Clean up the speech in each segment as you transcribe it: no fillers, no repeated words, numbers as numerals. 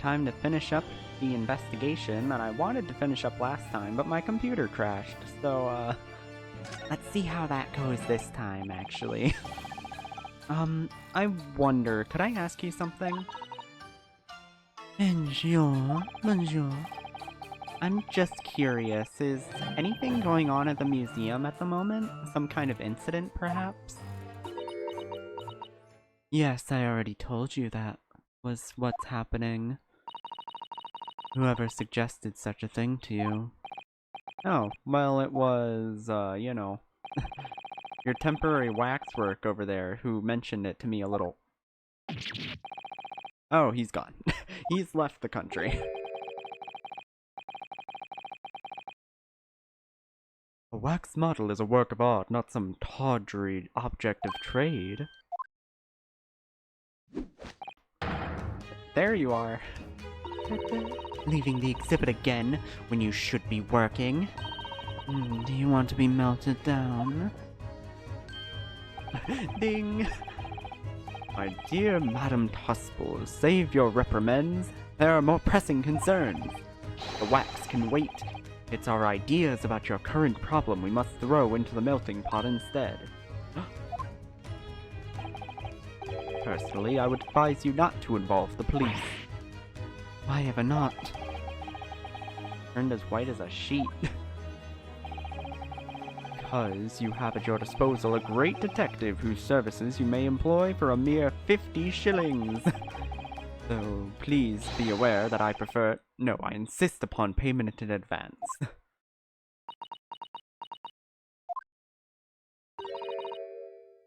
time to finish up the investigation that I wanted to finish up last time, but my computer crashed, so, let's see how that goes this time, actually. I wonder, could I ask you something? Bonjour, bonjour. I'm just curious, is anything going on at the museum at the moment? Some kind of incident, perhaps? Yes, I already told you that was what's happening. Whoever suggested such a thing to you. Oh, well, it was, you know, your temporary waxwork over there who mentioned it to me a little. Oh, he's gone. He's left the country. A wax model is a work of art, not some tawdry object of trade. There you are. Leaving the exhibit again when you should be working. Do you want to be melted down? Ding! My dear Madame Tuspel, save your reprimands. There are more pressing concerns. The wax can wait. It's our ideas about your current problem we must throw into the melting pot instead. Personally, I would advise you not to involve the police. Why ever not? Turned as white as a sheet. Because you have at your disposal a great detective whose services you may employ for a mere 50 shillings. So please be aware that I prefer... No, I insist upon payment in advance.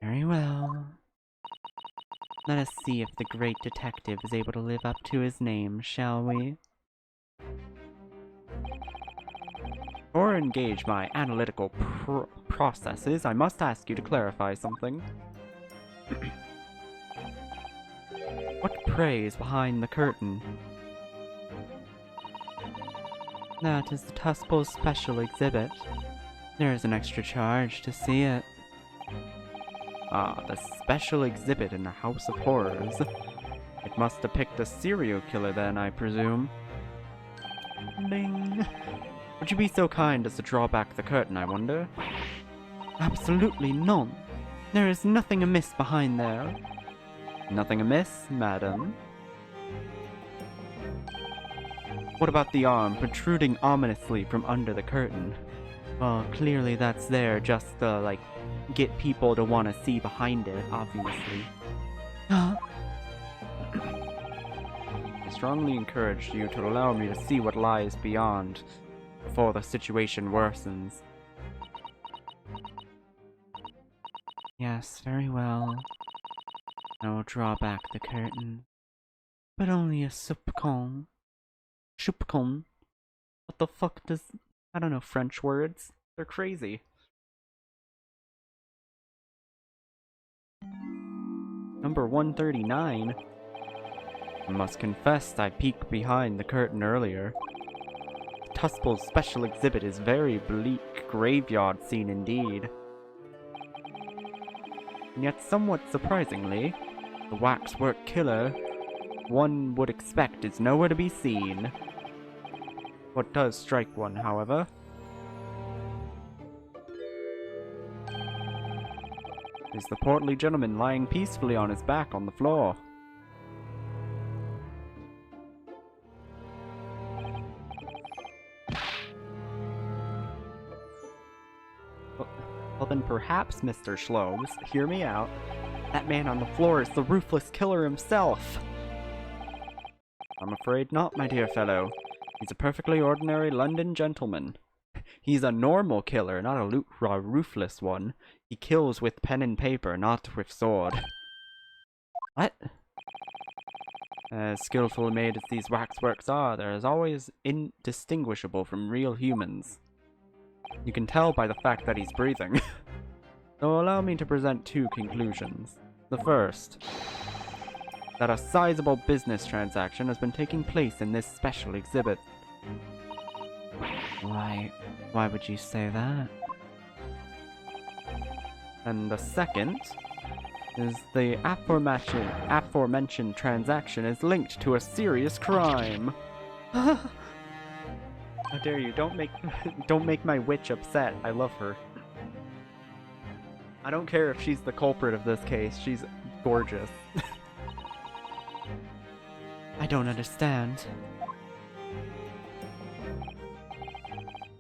Very well. Let us see if the great detective is able to live up to his name, shall we? Before I engage my analytical processes, I must ask you to clarify something. What prey is behind the curtain? That is the Tuspel's special exhibit. There is an extra charge to see it. Ah, the special exhibit in the House of Horrors. It must depict a serial killer then, I presume. Ding. Would you be so kind as to draw back the curtain, I wonder? Absolutely none. There is nothing amiss behind there. Nothing amiss, madam? What about the arm protruding ominously from under the curtain? Well, clearly that's there just to, like, get people to want to see behind it, obviously. I strongly encourage you to allow me to see what lies beyond, before the situation worsens. Yes, very well. I will draw back the curtain. But only a soupçon. Soupçon? What the fuck does... I don't know French words. They're crazy. Number 139. I must confess I peeked behind the curtain earlier. Tuspel's special exhibit is very bleak graveyard scene indeed. And yet somewhat surprisingly, the waxwork killer one would expect is nowhere to be seen. What does strike one, however, is the portly gentleman lying peacefully on his back on the floor. Well then perhaps, Mr. Schlomes, hear me out. That man on the floor is the ruthless killer himself. I'm afraid not, my dear fellow. He's a perfectly ordinary London gentleman. He's a normal killer, not a ruthless one. He kills with pen and paper, not with sword. What? As skillfully made as these waxworks are, they're as always indistinguishable from real humans. You can tell by the fact that he's breathing. So allow me to present two conclusions. The first, that a sizable business transaction has been taking place in this special exhibit. Why would you say that? And the second, is the aforementioned transaction is linked to a serious crime. How dare you? Don't make my witch upset. I love her. I don't care if she's the culprit of this case. She's gorgeous. I don't understand.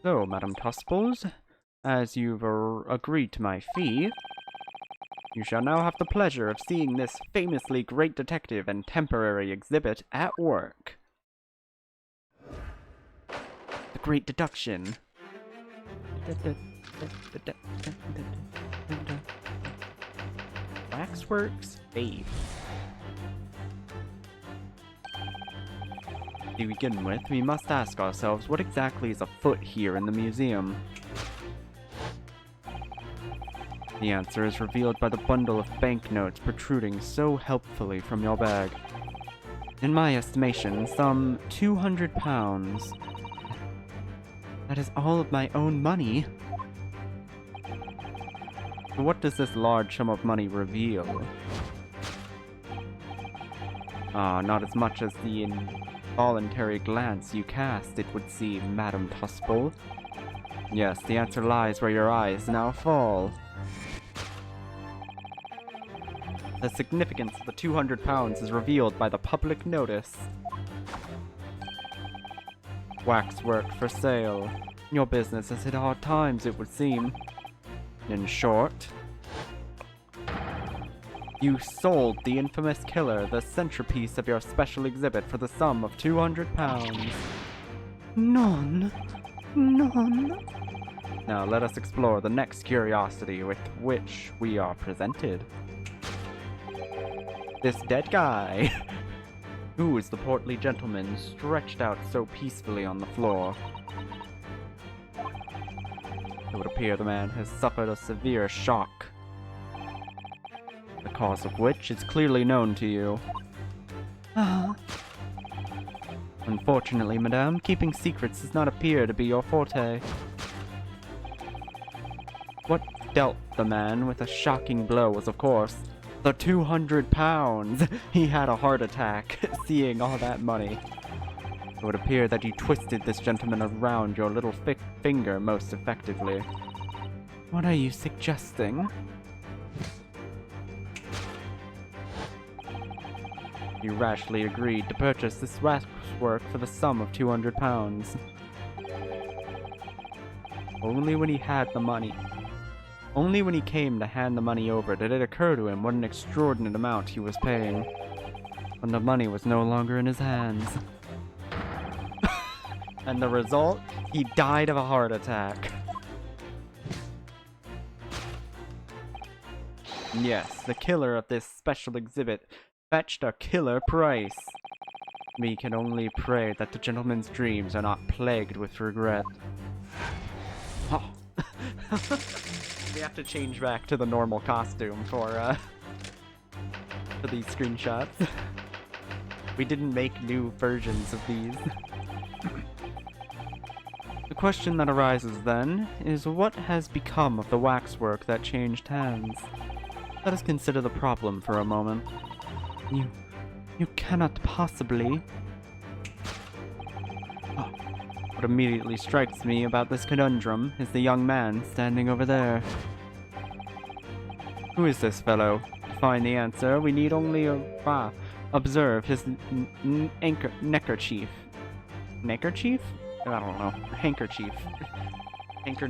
So, Madame Tusples, as you've agreed to my fee, you shall now have the pleasure of seeing this famously great detective and temporary exhibit at work. The Great Deduction. Waxworks, babe. To begin with, we must ask ourselves what exactly is afoot here in the museum. The answer is revealed by the bundle of banknotes protruding so helpfully from your bag. In my estimation, some 200 pounds. That is all of my own money. So what does this large sum of money reveal? Not as much as the involuntary glance you cast, it would seem, Madame Tuspel. Yes, the answer lies where your eyes now fall. The significance of the 200 pounds is revealed by the public notice. Waxwork for sale. Your business has hit hard times, it would seem. In short, you sold the infamous killer the centerpiece of your special exhibit for the sum of 200 pounds. None. Now let us explore the next curiosity with which we are presented. This dead guy. Who is the portly gentleman stretched out so peacefully on the floor? It would appear the man has suffered a severe shock, the cause of which is clearly known to you. Unfortunately, madame, keeping secrets does not appear to be your forte. What dealt the man with a shocking blow was, of course, the 200 pounds! He had a heart attack, seeing all that money. It would appear that you twisted this gentleman around your little finger most effectively. What are you suggesting? You rashly agreed to purchase this waxwork for the sum of 200 pounds. Only when he had the money. Only when he came to hand the money over did it occur to him what an extraordinary amount he was paying. When the money was no longer in his hands. And the result? He died of a heart attack. Yes, the killer of this special exhibit fetched a killer price. We can only pray that the gentleman's dreams are not plagued with regret. Oh. We have to change back to the normal costume for these screenshots. We didn't make new versions of these. The question that arises then is what has become of the waxwork that changed hands? Let us consider the problem for a moment. You cannot possibly... Oh. What immediately strikes me about this conundrum is the young man standing over there. Who is this fellow? To find the answer, we need only observe his neckerchief. Neckerchief? I don't know. Handkerchief. Hanker.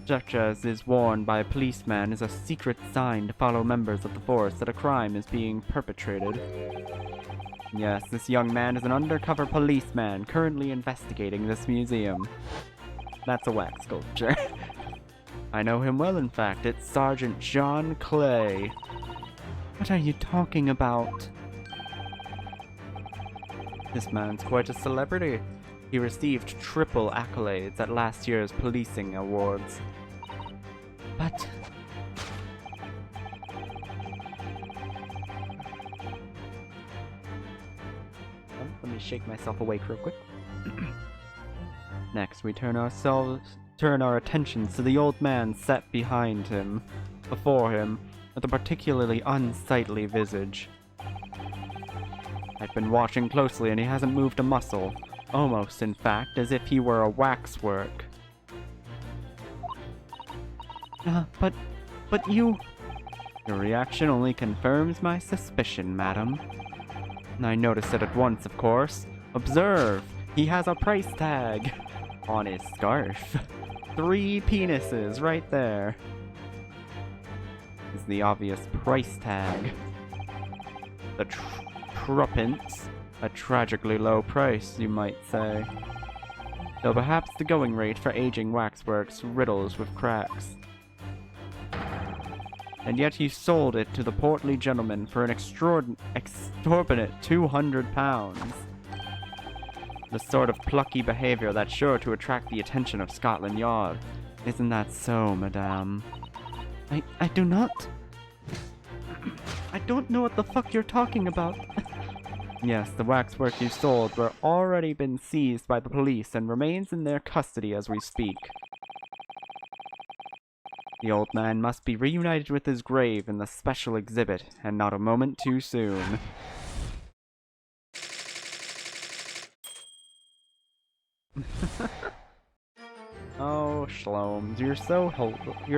Such as is worn by a policeman is a secret sign to follow members of the force that a crime is being perpetrated. Yes, this young man is an undercover policeman currently investigating this museum. That's a wax sculpture. I know him well, in fact. It's Sergeant John Clay. What are you talking about? This man's quite a celebrity. He received triple accolades at last year's policing awards. But... Oh, let me shake myself awake real quick. Next, we turn our attentions to the old man set behind him. before him, with a particularly unsightly visage. I've been watching closely and he hasn't moved a muscle, almost, in fact, as if he were a waxwork. But you... Your reaction only confirms my suspicion, madam. I noticed it at once, of course. Observe! He has a price tag on his scarf. 3 penises right there. Is the obvious price tag. The truppence. A tragically low price, you might say. Though perhaps the going rate for aging waxworks riddles with cracks. And yet he sold it to the portly gentleman for an extortionate £200. The sort of plucky behavior that's sure to attract the attention of Scotland Yard. Isn't that so, madame? I do not... I don't know what the fuck you're talking about. Yes, the waxwork you sold were already been seized by the police and remains in their custody as we speak. The old man must be reunited with his grave in the special exhibit, and not a moment too soon. Oh, Shlomes, you're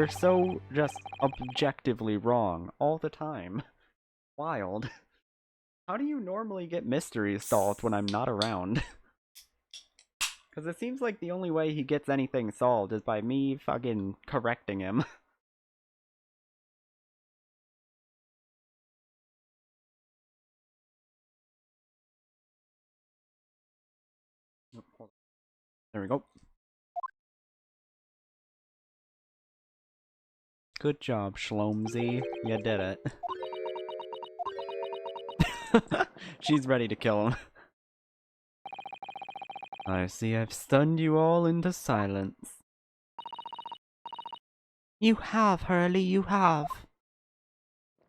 so just objectively wrong all the time. Wild. How do you normally get mysteries solved when I'm not around? Because it seems like the only way he gets anything solved is by me fucking correcting him. There we go. Good job, Shlomesy. You did it. She's ready to kill him. I see I've stunned you all into silence. You have, Hurley, you have.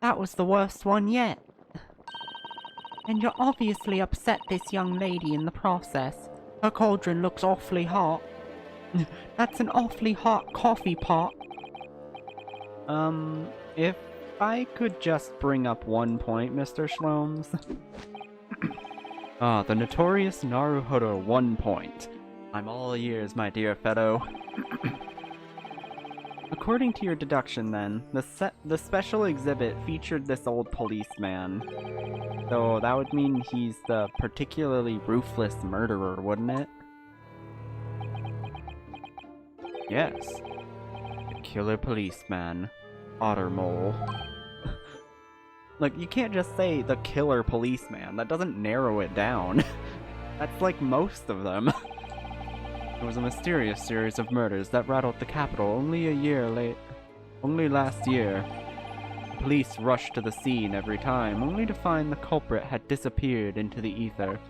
That was the worst one yet. And you're obviously upset this young lady in the process. Her cauldron looks awfully hot. That's an awfully hot coffee pot. If I could just bring up one point, Mr. Shlomes. The notorious Naruhodo 1 point. I'm all ears, my dear fellow. According to your deduction, then, the special exhibit featured this old policeman. So that would mean he's the particularly ruthless murderer, wouldn't it? Yes. The killer policeman. Ottermole. Like, you can't just say the killer policeman. That doesn't narrow it down. That's like most of them. It was a mysterious series of murders that rattled the capital only last year. The police rushed to the scene every time, only to find the culprit had disappeared into the ether.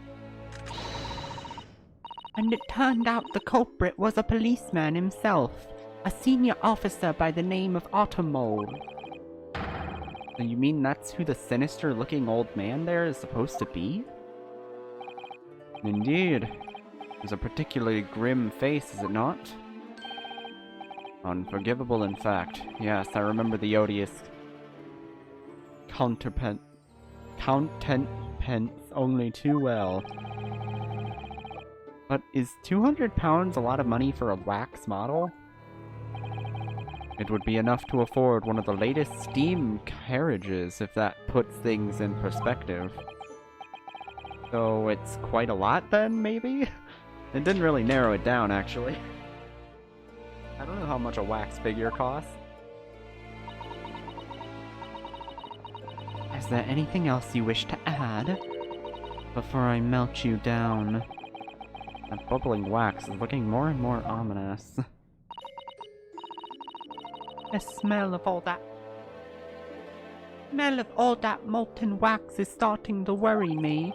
And it turned out the culprit was a policeman himself, a senior officer by the name of Ottermole. So you mean that's who the sinister-looking old man there is supposed to be? Indeed. It was a particularly grim face, is it not? Unforgivable, in fact. Yes, I remember the odious counterpence only too well. But is £200 a lot of money for a wax model? It would be enough to afford one of the latest steam carriages, if that puts things in perspective. So it's quite a lot then, maybe? It didn't really narrow it down, actually. I don't know how much a wax figure costs. Is there anything else you wish to add? Before I melt you down. That bubbling wax is looking more and more ominous. The smell of all that molten wax is starting to worry me.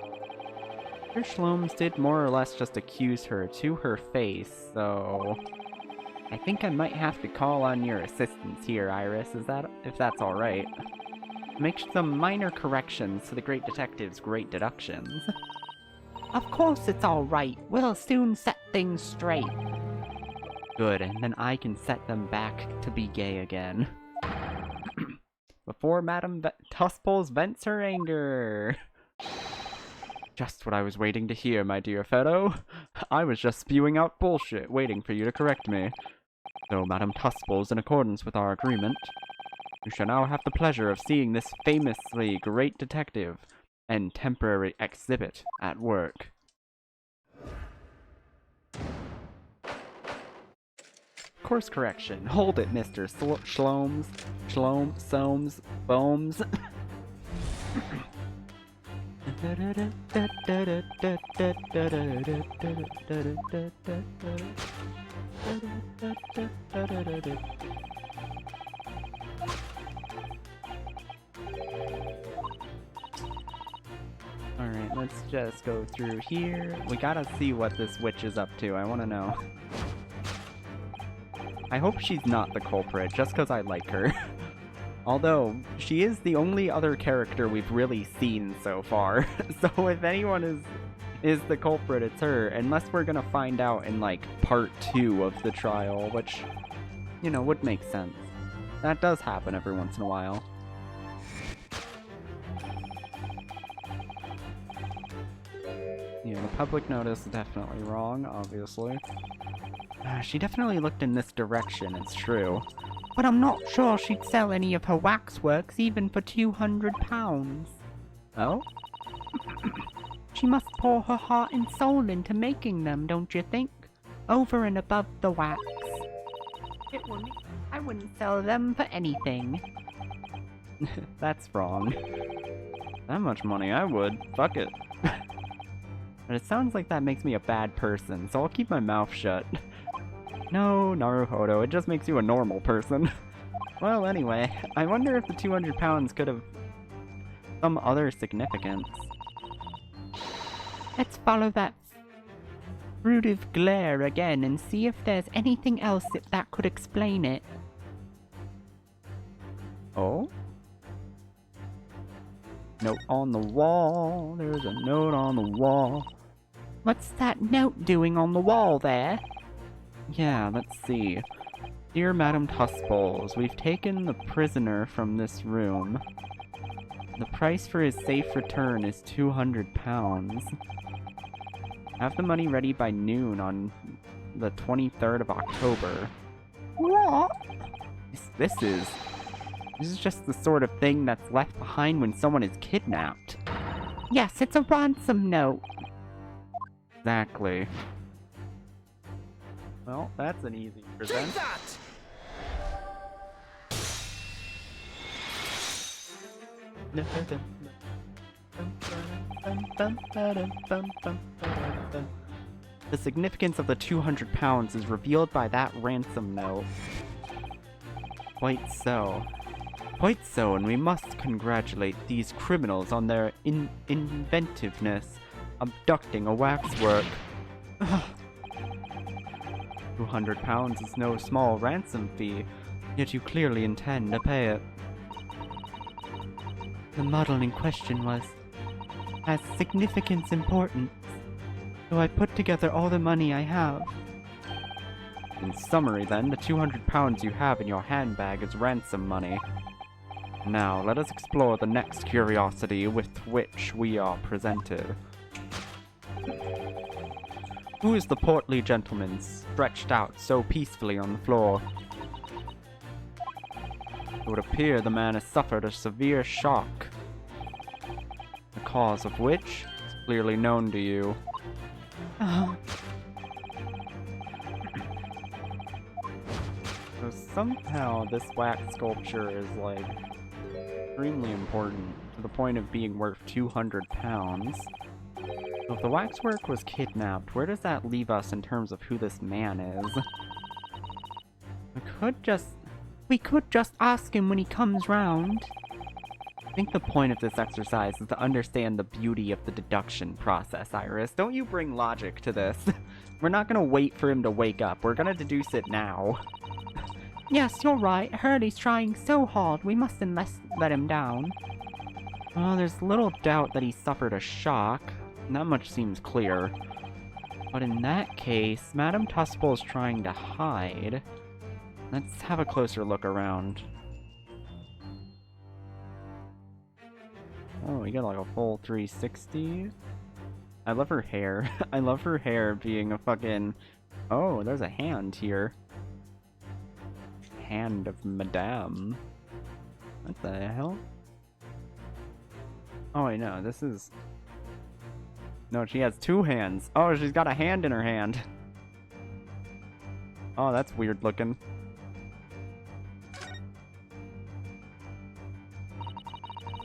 Mr. Shlomes did more or less just accuse her to her face, so I think I might have to call on your assistance here, Iris, if that's alright. Make some minor corrections to the great detective's great deductions. Of course it's alright. We'll soon set things straight. Good, and then I can set them back to be gay again. before Madame Tusples vents her anger. Just what I was waiting to hear, my dear fellow. I was just spewing out bullshit, waiting for you to correct me. So, Madame Tusples, in accordance with our agreement, you shall now have the pleasure of seeing this famously great detective and temporary exhibit at work. Course correction. Hold it, Mr. Soames, Bones. Alright, let's just go through here. We gotta see what this witch is up to. I wanna know. I hope she's not the culprit, just because I like her. Although, she is the only other character we've really seen so far. So if anyone is the culprit, it's her. Unless we're gonna find out in, like, part 2 of the trial, which, you know, would make sense. That does happen every once in a while. Yeah, the public notice is definitely wrong, obviously. She definitely looked in this direction, it's true. But I'm not sure she'd sell any of her waxworks even for £200. Oh? She must pour her heart and soul into making them, don't you think? Over and above the wax. I wouldn't sell them for anything. That's wrong. That much money, I would. Fuck it. But it sounds like that makes me a bad person, so I'll keep my mouth shut. No, Naruhodo, it just makes you a normal person. Well, anyway, I wonder if the £200 could have some other significance. Let's follow that fruitive glare again and see if there's anything else that could explain it. Oh? Note on the wall. There's a note on the wall. What's that note doing on the wall there? Yeah, let's see. Dear Madame Tusples, we've taken the prisoner from this room. The price for his safe return is £200. Have the money ready by noon on the 23rd of October. What? This is just the sort of thing that's left behind when someone is kidnapped. Yes, it's a ransom note. Exactly. Well, that's an easy present. Take that! The significance of the £200 is revealed by that ransom note. Quite so. Quite so, and we must congratulate these criminals on their inventiveness, abducting a waxwork. £200 is no small ransom fee, yet you clearly intend to pay it. The model in question has significant importance, so I put together all the money I have. In summary then, the £200 you have in your handbag is ransom money. Now, let us explore the next curiosity with which we are presented. Who is the portly gentleman stretched out so peacefully on the floor? It would appear the man has suffered a severe shock, the cause of which is clearly known to you. So somehow this wax sculpture is, like, extremely important, to the point of being worth £200. So if the waxwork was kidnapped, where does that leave us in terms of who this man is? We could just ask him when he comes round. I think the point of this exercise is to understand the beauty of the deduction process, Iris. Don't you bring logic to this. We're not gonna wait for him to wake up. We're gonna deduce it now. Yes, you're right. Hurley's trying so hard. We mustn't let him down. Well, there's little doubt that he suffered a shock. That much seems clear. But in that case, Madame Tuspel is trying to hide. Let's have a closer look around. Oh, we got like a full 360. I love her hair. I love her hair being a fucking... Oh, there's a hand here. Hand of Madame. What the hell? Oh, wait, no, this is... No, she has two hands. Oh, she's got a hand in her hand. Oh, that's weird looking.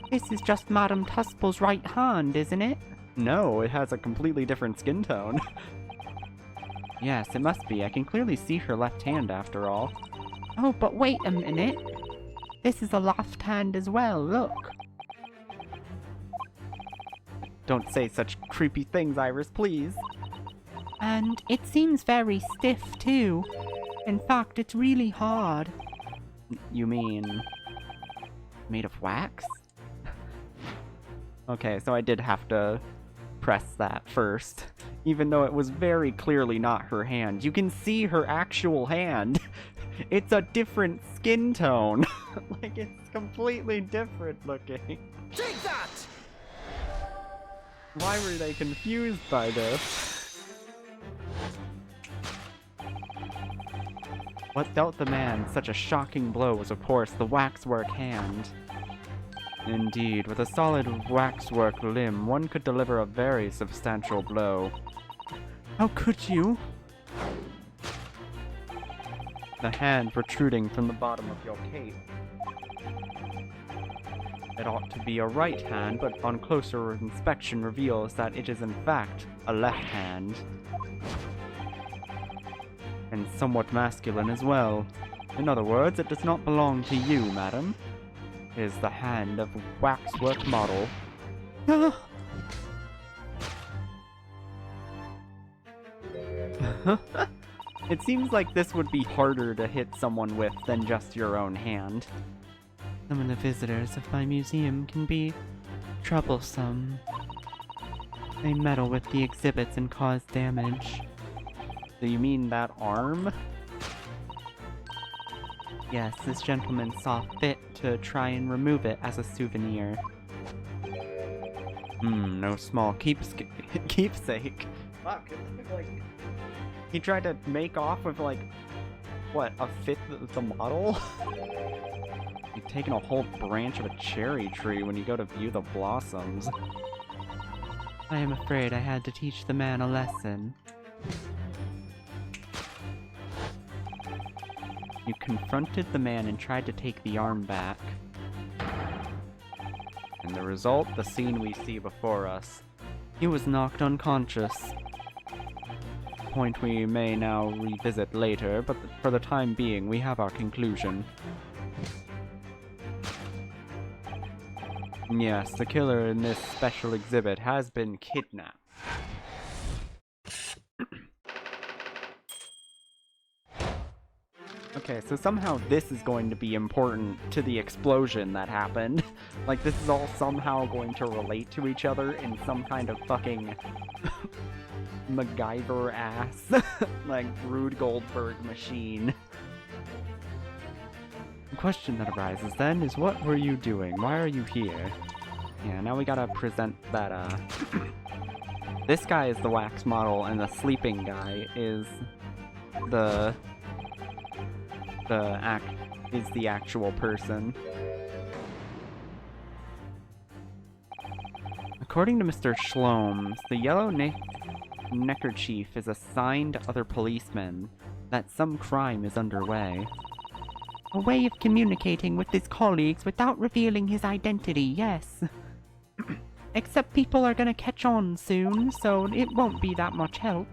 This is just Madame Tuspel's right hand, isn't it? No, it has a completely different skin tone. Yes, it must be. I can clearly see her left hand after all. Oh, but wait a minute. This is a left hand as well, look. Don't say such creepy things, Iris, please. And it seems very stiff, too. In fact, it's really hard. You mean... made of wax? Okay, so I did have to press that first. Even though it was very clearly not her hand. You can see her actual hand. It's a different skin tone. Like, it's completely different looking. Take that! Why were they confused by this? What dealt the man such a shocking blow was, of course, the waxwork hand. Indeed, with a solid waxwork limb, one could deliver a very substantial blow. How could you? The hand protruding from the bottom of your cape. It ought to be a right hand, but on closer inspection reveals that it is in fact a left hand. And somewhat masculine as well. In other words, it does not belong to you, madam. It is the hand of a waxwork model. It seems like this would be harder to hit someone with than just your own hand. Some of the visitors of my museum can be troublesome. They meddle with the exhibits and cause damage. Do you mean that arm? Yes, this gentleman saw fit to try and remove it as a souvenir. No small keepsake. Fuck, like... He tried to make off with, like, what, a fifth of the model? You've taken a whole branch of a cherry tree when you go to view the blossoms. I am afraid I had to teach the man a lesson. You confronted the man and tried to take the arm back. And the result, the scene we see before us. He was knocked unconscious. A point we may now revisit later, but for the time being, we have our conclusion. Yes, the killer in this special exhibit has been kidnapped. Okay, so somehow this is going to be important to the explosion that happened. Like, this is all somehow going to relate to each other in some kind of fucking MacGyver-ass, like, Rube Goldberg machine. The question that arises then is, what were you doing? Why are you here? Yeah, now we gotta present that, this guy is the wax model, and the sleeping guy is the actual person. According to Mr. Shlomes, the yellow neckerchief is a sign to other policemen that some crime is underway. A way of communicating with his colleagues without revealing his identity, yes. Except people are gonna catch on soon, so it won't be that much help.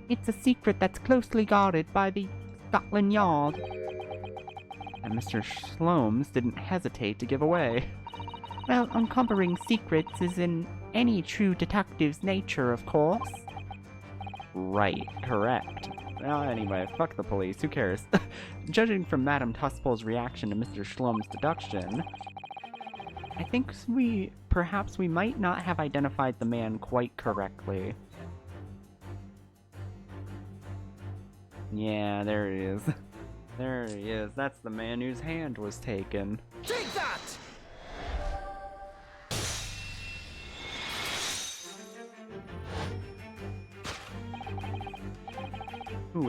It's a secret that's closely guarded by the Scotland Yard. And Mr. Shlomes didn't hesitate to give away. Well, uncovering secrets is in any true detective's nature, of course. Right, correct. Well, anyway, fuck the police, who cares? Judging from Madame Tuspel's reaction to Mr. Shlome's deduction, I think perhaps we might not have identified the man quite correctly. Yeah, there he is. There he is. That's the man whose hand was taken. Take that!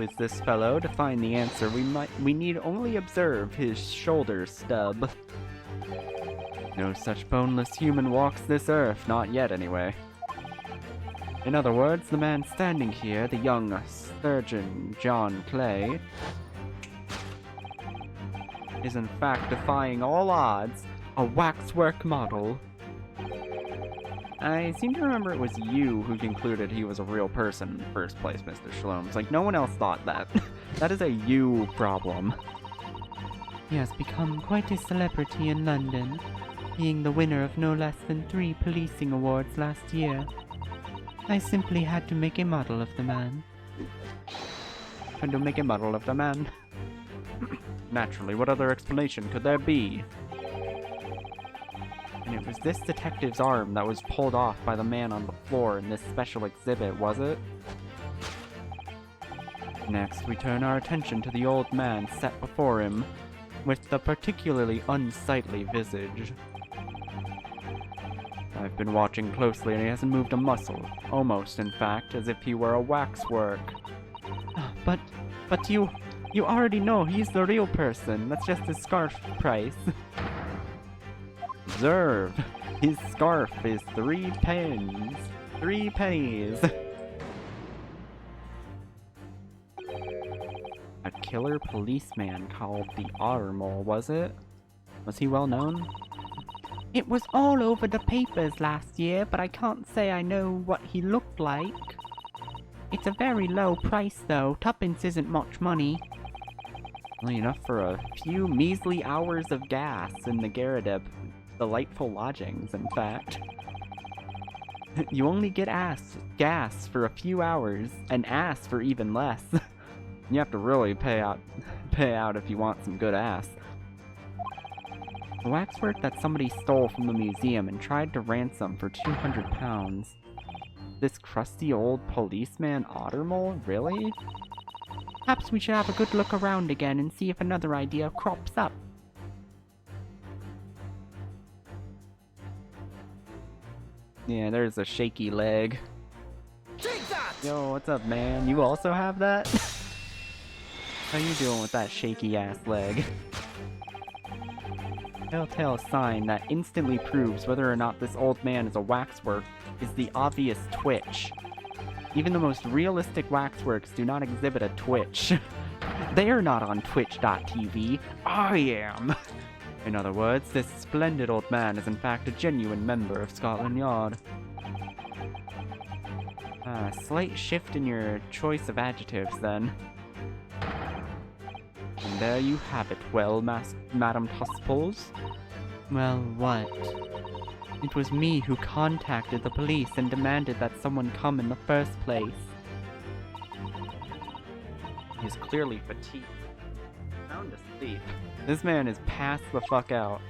Who is this fellow? To find the answer, we need only observe his shoulder stub. No such boneless human walks this earth, not yet anyway. In other words, the man standing here, the young surgeon John Clay, is in fact defying all odds, a waxwork model. I seem to remember it was you who concluded he was a real person in the first place, Mr. Shlomes. Like, no one else thought that. That is a you problem. He has become quite a celebrity in London, being the winner of no less than 3 policing awards last year. I simply had to make a model of the man. Had to make a model of the man? Naturally, what other explanation could there be? And it was this detective's arm that was pulled off by the man on the floor in this special exhibit, was it? Next, we turn our attention to the old man set before him, with the particularly unsightly visage. I've been watching closely and he hasn't moved a muscle, almost, in fact, as if he were a waxwork. But you already know he's the real person. That's just his scarf price. Observe, his scarf is 3 pence. 3 pennies. A killer policeman called the Otter Mole, was it? Was he well known? It was all over the papers last year, but I can't say I know what he looked like. It's a very low price though, 2pence isn't much money. Only enough for a few measly hours of gas in the Garadeb. Delightful lodgings, in fact. You only get gas for a few hours, and ass for even less. You have to really pay out if you want some good ass. The waxwork that somebody stole from the museum and tried to ransom for 200 pounds. This crusty old policeman Ottermole? Really? Perhaps we should have a good look around again and see if another idea crops up. Yeah, there's a shaky leg. Take that! Yo, what's up, man? You also have that? How you doing with that shaky ass leg? Telltale sign that instantly proves whether or not this old man is a waxwork is the obvious twitch. Even the most realistic waxworks do not exhibit a twitch. They are not on twitch.tv. I am! In other words, this splendid old man is in fact a genuine member of Scotland Yard. Slight shift in your choice of adjectives, then. And there you have it, well, Madam Tusples. Well, what? It was me who contacted the police and demanded that someone come in the first place. He's clearly fatigued. Sound asleep. This man is passed the fuck out.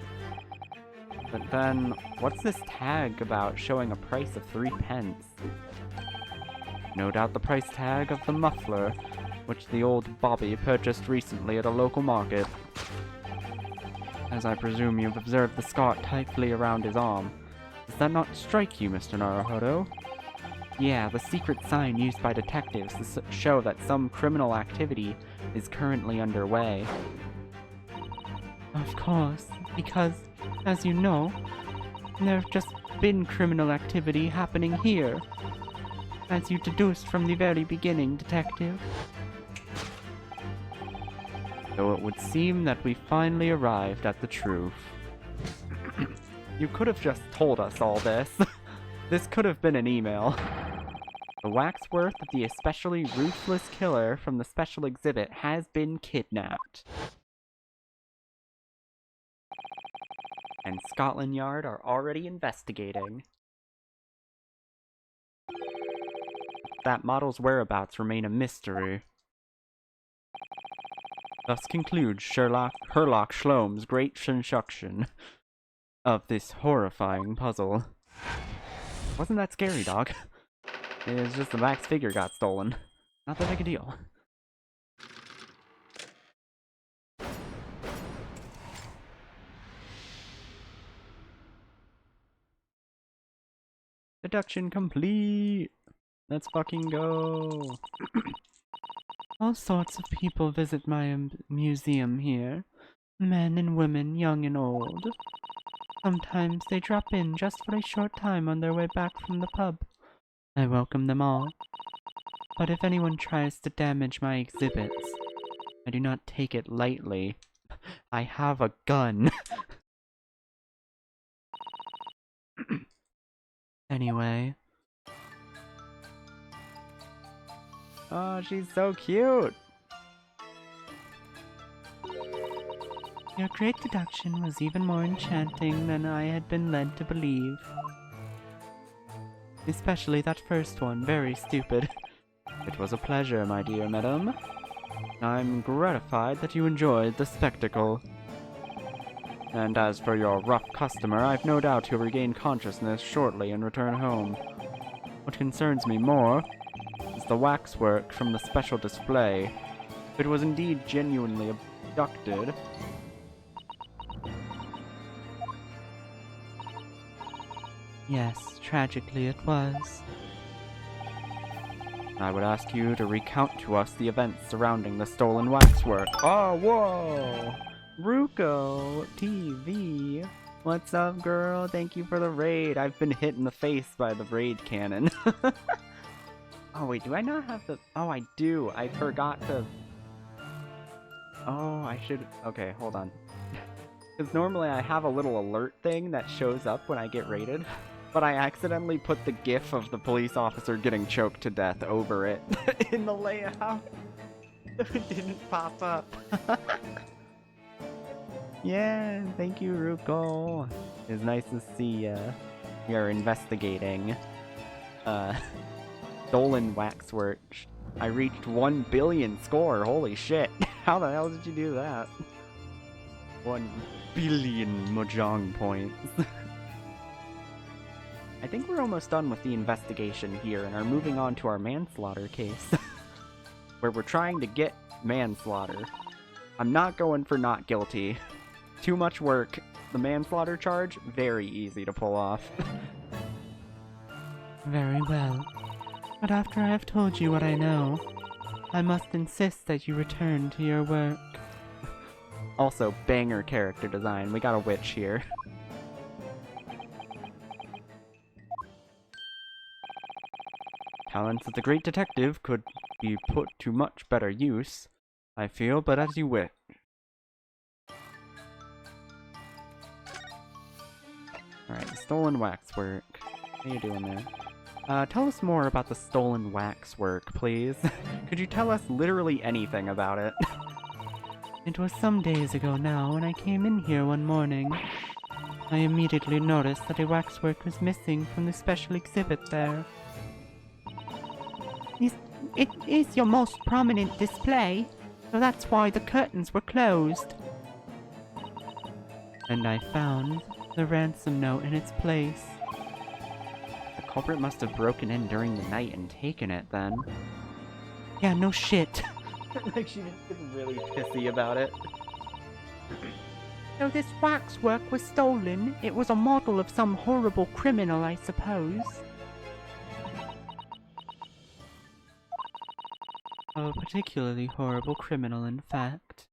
But then, what's this tag about showing a price of 3 pence? No doubt the price tag of the muffler, which the old Bobby purchased recently at a local market. As I presume you've observed the scar tightly around his arm. Does that not strike you, Mr. Naruhodo? Yeah, the secret sign used by detectives to show that some criminal activity is currently underway. Of course, because, as you know, there's just been criminal activity happening here. As you deduced from the very beginning, Detective. So it would seem that we finally arrived at the truth. You could have just told us all this. This could have been an email. The waxwork of the especially ruthless killer from the special exhibit has been kidnapped. And Scotland Yard are already investigating. That model's whereabouts remain a mystery. Thus concludes Herlock Sholmes' great construction of this horrifying puzzle. Wasn't that scary, dog? It's just the wax figure got stolen. Not that big a deal. Deduction complete! Let's fucking go! All sorts of people visit my museum here. Men and women, young and old. Sometimes they drop in just for a short time on their way back from the pub. I welcome them all. But if anyone tries to damage my exhibits, I do not take it lightly. I have a gun. Anyway. Oh, she's so cute! Your great deduction was even more enchanting than I had been led to believe. Especially that first one, very stupid. It was a pleasure, my dear madam. I'm gratified that you enjoyed the spectacle. And as for your rough customer, I've no doubt he'll regain consciousness shortly and return home. What concerns me more is the waxwork from the special display. If it was indeed genuinely abducted, yes, tragically it was. I would ask you to recount to us the events surrounding the stolen waxwork. Oh, whoa! Ruko TV. What's up, girl? Thank you for the raid. I've been hit in the face by the raid cannon. Oh, wait, do I not have the... Oh, I do. I forgot to... Oh, I should... Okay, hold on. Because normally I have a little alert thing that shows up when I get raided. But I accidentally put the gif of the police officer getting choked to death over it in the layout. It didn't pop up. Yeah, thank you, Ruko. It's nice to see we are investigating stolen waxwork. I reached 1 billion score. Holy shit. How the hell did you do that? 1 billion Mojang points. I think we're almost done with the investigation here and are moving on to our manslaughter case. Where we're trying to get manslaughter. I'm not going for not guilty. Too much work. The manslaughter charge, very easy to pull off. Very well. But after I have told you what I know, I must insist that you return to your work. Also, banger character design. We got a witch here. Talents of the great detective could be put to much better use, I feel, but as you wish. Alright, stolen waxwork. How you doing there? Tell us more about the stolen waxwork, please. Could you tell us literally anything about it? It was some days ago now when I came in here one morning. I immediately noticed that a waxwork was missing from the special exhibit there. It is your most prominent display, so that's why the curtains were closed. And I found the ransom note in its place. The culprit must have broken in during the night and taken it then. Yeah, no shit. Like, she just been really pissy about it. So this waxwork was stolen. It was a model of some horrible criminal, I suppose. A particularly horrible criminal, in fact.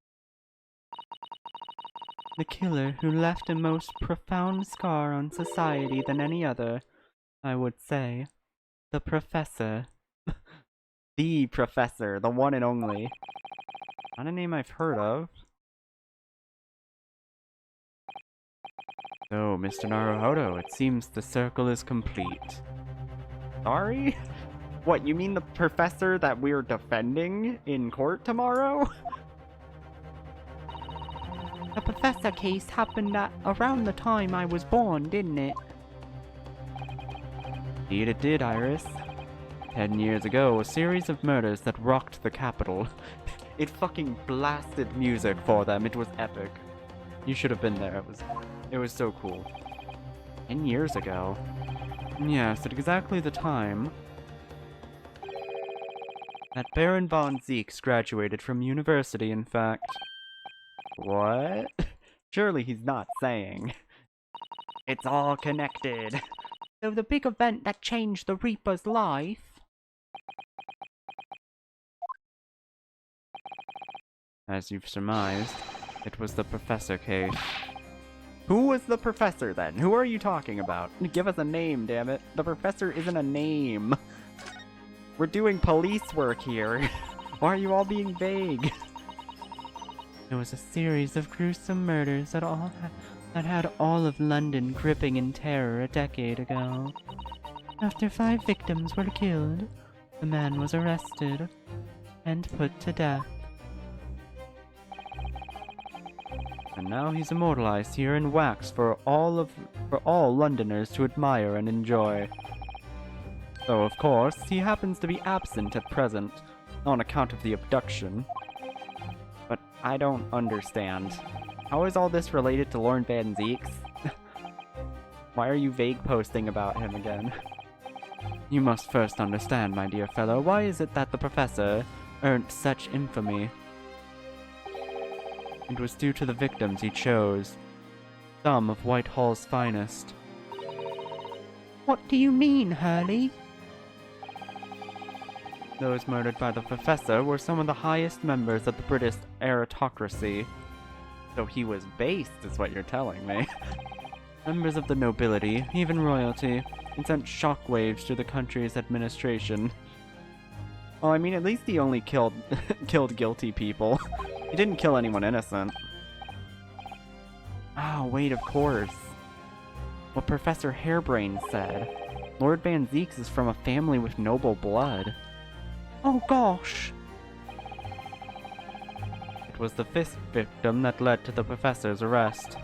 The killer who left a most profound scar on society than any other, I would say. The Professor. The Professor, the one and only. Not a name I've heard of. So, Mr. Naruhodo, it seems the circle is complete. Sorry? What, you mean the professor that we're defending in court tomorrow? The Professor case happened at around the time I was born, didn't it? Indeed it did, Iris. 10 years ago, a series of murders that rocked the capital. It fucking blasted music for them. It was epic. You should have been there. It was so cool. 10 years ago. Yes, at exactly the time that Baron von Zeeks graduated from university, in fact. What? Surely he's not saying. It's all connected. So the big event that changed the Reaper's life As you've surmised, it was the professor case. Who was the professor then? Who are you talking about? Give us a name, damn it. The professor isn't a name. We're doing police work here. Why are you all being vague? It was a series of gruesome murders that had all of London gripping in terror a decade ago. After 5 victims were killed, the man was arrested and put to death. And now he's immortalized here in wax for all Londoners to admire and enjoy. Though, of course, he happens to be absent at present, on account of the abduction. But I don't understand. How is all this related to Lord Van Zeeks? Why are you vague posting about him again? You must first understand, my dear fellow, why is it that the professor earned such infamy? It was due to the victims he chose, some of Whitehall's finest. What do you mean, Hurley? Those murdered by the professor were some of the highest members of the British aristocracy. So he was based, is what you're telling me. Members of the nobility, even royalty, and sent shockwaves through the country's administration. Well, I mean, at least he only killed guilty people. He didn't kill anyone innocent. Oh, wait, of course. What Professor Harebrained said. Lord Van Zeeks is from a family with noble blood. Oh gosh! It was the 5th victim that led to the professor's arrest.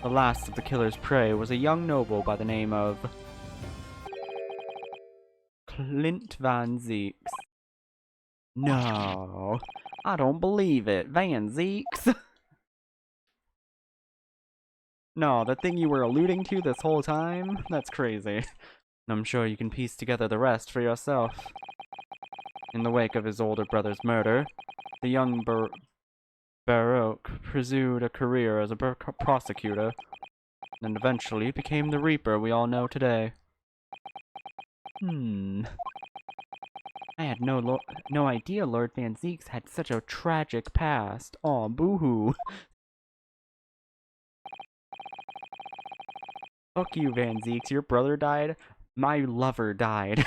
The last of the killer's prey was a young noble by the name of Clint Van Zeeks. No, I don't believe it. Van Zeeks? No, the thing you were alluding to this whole time? That's crazy. I'm sure you can piece together the rest for yourself. In the wake of his older brother's murder, the young Baroque pursued a career as a prosecutor, and eventually became the Reaper we all know today. I had no idea Lord Van Zeeks had such a tragic past. Aw, boo-hoo. Fuck you, Van Zeeks. Your brother died? My lover died.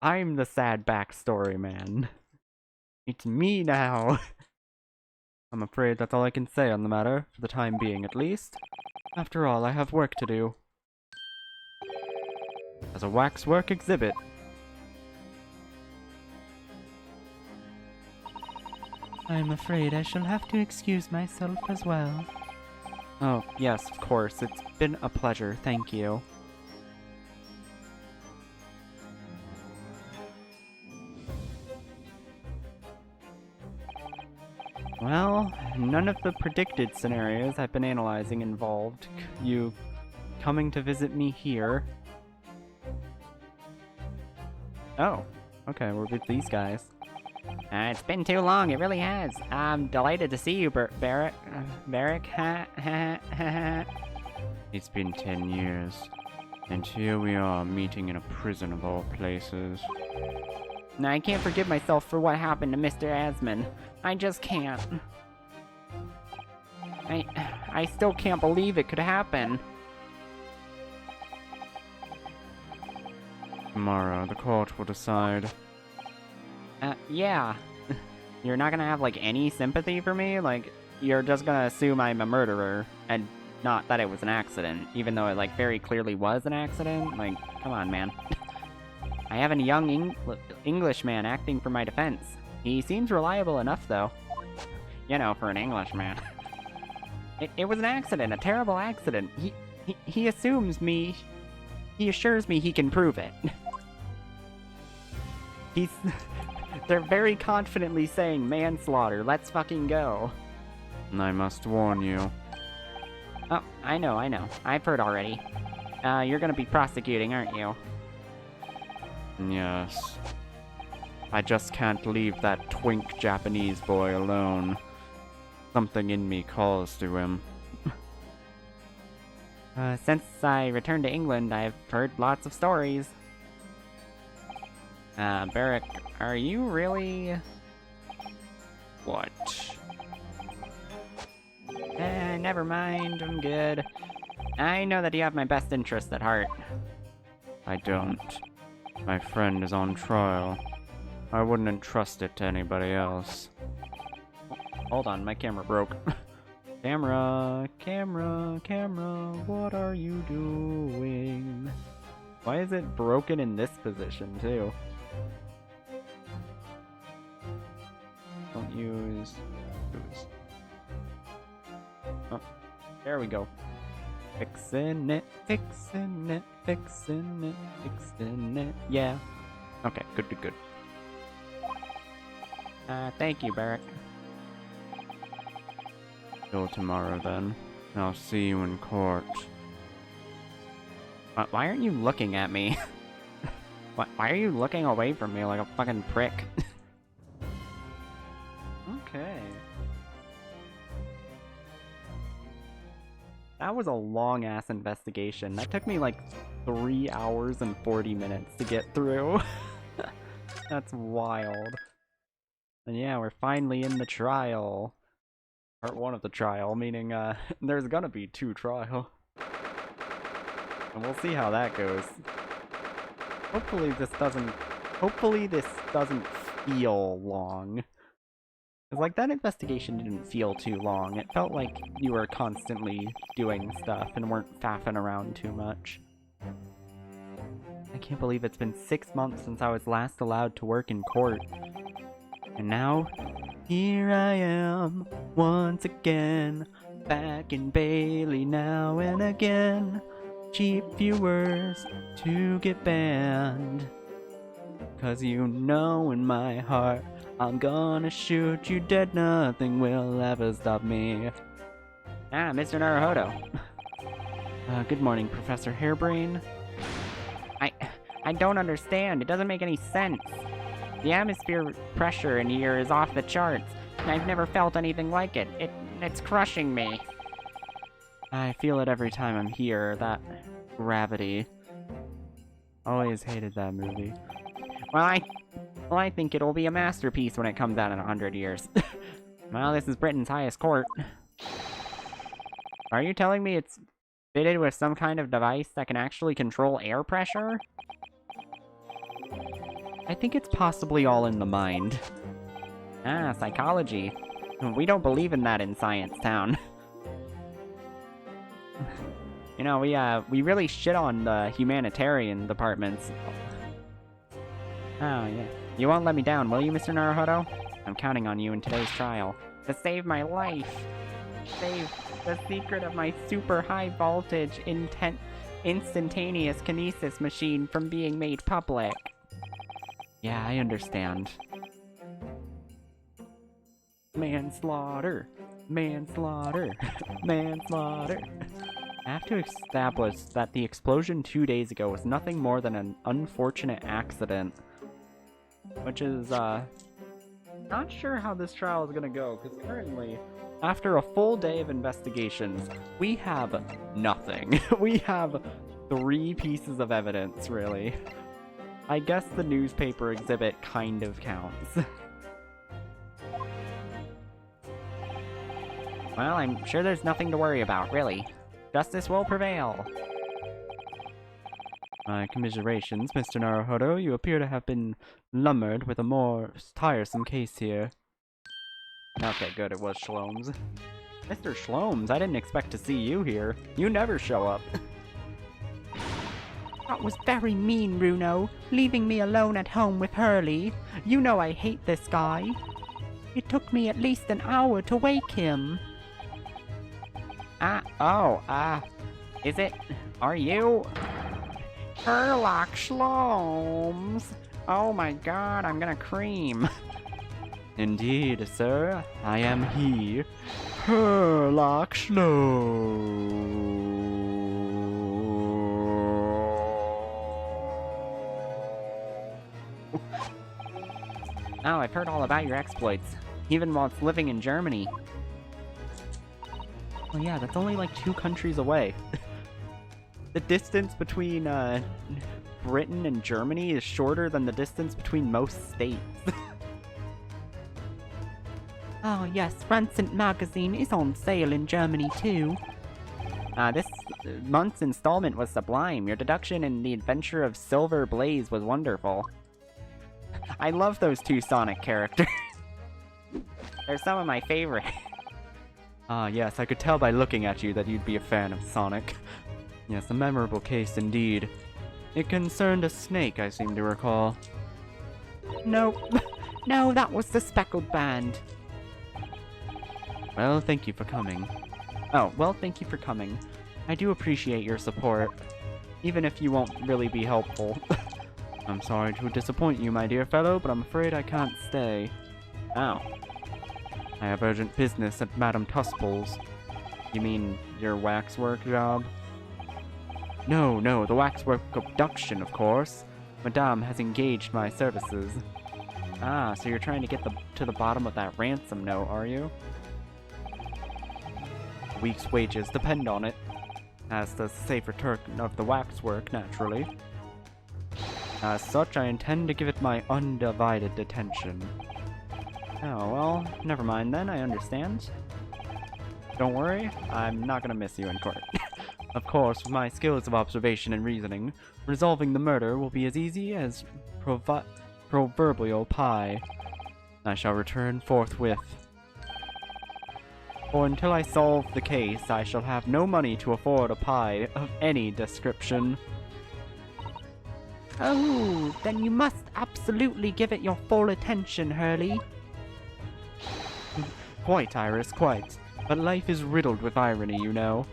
I'm the sad backstory man. It's me now. I'm afraid that's all I can say on the matter, for the time being at least. After all, I have work to do. As a waxwork exhibit. I'm afraid I shall have to excuse myself as well. Oh, yes, of course. It's been a pleasure, thank you. Well, none of the predicted scenarios I've been analyzing involved you coming to visit me here. Oh, okay, we're with these guys. It's been too long, it really has. I'm delighted to see you, Barrick. Barrick, ha ha ha. It's been 10 years, and here we are meeting in a prison of all places. Now, I can't forgive myself for what happened to Mr. Asman. I just can't. I still can't believe it could happen. Tomorrow, the court will decide. Yeah. You're not gonna have, like, any sympathy for me? Like, you're just gonna assume I'm a murderer, and not that it was an accident, even though it, like, very clearly was an accident? Like, come on, man. I have a young Englishman acting for my defense. He seems reliable enough, though. You know, for an Englishman. It was an accident, a terrible accident. He assumes me... He assures me he can prove it. They're very confidently saying manslaughter, let's fucking go. I must warn you. Oh, I know. I've heard already. You're gonna be prosecuting, aren't you? Yes. I just can't leave that twink Japanese boy alone. Something in me calls to him. Since I returned to England, I've heard lots of stories. Barrick, are you really... What? never mind, I'm good. I know that you have my best interest at heart. I don't. My friend is on trial. I wouldn't entrust it to anybody else. Hold on, my camera broke. Camera, what are you doing? Why is it broken in this position, too? Don't use... Oh, there we go. Fixing it, yeah. Okay, good. Thank you, Barrett. Till tomorrow, then. I'll see you in court. Why aren't you looking at me? Why are you looking away from me like a fucking prick? Okay. That was a long-ass investigation. That took me like 3 hours and 40 minutes to get through. That's wild. And yeah, we're finally in the trial. Part 1 of the trial, meaning there's gonna be 2 trials. And we'll see how that goes. Hopefully this doesn't feel long. Cause like that investigation didn't feel too long. It felt like you were constantly doing stuff and weren't faffing around too much. I can't believe it's been 6 months since I was last allowed to work in court. And now, here I am, once again, back in Bailey now and again. Cheap viewers to get banned. Cause you know in my heart, I'm gonna shoot you dead, nothing will ever stop me. Ah, Mr. Naruhodo. Good morning, Professor Hairbrain. I don't understand, it doesn't make any sense. The atmosphere pressure in here is off the charts, and I've never felt anything like it. It's crushing me. I feel it every time I'm here, that gravity. Always hated that movie. Well, I think it'll be a masterpiece when it comes out in 100 years. Well, this is Britain's highest court. Are you telling me it's fitted with some kind of device that can actually control air pressure? I think it's possibly all in the mind. Ah, psychology. We don't believe in that in Science Town. You know, we really shit on the humanitarian departments. Oh, yeah. You won't let me down, will you, Mr. Naruhodo? I'm counting on you in today's trial. To save my life! Save the secret of my super high voltage instantaneous kinesis machine from being made public. Yeah, I understand. Manslaughter! Manslaughter! Manslaughter! I have to establish that the explosion 2 days ago was nothing more than an unfortunate accident. Which is, not sure how this trial is gonna go, because currently, after a full day of investigations, we have nothing. We have 3 pieces of evidence, really. I guess the newspaper exhibit kind of counts. Well, I'm sure there's nothing to worry about, really. Justice will prevail. My commiserations, Mr. Naruhodo. You appear to have been lumbered with a more tiresome case here. Okay, good, it was Shlomes. Mr. Shlomes, I didn't expect to see you here. You never show up. That was very mean, Runo, leaving me alone at home with Hurley. You know I hate this guy. It took me at least an hour to wake him. Is it? Are you? Sherlock Shlomes. Oh my god, I'm gonna cream. Indeed, sir, I am he, Sherlock Shlomes. Oh, I've heard all about your exploits, even whilst living in Germany. Oh yeah, that's only like 2 countries away. The distance between Britain and Germany is shorter than the distance between most states. Ah, yes, Rancid magazine is on sale in Germany too. This month's installment was sublime. Your deduction in The Adventure of Silver Blaze was wonderful. I love those two Sonic characters. They're some of my favorite. Ah, yes, I could tell by looking at you that you'd be a fan of Sonic. Yes, a memorable case indeed. It concerned a snake, I seem to recall. Nope. No, that was the Speckled Band. Well, thank you for coming. Oh, well, thank you for coming. I do appreciate your support, even if you won't really be helpful. I'm sorry to disappoint you, my dear fellow, but I'm afraid I can't stay. Oh. I have urgent business at Madame Tuspel's. You mean your waxwork job? No, the waxwork abduction, of course. Madame has engaged my services. Ah, so you're trying to get to the bottom of that ransom note, are you? A week's wages depend on it, as does the safe return of the waxwork, naturally. As such, I intend to give it my undivided attention. Oh, well, never mind then, I understand. Don't worry, I'm not gonna miss you in court. Of course, with my skills of observation and reasoning, resolving the murder will be as easy as proverbial pie. I shall return forthwith. For until I solve the case, I shall have no money to afford a pie of any description. Oh, then you must absolutely give it your full attention, Hurley. Quite, Iris, quite. But life is riddled with irony, you know.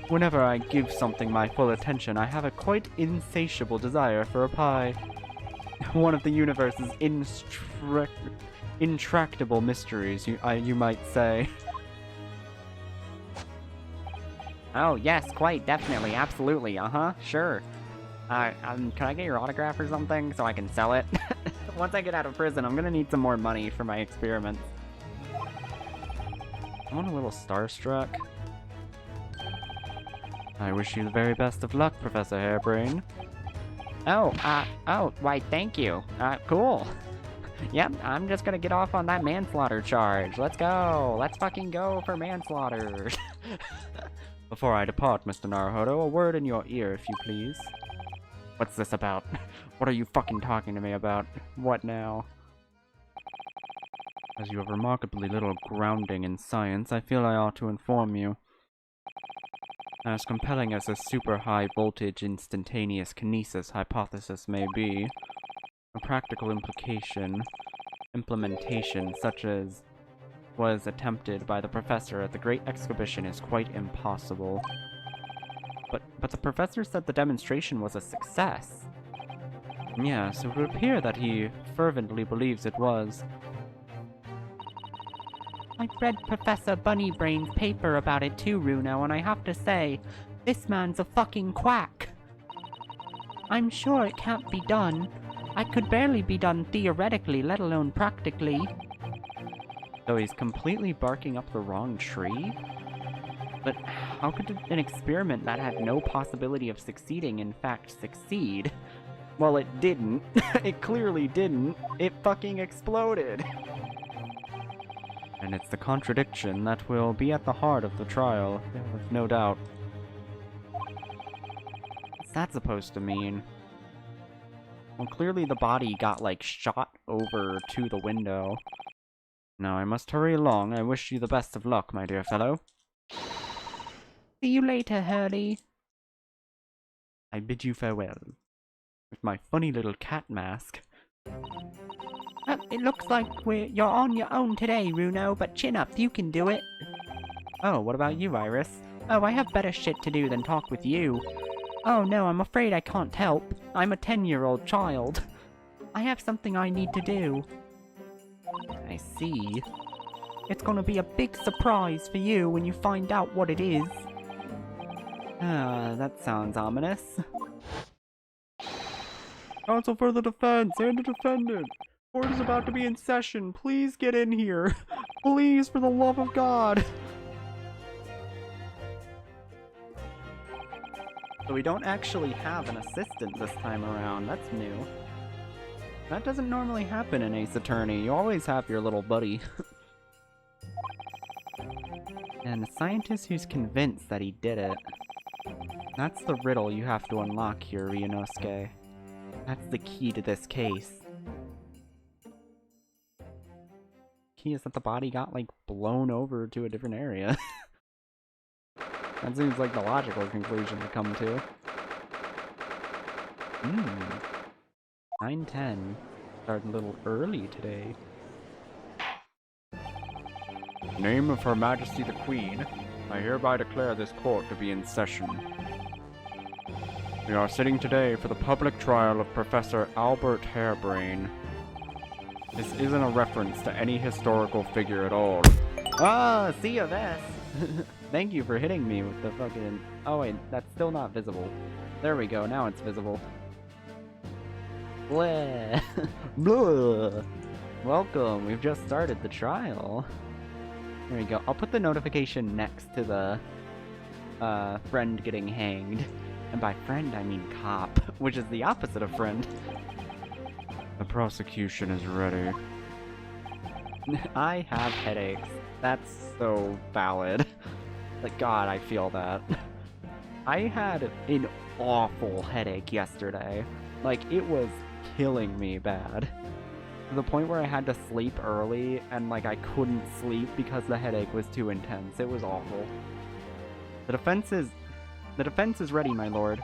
Whenever I give something my full attention, I have a quite insatiable desire for a pie. One of the universe's intractable mysteries, you might say. Oh, yes, quite, definitely, absolutely, sure. Can I get your autograph or something so I can sell it? Once I get out of prison, I'm gonna need some more money for my experiments. I'm a little starstruck. I wish you the very best of luck, Professor Hairbrain. Oh, why, thank you. Cool. Yep, I'm just gonna get off on that manslaughter charge. Let's go. Let's fucking go for manslaughter. Before I depart, Mr. Naruhodo, a word in your ear, if you please. What's this about? What are you fucking talking to me about? What now? As you have remarkably little grounding in science, I feel I ought to inform you. As compelling as a super high voltage instantaneous kinesis hypothesis may be, a practical implementation such as was attempted by the professor at the Great Exhibition is quite impossible. But the professor said the demonstration was a success. Yes, it would appear that he fervently believes it was. I've read Professor Bunnybrain's paper about it too, Runo, and I have to say, this man's a fucking quack. I'm sure it can't be done. It could barely be done theoretically, let alone practically. So he's completely barking up the wrong tree? But how could an experiment that had no possibility of succeeding in fact succeed? Well, it didn't. It clearly didn't. It fucking exploded. And it's the contradiction that will be at the heart of the trial, with no doubt. What's that supposed to mean? Well, clearly the body got, like, shot over to the window. Now I must hurry along. I wish you the best of luck, my dear fellow. See you later, Hurley. I bid you farewell. With my funny little cat mask. It looks like you're on your own today, Runo, but chin up, you can do it. Oh, what about you, Iris? Oh, I have better shit to do than talk with you. Oh no, I'm afraid I can't help. I'm a 10-year-old child. I have something I need to do. I see. It's gonna be a big surprise for you when you find out what it is. Ah, that sounds ominous. Counsel for the defense and the defendant. Court is about to be in session. Please get in here. Please, for the love of God. So we don't actually have an assistant this time around. That's new. That doesn't normally happen in Ace Attorney. You always have your little buddy. And a scientist who's convinced that he did it. That's the riddle you have to unlock here, Ryunosuke. That's the key to this case. Key is that the body got, like, blown over to a different area. That seems like the logical conclusion to come to. 9:10. Started a little early today. Name of Her Majesty the Queen, I hereby declare this court to be in session. We are sitting today for the public trial of Professor Albert Harebrain. This isn't a reference to any historical figure at all. Ah, see ya, this! Thank you for hitting me with the fucking... Oh wait, that's still not visible. There we go, now it's visible. Bleh. Blah. Welcome, we've just started the trial. There we go. I'll put the notification next to the friend getting hanged. And by friend, I mean cop, which is the opposite of friend. The prosecution is ready. I have headaches. That's so valid. Like, God, I feel that. I had an awful headache yesterday. Like, it was killing me bad. To the point where I had to sleep early, and, like, I couldn't sleep because the headache was too intense. It was awful. The defense is ready, my lord.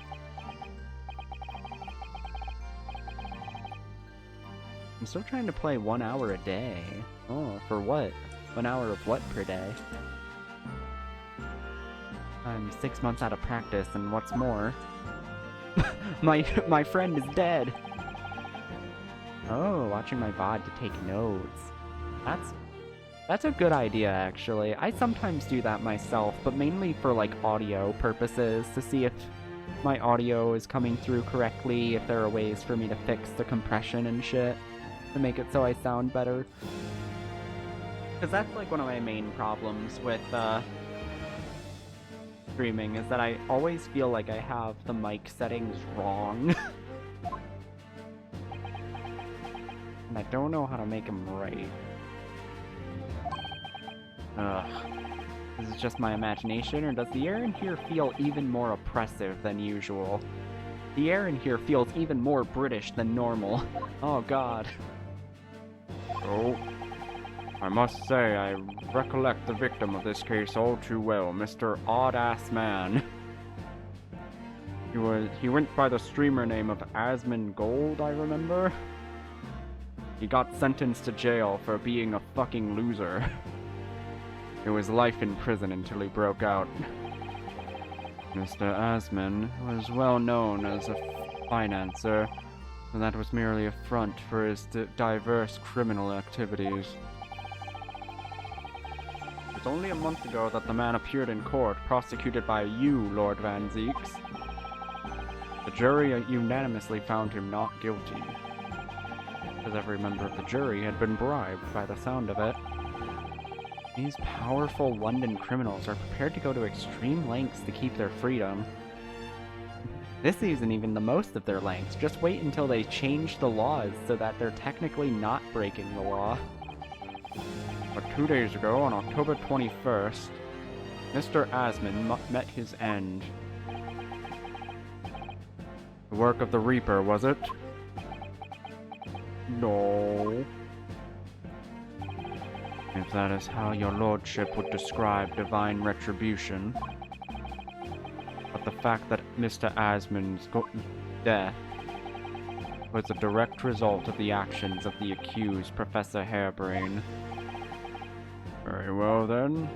I'm still trying to play 1 hour a day. Oh, for what? 1 hour of what per day? I'm 6 months out of practice, and what's more... my friend is dead! Oh, watching my VOD to take notes. That's a good idea, actually. I sometimes do that myself, but mainly for, like, audio purposes, to see if my audio is coming through correctly, if there are ways for me to fix the compression and shit, to make it so I sound better. Because that's, like, one of my main problems with, streaming, is that I always feel like I have the mic settings wrong. And I don't know how to make them right. Ugh. Is it just my imagination, or does the air in here feel even more oppressive than usual? The air in here feels even more British than normal. Oh god. Oh. I must say, I recollect the victim of this case all too well, Mr. Odd-Ass Man. He went by the streamer name of Asmongold, I remember. He got sentenced to jail for being a fucking loser. It was life in prison until he broke out. Mr. Asman was well known as a financer, and that was merely a front for his diverse criminal activities. It was only a month ago that the man appeared in court, prosecuted by you, Lord Van Zeeks. The jury unanimously found him not guilty, because every member of the jury had been bribed by the sound of it. These powerful London criminals are prepared to go to extreme lengths to keep their freedom. This isn't even the most of their lengths. Just wait until they change the laws so that they're technically not breaking the law. But 2 days ago, on October 21st, Mr. Asman met his end. The work of the Reaper, was it? No. If that is how your lordship would describe divine retribution. But the fact that Mr. Asman's death was a direct result of the actions of the accused, Professor Harebrain. Very well then.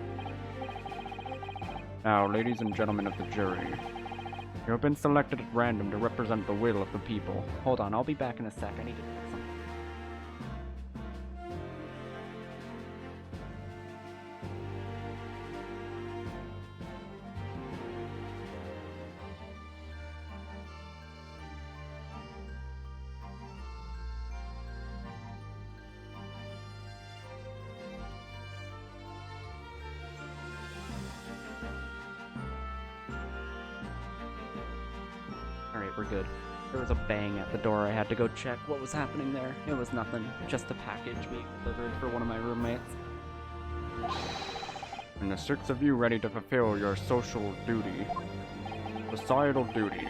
Now, ladies and gentlemen of the jury, you have been selected at random to represent the will of the people. Hold on, I'll be back in a sec. I need to check something. Alright, we're good. There was a bang at the door. I had to go check what was happening there. It was nothing. Just a package being delivered for one of my roommates. And the 6 of you ready to fulfill your social duty. Societal duty.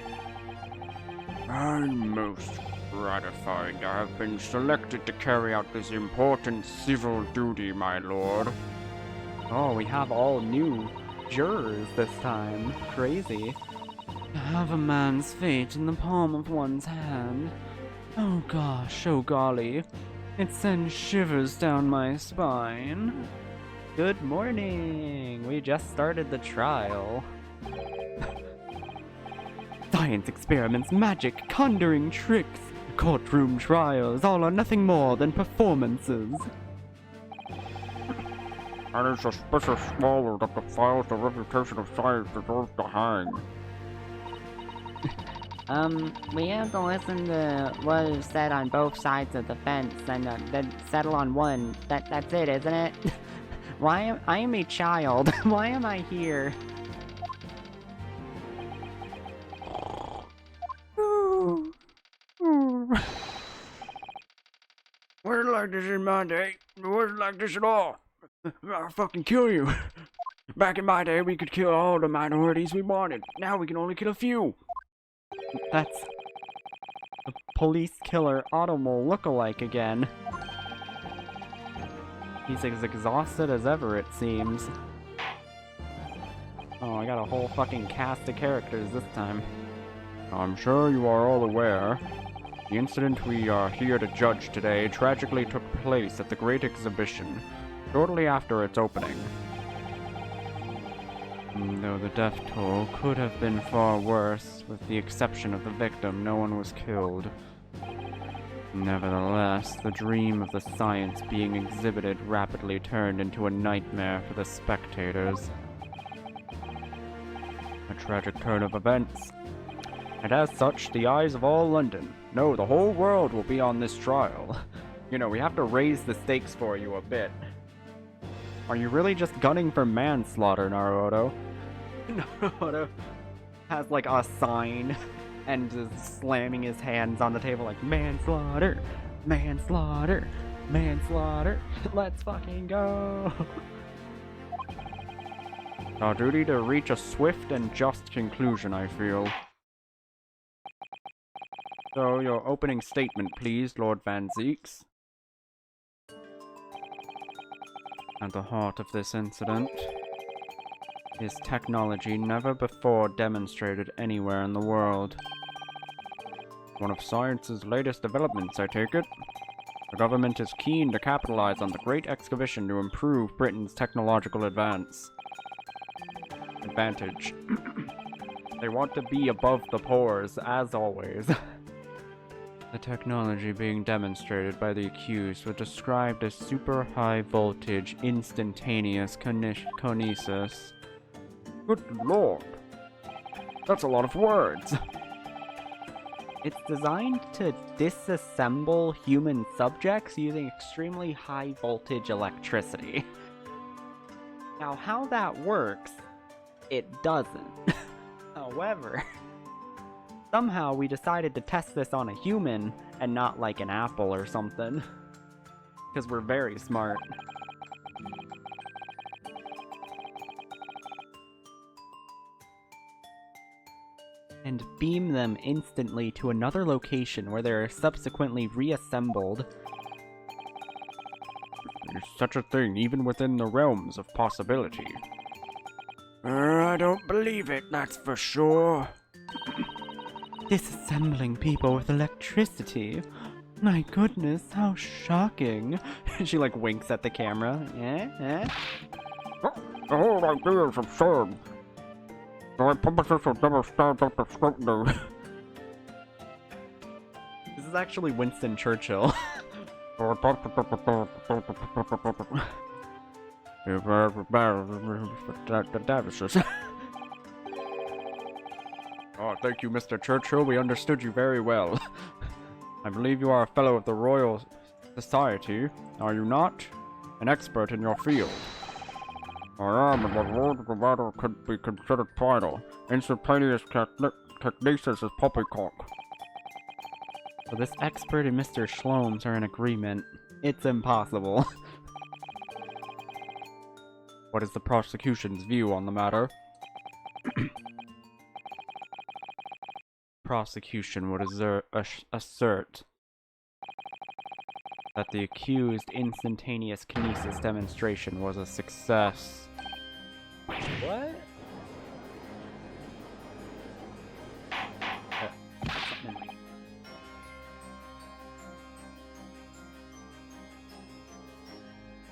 I'm most gratified to have been selected to carry out this important civil duty, my lord. Oh, we have all new jurors this time. Crazy. To have a man's fate in the palm of one's hand. Oh gosh, oh golly. It sends shivers down my spine. Good morning! We just started the trial. Science experiments, magic, conjuring tricks, courtroom trials, all are nothing more than performances. And it's suspicious swallow that defiles the reputation of science deserves to hang. We have to listen to what is said on both sides of the fence and then settle on one. That's it, isn't it? I am a child. Why am I here? Wasn't like this in my day. It wasn't like this at all. I'll fucking kill you. Back in my day, we could kill all the minorities we wanted. Now we can only kill a few. That's the police killer Automole lookalike again. He's as exhausted as ever, it seems. Oh, I got a whole fucking cast of characters this time. I'm sure you are all aware. The incident we are here to judge today tragically took place at the Great Exhibition, shortly after its opening. Though the death toll could have been far worse, with the exception of the victim, no one was killed. Nevertheless, the dream of the science being exhibited rapidly turned into a nightmare for the spectators. A tragic turn of events. And as such, the eyes of all London, no, the whole world will be on this trial. You know, we have to raise the stakes for you a bit. Are you really just gunning for manslaughter, Naruto? Naruto has like a sign and is slamming his hands on the table like, manslaughter, manslaughter, manslaughter, let's fucking go. Our duty to reach a swift and just conclusion, I feel. So, your opening statement, please, Lord Van Zeeks. At the heart of this incident is technology never before demonstrated anywhere in the world. One of science's latest developments, I take it. The government is keen to capitalize on the Great Exhibition to improve Britain's technological advantage. They want to be above the pores, as always. The technology being demonstrated by the accused was described as super high voltage instantaneous kinesis. Good lord. That's a lot of words. It's designed to disassemble human subjects using extremely high voltage electricity. Now, how that works, it doesn't. However, somehow we decided to test this on a human and not like an apple or something. Because we're very smart. And beam them instantly to another location where they're subsequently reassembled. There's such a thing even within the realms of possibility. I don't believe it, that's for sure. Disassembling people with electricity? My goodness, how shocking. She like winks at the camera. The whole idea is absurd. The publicist will never stand up to scrutiny. This is actually Winston Churchill. Oh, thank you, Mr. Churchill. We understood you very well. I believe you are a fellow of the Royal Society, are you not? An expert in your field. I am, and what word of the matter could be considered final. Instantaneous technesis is poppycock. So this expert and Mr. Shlomes are in agreement. It's impossible. What is the prosecution's view on the matter? Prosecution would assert that the accused instantaneous kinesis demonstration was a success. What?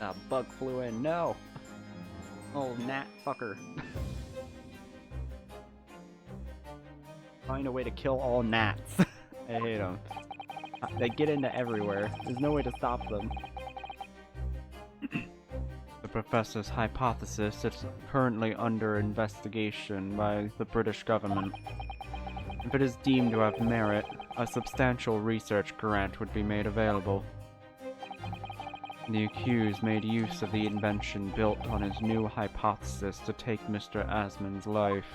A bug flew in, no! Oh, gnat fucker. Find a way to kill all gnats. I hate them. They get into everywhere. There's no way to stop them. The professor's hypothesis is currently under investigation by the British government. If it is deemed to have merit, a substantial research grant would be made available. The accused made use of the invention built on his new hypothesis to take Mr. Asman's life,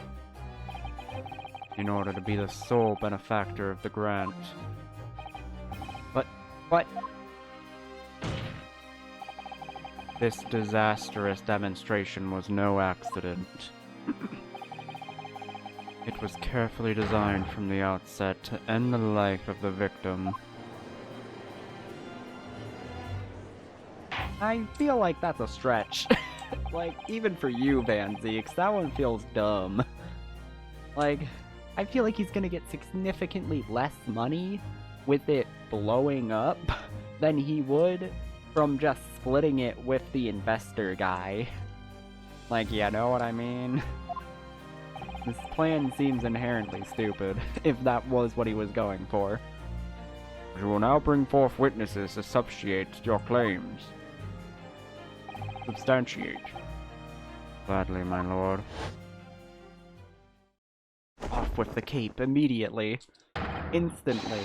in order to be the sole benefactor of the grant. But, what? This disastrous demonstration was no accident. It was carefully designed from the outset to end the life of the victim. I feel like that's a stretch. Like, even for you, Van Zeeks, that one feels dumb. Like, I feel like he's gonna get significantly less money with it blowing up than he would from just splitting it with the investor guy. Like, you know what I mean? This plan seems inherently stupid, if that was what he was going for. You will now bring forth witnesses to substantiate your claims. Substantiate. Gladly, my lord. Off with the cape immediately. Instantly.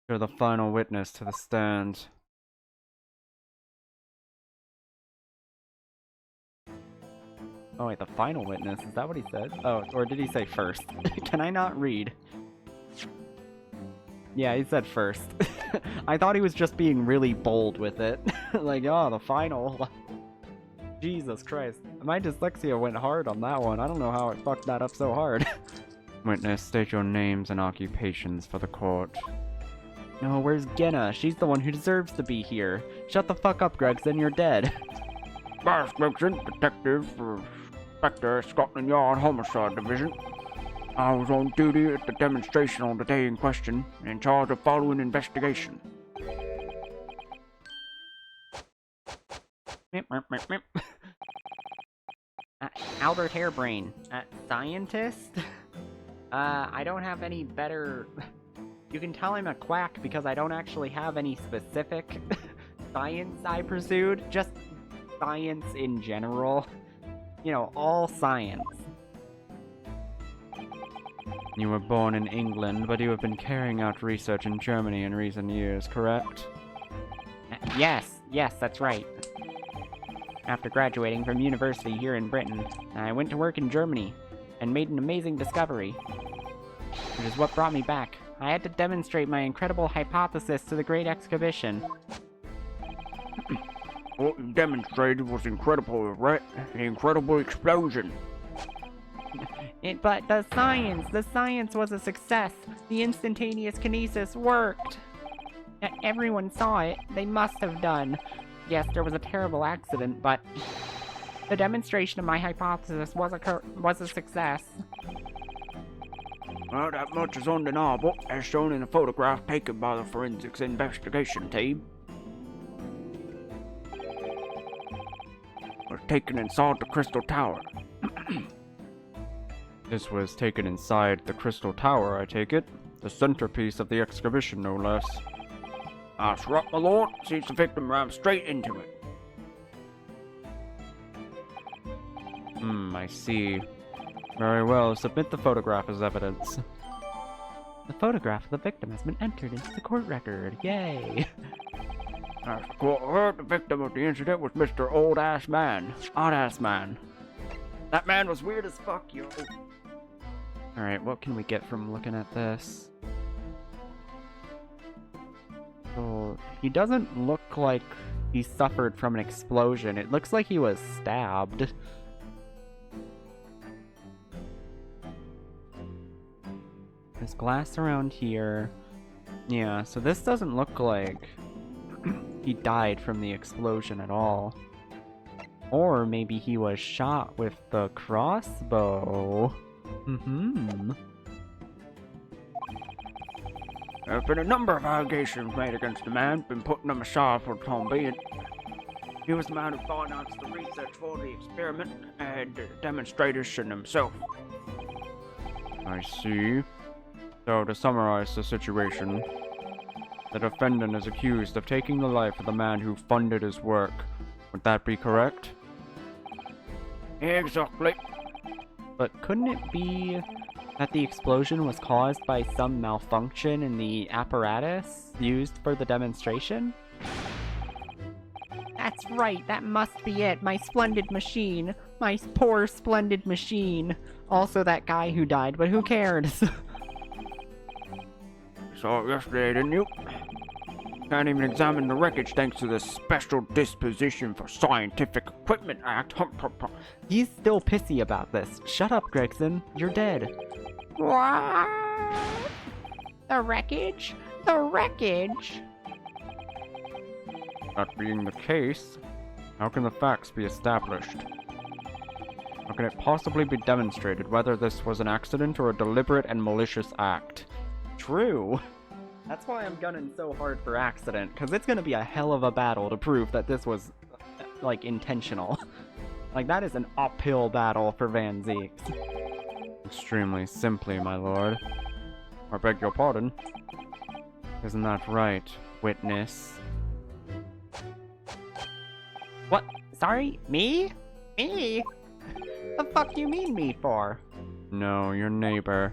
You're the final witness to the stand. Oh wait, the final witness? Is that what he said? Oh, or did he say first? Can I not read? Yeah, he said first. I thought he was just being really bold with it. Like, oh, the final. Jesus Christ. My dyslexia went hard on that one. I don't know how it fucked that up so hard. Witness, state your names and occupations for the court. No, where's Genna? She's the one who deserves to be here. Shut the fuck up, Gregson, you're dead. Bass Gregson, detective for Spectre, Scotland Yard Homicide Division. I was on duty at the demonstration on the day in question, and in charge of following investigation. Albert Hairbrain. Scientist? I don't have any better... You can tell I'm a quack because I don't actually have any specific science I pursued. Just science in general. You know, all science. You were born in England, but you have been carrying out research in Germany in recent years, correct? Yes, that's right. After graduating from university here in Britain, I went to work in Germany and made an amazing discovery, which is what brought me back. I had to demonstrate my incredible hypothesis to the Great Exhibition. What you demonstrated was incredible, right? The incredible explosion. But the science was a success. The instantaneous kinesis worked. Everyone saw it. They must have done. Yes, there was a terrible accident, but the demonstration of my hypothesis was a success. Well, that much is undeniable, as shown in a photograph taken by the forensics investigation team. It was taken inside the Crystal Tower. This was taken inside the Crystal Tower, I take it? The centerpiece of the exhibition, no less. That's right, my lord. Sees the victim ram straight into it. I see. Very well, submit the photograph as evidence. The photograph of the victim has been entered into the court record. Yay! As the court heard, the victim of the incident was Mr. Old-Ass Man. Odd-ass man. That man was weird as fuck, yo. Alright, what can we get from looking at this? So, he doesn't look like he suffered from an explosion. It looks like he was stabbed. There's glass around here. Yeah, so this doesn't look like he died from the explosion at all. Or maybe he was shot with the crossbow. There have been a number of allegations made against the man, been putting him aside for the time being. He was the man who financed the research for the experiment and the demonstration himself. I see. So, to summarize the situation, the defendant is accused of taking the life of the man who funded his work. Would that be correct? Exactly. But couldn't it be that the explosion was caused by some malfunction in the apparatus used for the demonstration? That's right, that must be it. My splendid machine. My poor splendid machine. Also that guy who died, but who cares? Saw it yesterday, didn't you? Can't even examine the wreckage thanks to the Special Disposition for Scientific Equipment Act. He's still pissy about this. Shut up, Gregson. You're dead. What? The wreckage? The wreckage? That being the case, how can the facts be established? How can it possibly be demonstrated whether this was an accident or a deliberate and malicious act? True. That's why I'm gunning so hard for accident, because it's gonna be a hell of a battle to prove that this was, like, intentional. Like, that is an uphill battle for Van Zeeks. Extremely simply, my lord. I beg your pardon. Isn't that right, witness? What? Sorry? Me? Me? The fuck do you mean me for? No, your neighbor.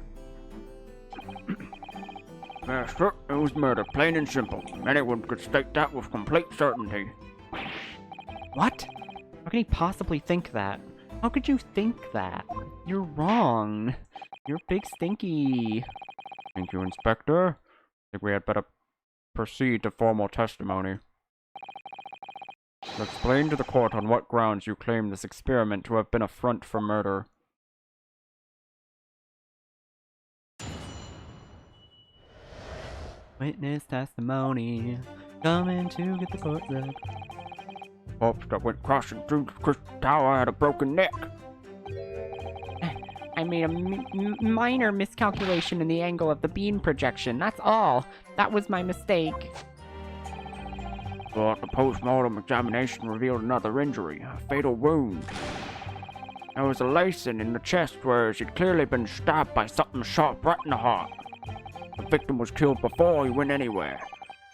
Master, it was murder, plain and simple. Anyone could state that with complete certainty. What? How can he possibly think that? How could you think that? You're wrong. You're big stinky. Thank you, Inspector. I think we had better proceed to formal testimony. Explain to the court on what grounds you claim this experiment to have been a front for murder. Witness testimony, coming to get the court read. Corpse that went crashing through the crystal tower had a broken neck. I made a minor miscalculation in the angle of the beam projection, that's all. That was my mistake. But the post-mortem examination revealed another injury, a fatal wound. There was a lacing in the chest where she'd clearly been stabbed by something sharp right in the heart. The victim was killed before he went anywhere,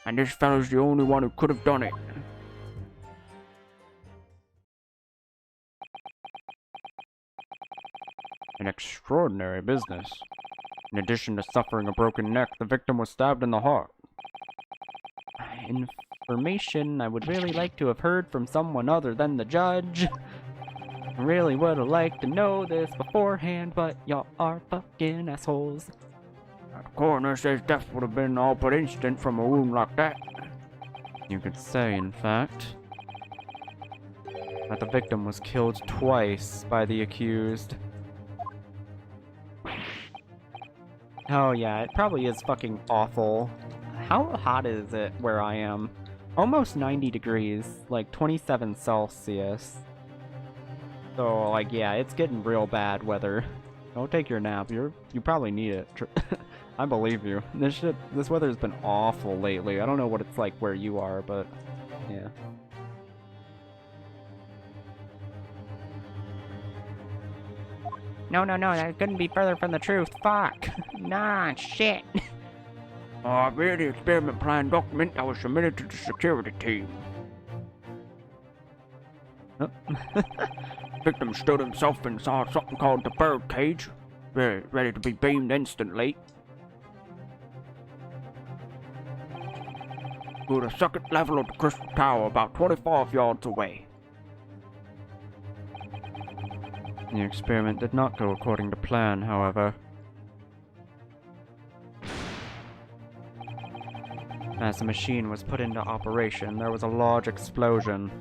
and this fellow's the only one who could have done it. An extraordinary business. In addition to suffering a broken neck, the victim was stabbed in the heart. Information I would really like to have heard from someone other than the judge. I really would have liked to know this beforehand, but y'all are fucking assholes. The coroner says death would have been all but instant from a wound like that. You could say, in fact, that the victim was killed twice by the accused. Oh yeah, it probably is fucking awful. How hot is it where I am? Almost 90 degrees, like 27 Celsius. So, like, yeah, it's getting real bad weather. Don't take your nap. You probably need it. I believe you. This weather's been awful lately. I don't know what it's like where you are, but yeah. No, that couldn't be further from the truth. Fuck. Nah, shit. I read the experiment plan document that was submitted to the security team. Victim stood himself inside something called the bird cage, ready to be beamed instantly. To the second level of the crystal tower, about 25 yards away. The experiment did not go according to plan, however. As the machine was put into operation, there was a large explosion.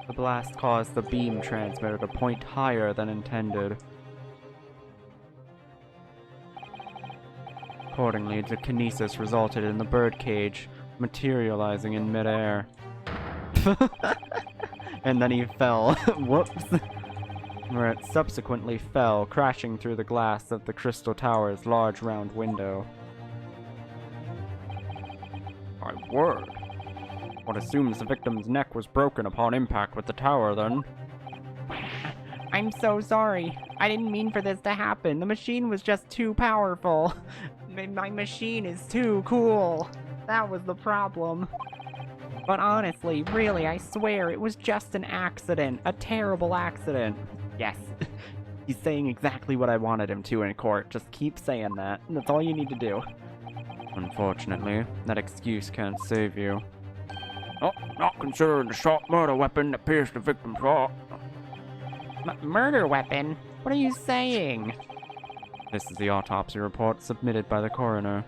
The blast caused the beam transmitter to point higher than intended. Accordingly, the kinesis resulted in the birdcage materializing in midair. And then he fell. Whoops. Where it subsequently fell, crashing through the glass of the Crystal Tower's large round window. My word. One assumes the victim's neck was broken upon impact with the tower, then. I'm so sorry. I didn't mean for this to happen. The machine was just too powerful. My machine is too cool. That was the problem. But honestly, really, I swear, it was just an accident. A terrible accident. Yes. He's saying exactly what I wanted him to in court. Just keep saying that. That's all you need to do. Unfortunately, that excuse can't save you. Oh, not considering the sharp murder weapon that pierced the victim's heart. Murder weapon? What are you saying? This is the autopsy report submitted by the coroner.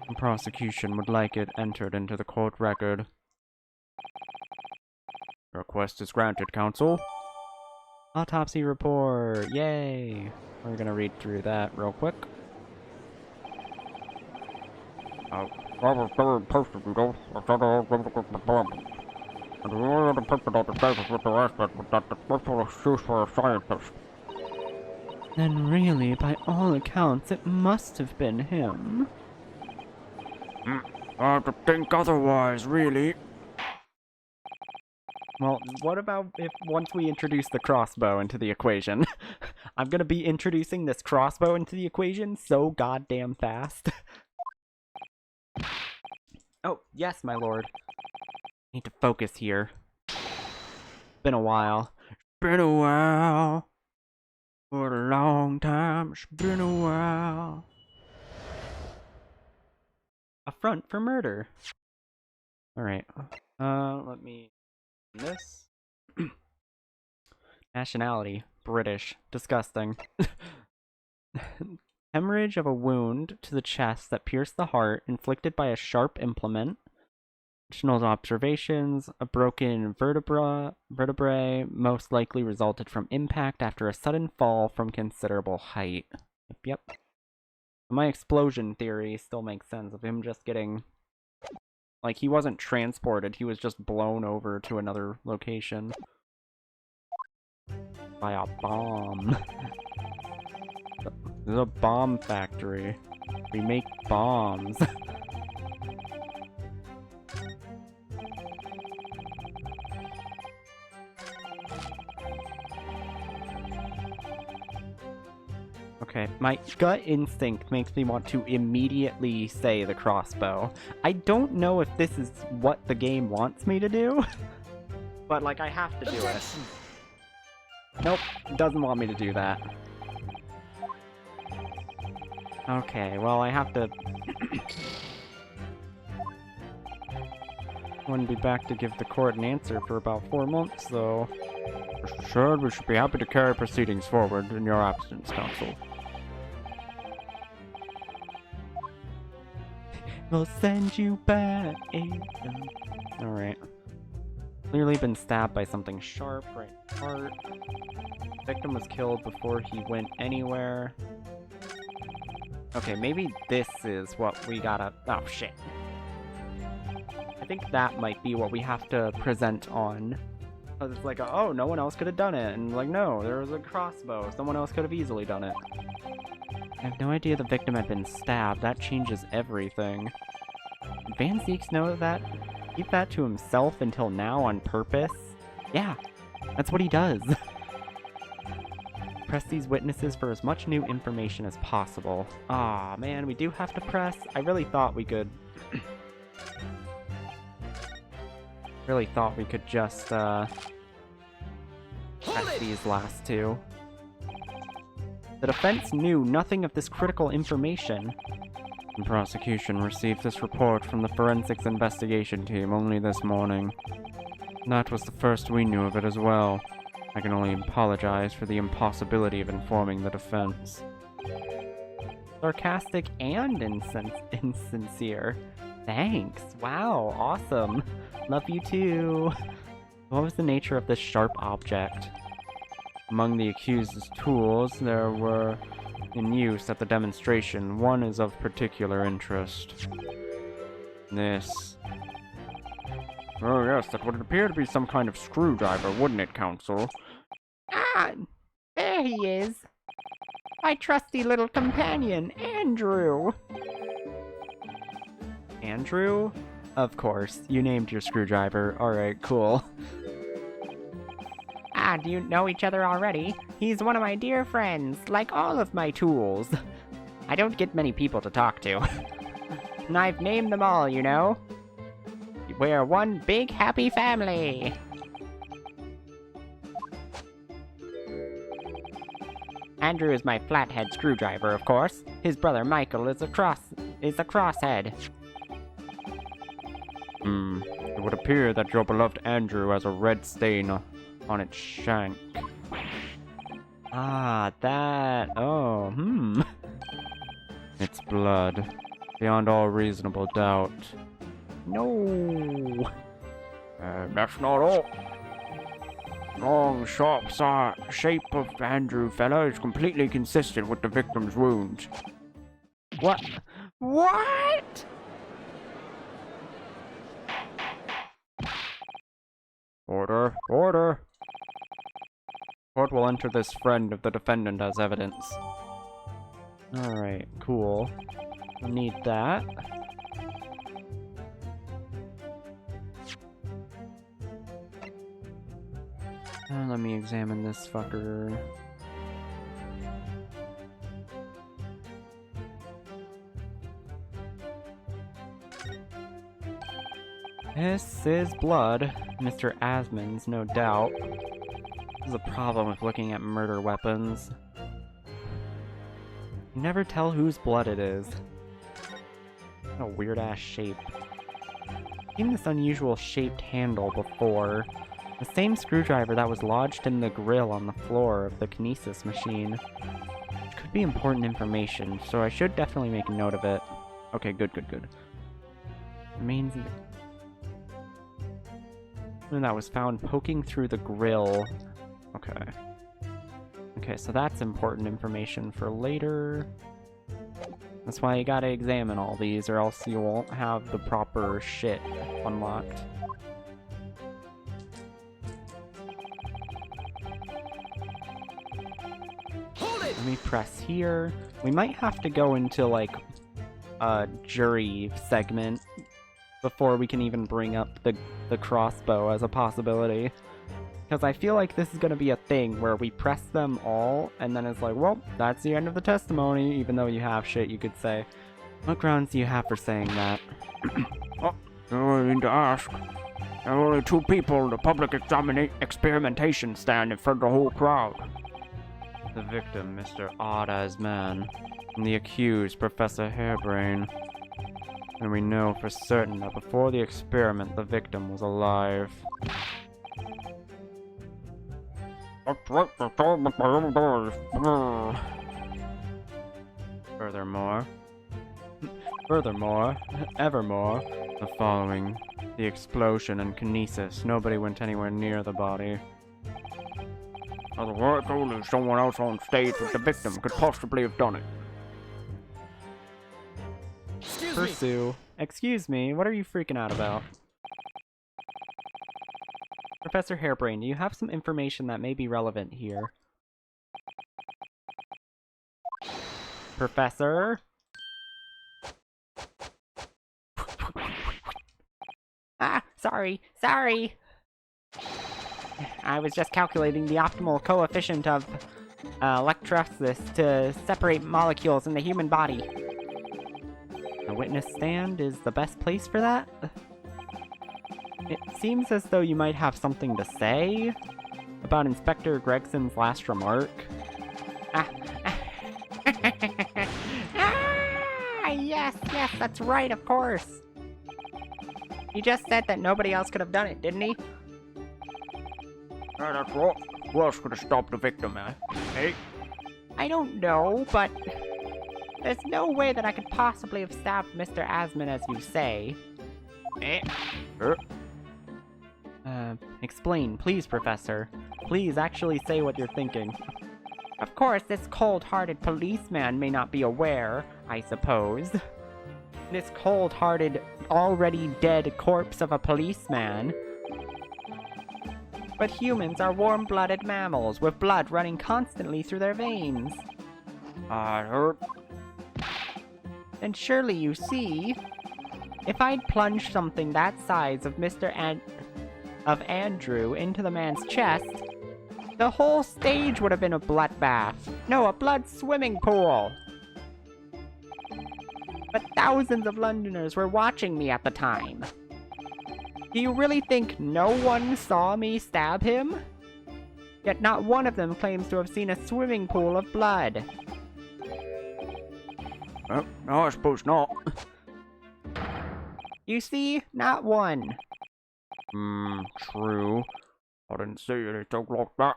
The prosecution would like it entered into the court record. Request is granted, counsel. Autopsy report, yay! We're gonna read through that real quick. Then really, by all accounts, it must have been him. I have to think otherwise, really. Well, what about if once we introduce the crossbow into the equation? I'm gonna be introducing this crossbow into the equation so goddamn fast. Oh, yes, my lord. Need to focus here. Been a while. Been a while. For a long time. It's been a while. A front for murder. Alright. Let me... This. Nationality. British. Disgusting. Hemorrhage of a wound to the chest that pierced the heart, inflicted by a sharp implement. Additional observations: a broken vertebrae most likely resulted from impact after a sudden fall from considerable height. Yep. My explosion theory still makes sense of him just getting... Like, he wasn't transported, he was just blown over to another location. By a bomb. This is a bomb factory. We make bombs. Okay, my gut instinct makes me want to immediately say the crossbow. I don't know if this is what the game wants me to do, but like I have to do it. Nope, it doesn't want me to do that. Okay, well I have to... Wouldn't be back to give the court an answer for about 4 months, though. Rest assured, we should be happy to carry proceedings forward in your absence, counsel. We'll send you back. Alright. Clearly been stabbed by something sharp right in the heart. Victim was killed before he went anywhere. Okay, maybe this is what we gotta... Oh, shit. I think that might be what we have to present on. Because it's like, oh, no one else could have done it. And like, no, there was a crossbow. Someone else could have easily done it. I have no idea the victim had been stabbed. That changes everything. Did Van Zeeks know that? Keep that to himself until now on purpose? Yeah, that's what he does. Press these witnesses for as much new information as possible. Aw, man, we do have to press. I really thought we could... really thought we could just, press these last two. The defense knew nothing of this critical information. The prosecution received this report from the forensics investigation team only this morning. That was the first we knew of it as well. I can only apologize for the impossibility of informing the defense. Sarcastic and insincere. Thanks. Wow, awesome. Love you too. What was the nature of this sharp object? Among the accused's tools, there were in use at the demonstration. One is of particular interest. This. Oh yes, that would appear to be some kind of screwdriver, wouldn't it, Counsel? Ah, there he is. My trusty little companion, Andrew. Andrew? Of course, you named your screwdriver. Alright, cool. Ah, do you know each other already? He's one of my dear friends, like all of my tools. I don't get many people to talk to. And I've named them all, you know? We're one big happy family. Andrew is my flathead screwdriver, of course. His brother Michael is a crosshead. It would appear that your beloved Andrew has a red stain on its shank. Ah, that. Oh, It's blood. Beyond all reasonable doubt. No. That's not all. Long, sharp shape of Andrew fella is completely consistent with the victim's wounds. What? What? Order, order! Court will enter this friend of the defendant as evidence. Alright, cool. We'll need that. Let me examine this fucker. This is blood. Mr. Asmon's, no doubt. This is a problem with looking at murder weapons. You never tell whose blood it is. What a weird-ass shape. I've seen this unusual shaped handle before. The same screwdriver that was lodged in the grill on the floor of the kinesis machine. Which could be important information, so I should definitely make a note of it. Okay, good. Remains and that was found poking through the grill. Okay. Okay, so that's important information for later. That's why you gotta examine all these, or else you won't have the proper shit unlocked. Let me press here. We might have to go into, like, a jury segment before we can even bring up the crossbow as a possibility. Because I feel like this is going to be a thing where we press them all, and then it's like, well, that's the end of the testimony, even though you have shit you could say. What grounds do you have for saying that? Oh, you need to ask. There are only two people in the public experimentation stand in front of the whole crowd. The victim, Mr. Odd-As-Man, and the accused, Professor Hairbrain. And we know for certain that before the experiment, the victim was alive. Furthermore, evermore, the following: the explosion and kinesis. Nobody went anywhere near the body. Otherwise, only someone else on stage with the victim could possibly have done it. Pursue. Excuse me, what are you freaking out about? Professor Hairbrain, do you have some information that may be relevant here? Professor? Ah, sorry. I was just calculating the optimal coefficient of electrolysis to separate molecules in the human body. The witness stand is the best place for that? It seems as though you might have something to say about Inspector Gregson's last remark. Yes, that's right, of course. He just said that nobody else could have done it, didn't he? Yeah, that's right. Who else could have stopped the victim, eh? Hey? I don't know, but There's no way that I could possibly have stabbed Mr. Asman as you say. Explain, please, Professor. Please actually say what you're thinking. Of course, this cold-hearted policeman may not be aware, I suppose. This cold-hearted, already dead corpse of a policeman. But humans are warm-blooded mammals with blood running constantly through their veins. I heard. And surely you see, if I'd plunged something that size of Andrew into the man's chest, the whole stage would have been a bloodbath. No, a blood swimming pool. But thousands of Londoners were watching me at the time. Do you really think no one saw me stab him? Yet not one of them claims to have seen a swimming pool of blood. No, I suppose not. You see? Not one. True. I didn't see anything like that.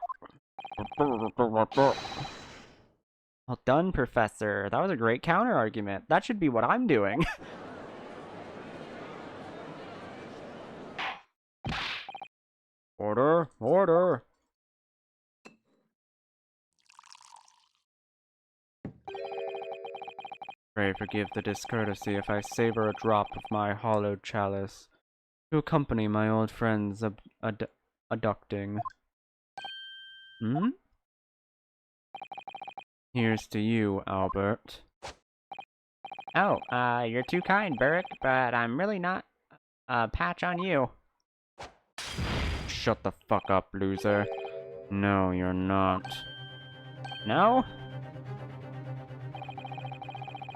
Well done, Professor. That was a great counter-argument. That should be what I'm doing. Order, order. Pray forgive the discourtesy if I savor a drop of my hollowed chalice to accompany my old friends abducting. Here's to you, Albert. Oh, you're too kind, Burrick, but I'm really not a patch on you. Shut the fuck up, loser. No, you're not. No?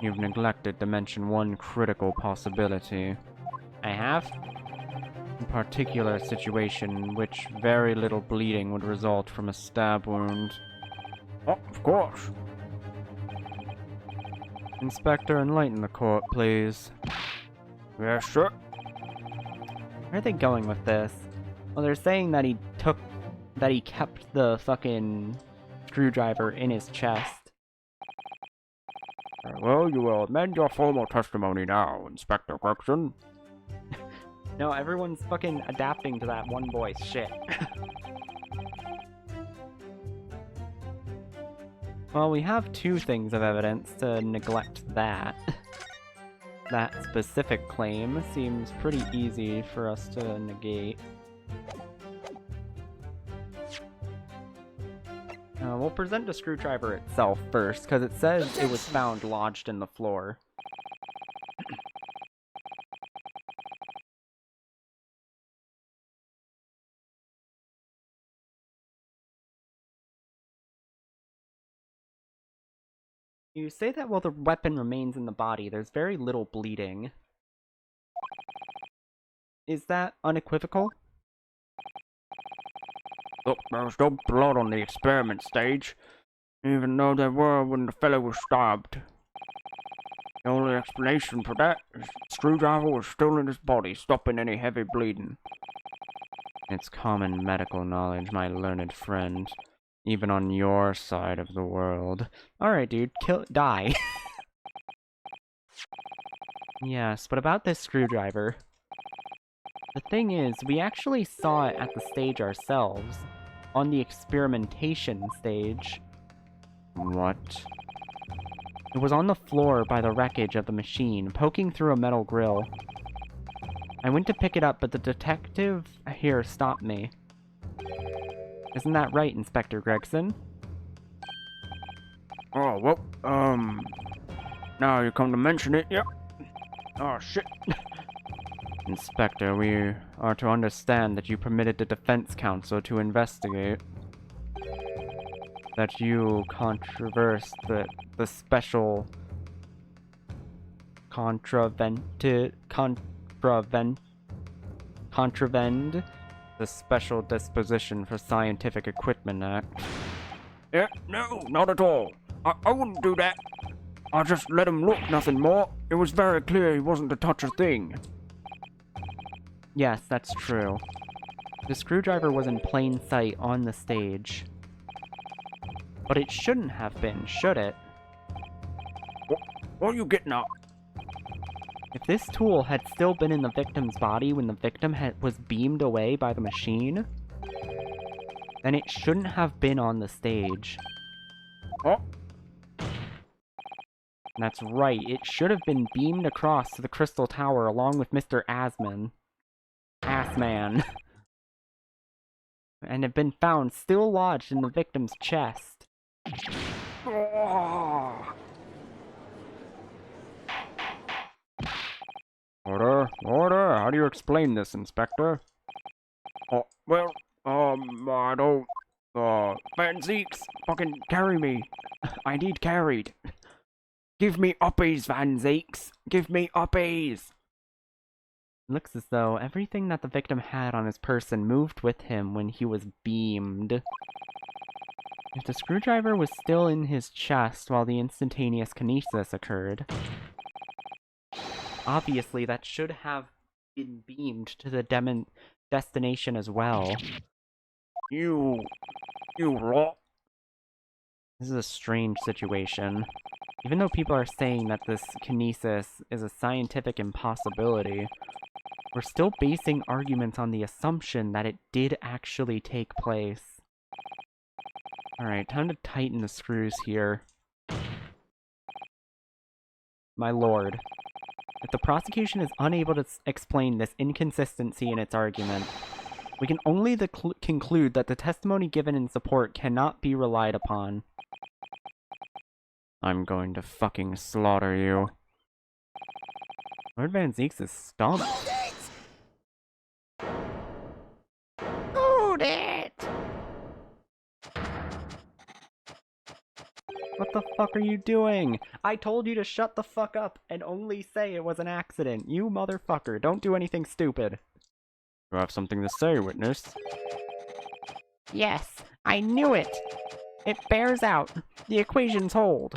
You've neglected to mention one critical possibility. I have? A particular situation in which very little bleeding would result from a stab wound. Oh, of course. Inspector, enlighten the court, please. Yes, sir. Where are they going with this? Well, they're saying that he kept the fucking screwdriver in his chest. Well, you will amend your formal testimony now, Inspector Gregson. No, everyone's fucking adapting to that one voice shit. Well, we have two things of evidence to neglect that. That specific claim seems pretty easy for us to negate. We'll present the screwdriver itself first, because it says it was found lodged in the floor. You say that while the weapon remains in the body, there's very little bleeding. Is that unequivocal? Look, there was no blood on the experiment stage, even though there were when the fellow was stabbed. The only explanation for that is the screwdriver was still in his body, stopping any heavy bleeding. It's common medical knowledge, my learned friend. Even on your side of the world. Alright, dude, die. Yes, but about this screwdriver. The thing is, we actually saw it at the stage ourselves. On the experimentation stage. What? It was on the floor by the wreckage of the machine, poking through a metal grill. I went to pick it up, but the detective here stopped me. Isn't that right, Inspector Gregson? Oh, well, now you come to mention it, yep. Oh, shit. Inspector, we are to understand that you permitted the defense counsel to investigate. That you controversed the special contravend the Special Disposition for Scientific Equipment Act. Yeah, no, not at all. I wouldn't do that. I just let him look, nothing more. It was very clear he wasn't to touch a thing. Yes, that's true. The screwdriver was in plain sight on the stage. But it shouldn't have been, should it? What are you getting at? If this tool had still been in the victim's body when the victim was beamed away by the machine, then it shouldn't have been on the stage. Oh, And that's right, it should have been beamed across to the Crystal Tower along with Mr. Assman. And have been found still lodged in the victim's chest. oh. Order, order, how do you explain this, Inspector? Oh, well, I don't, Van Zeeks, fucking carry me. I need carried. Give me uppies, Van Zeeks. Give me uppies. It looks as though everything that the victim had on his person moved with him when he was beamed. If the screwdriver was still in his chest while the instantaneous kinesis occurred, obviously that should have been beamed to the destination as well. You rot. This is a strange situation. Even though people are saying that this kinesis is a scientific impossibility, we're still basing arguments on the assumption that it did actually take place. Alright, time to tighten the screws here. My lord, if the prosecution is unable to explain this inconsistency in its argument, we can only conclude that the testimony given in support cannot be relied upon. I'm going to fucking slaughter you. Lord Van Zeeks is stumped. Hold it! What the fuck are you doing? I told you to shut the fuck up and only say it was an accident. You motherfucker, don't do anything stupid. You have something to say, witness? Yes, I knew it! It bears out. The equations hold.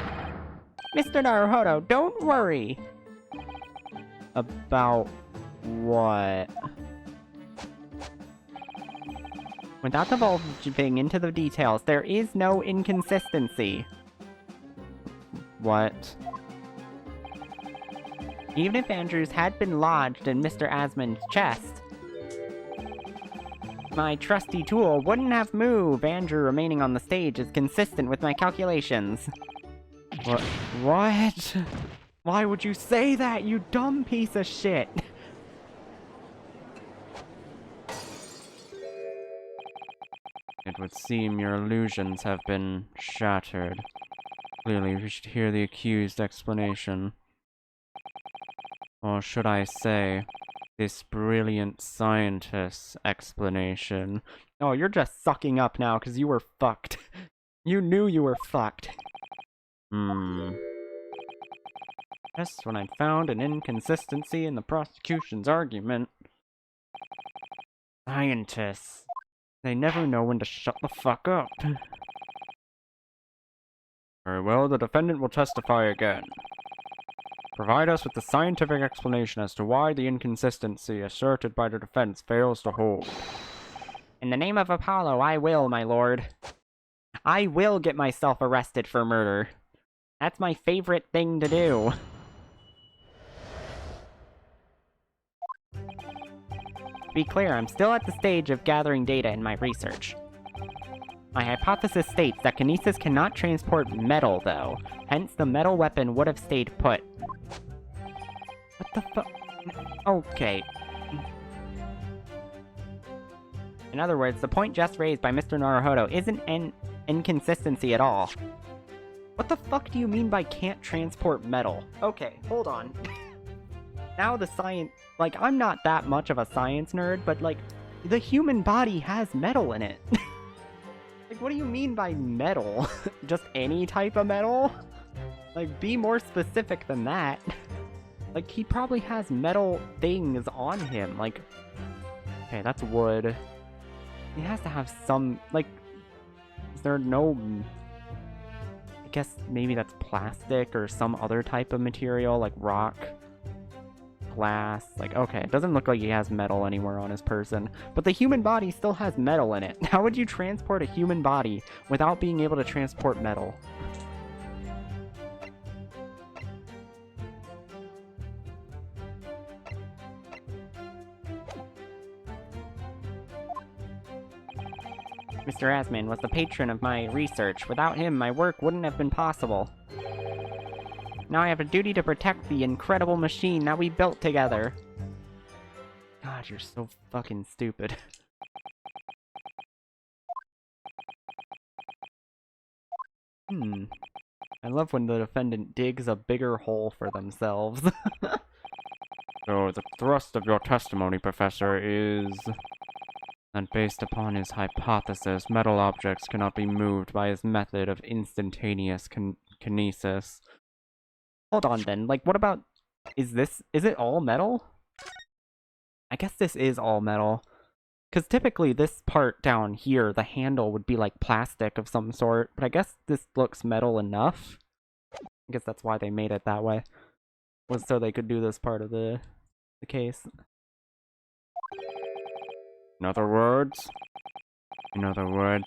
Mr. Naruhodo, don't worry! About what? Without divulging into the details, there is no inconsistency. What? Even if Andrews had been lodged in Mr. Asman's chest, my trusty tool wouldn't have moved. Andrew remaining on the stage is consistent with my calculations. What? Why would you say that, you dumb piece of shit? It would seem your illusions have been shattered. Clearly, we should hear the accused explanation. Or should I say, this brilliant scientist's explanation. Oh, you're just sucking up now because you were fucked. You knew you were fucked. Yes, when I found an inconsistency in the prosecution's argument. Scientists. They never know when to shut the fuck up. Very well, the defendant will testify again. Provide us with the scientific explanation as to why the inconsistency asserted by the defense fails to hold. In the name of Apollo, I will, my lord. I will get myself arrested for murder. That's my favorite thing to do. To be clear, I'm still at the stage of gathering data in my research. My hypothesis states that kinesis cannot transport metal, though. Hence, the metal weapon would have stayed put. What the fuck? Okay. In other words, the point just raised by Mr. Naruhodo isn't an inconsistency at all. What the fuck do you mean by can't transport metal? Okay, hold on. Now the science... Like, I'm not that much of a science nerd, but, like, the human body has metal in it. Like, what do you mean by metal? Just any type of metal? Like, be more specific than that. Like, he probably has metal things on him. Like, okay, that's wood. He has to have some, like, is there no... I guess maybe that's plastic or some other type of material, like rock, glass. Like, okay, it doesn't look like he has metal anywhere on his person, but the human body still has metal in it. How would you transport a human body without being able to transport metal? Mr. Asman was the patron of my research. Without him, my work wouldn't have been possible. Now I have a duty to protect the incredible machine that we built together. God, you're so fucking stupid. I love when the defendant digs a bigger hole for themselves. So the thrust of your testimony, Professor, is that based upon his hypothesis, metal objects cannot be moved by his method of instantaneous kinesis. Hold on then, like what about... is it all metal? I guess this is all metal. Because typically this part down here, the handle would be like plastic of some sort, but I guess this looks metal enough. I guess that's why they made it that way. Was so they could do this part of the case. In other words,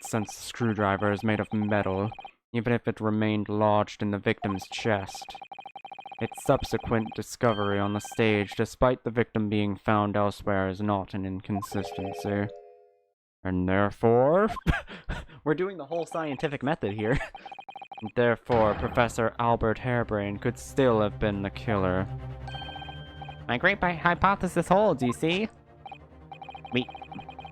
since the screwdriver is made of metal, even if it remained lodged in the victim's chest, its subsequent discovery on the stage, despite the victim being found elsewhere, is not an inconsistency. And therefore... We're doing the whole scientific method here. Therefore, Professor Albert Harebrain could still have been the killer. My great hypothesis holds, you see?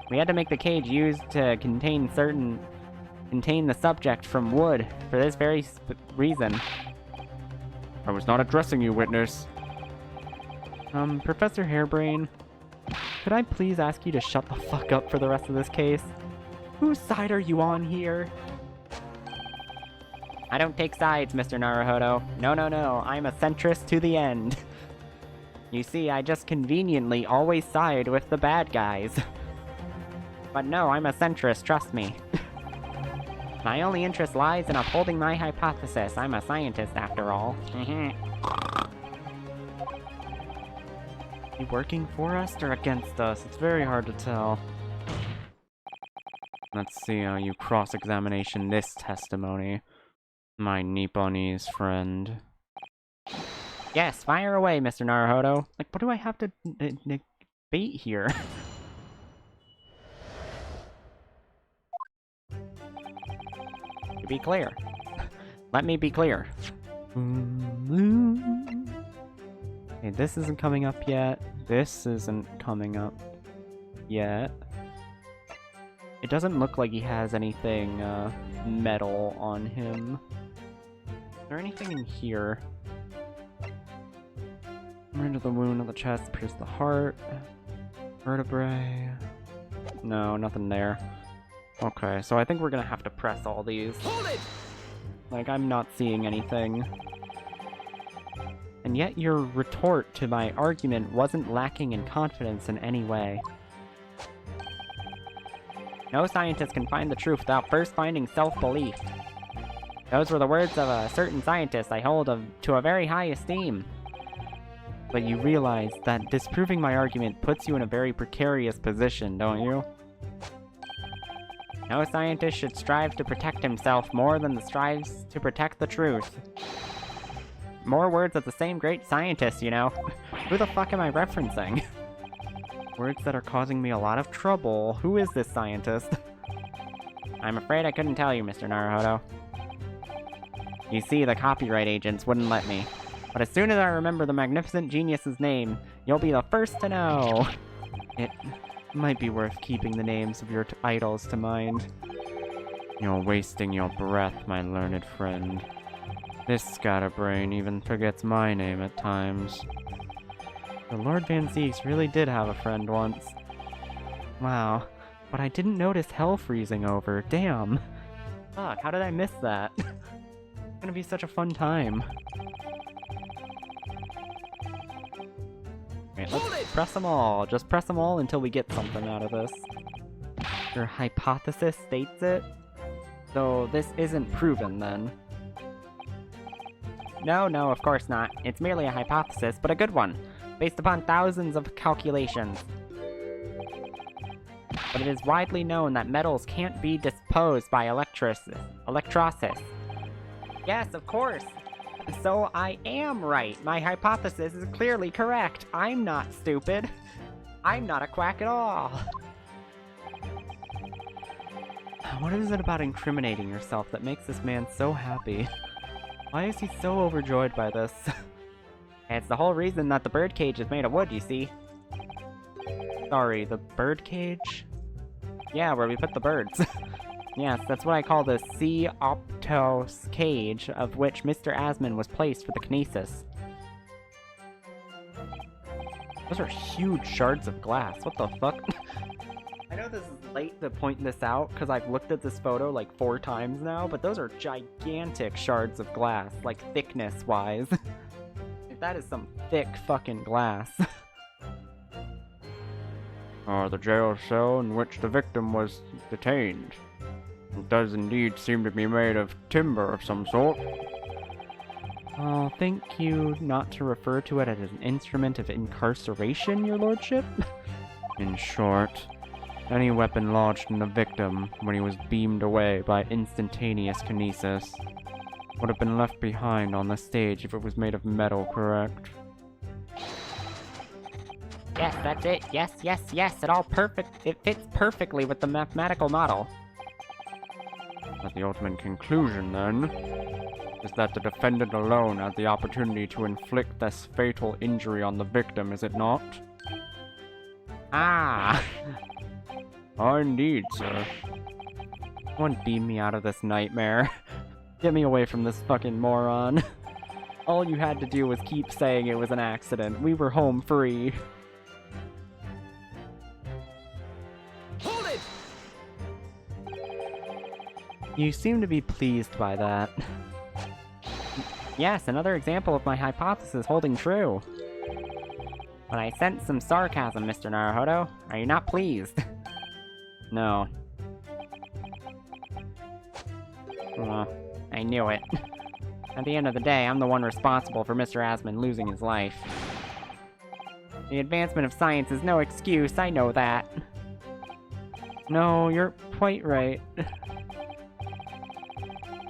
We had to make the cage used to contain the subject from wood for this very reason. I was not addressing you, witness. Professor Harebrain, could I please ask you to shut the fuck up for the rest of this case? Whose side are you on here? I don't take sides, Mr. Naruhodo. No, I'm a centrist to the end. You see, I just conveniently always side with the bad guys. But no, I'm a centrist, trust me. My only interest lies in upholding my hypothesis. I'm a scientist, after all. You working for us or against us? It's very hard to tell. Let's see how you cross-examination this testimony, my Nipponese friend. Yes, fire away, Mr. Naruhodo. Like, what do I have to debate here? To be clear. Let me be clear. Okay, this isn't coming up yet. This isn't coming up yet. It doesn't look like he has anything metal on him. Is there anything in here? Into the wound on the chest, pierce the heart. Vertebrae. No, nothing there. Okay, so I think we're gonna have to press all these. Hold it! Like, I'm not seeing anything. And yet your retort to my argument wasn't lacking in confidence in any way. No scientist can find the truth without first finding self-belief. Those were the words of a certain scientist I hold to a very high esteem. But you realize that disproving my argument puts you in a very precarious position, don't you? No scientist should strive to protect himself more than strives to protect the truth. More words of the same great scientist, you know. Who the fuck am I referencing? Words that are causing me a lot of trouble. Who is this scientist? I'm afraid I couldn't tell you, Mr. Naruhodo. You see, the copyright agents wouldn't let me. But as soon as I remember the magnificent genius's name, you'll be the first to know. It might be worth keeping the names of your idols to mind. You're wasting your breath, my learned friend. This scatterbrain even forgets my name at times. The Lord Van Zieks really did have a friend once. Wow, but I didn't notice hell freezing over. Damn. Fuck, how did I miss that? It's gonna be such a fun time. Okay, let's press them all. Just press them all until we get something out of this. Your hypothesis states it? So this isn't proven then. No, of course not. It's merely a hypothesis, but a good one, based upon thousands of calculations. But it is widely known that metals can't be disposed by electrolysis. Yes, of course. So I am right. My hypothesis is clearly correct. I'm not stupid. I'm not a quack at all. What is it about incriminating yourself that makes this man so happy? Why is he so overjoyed by this? It's the whole reason that the birdcage is made of wood, you see. Sorry, the birdcage? Yeah, where we put the birds. Yes, that's what I call the sea optos cage, of which Mr. Asman was placed for the kinesis. Those are huge shards of glass. What the fuck? I know this is late to point this out, because I've looked at this photo like 4 times now, but those are gigantic shards of glass, like thickness-wise. That is some thick fucking glass. The jail cell in which the victim was detained. It does indeed seem to be made of timber of some sort. I'll thank you not to refer to it as an instrument of incarceration, your lordship. In short, any weapon lodged in the victim when he was beamed away by instantaneous kinesis would have been left behind on the stage if it was made of metal, correct? Yes, that's it. Yes, yes, yes. It fits perfectly with the mathematical model. But the ultimate conclusion, then, is that the defendant alone had the opportunity to inflict this fatal injury on the victim, is it not? Ah! Indeed, sir. Someone beam me out of this nightmare. Get me away from this fucking moron. All you had to do was keep saying it was an accident. We were home free. Hold it! You seem to be pleased by that. Yes, another example of my hypothesis holding true. But I sense some sarcasm, Mr. Naruhodo. Are you not pleased? No. Well, I knew it. At the end of the day, I'm the one responsible for Mr. Asman losing his life. The advancement of science is no excuse, I know that. No, you're quite right.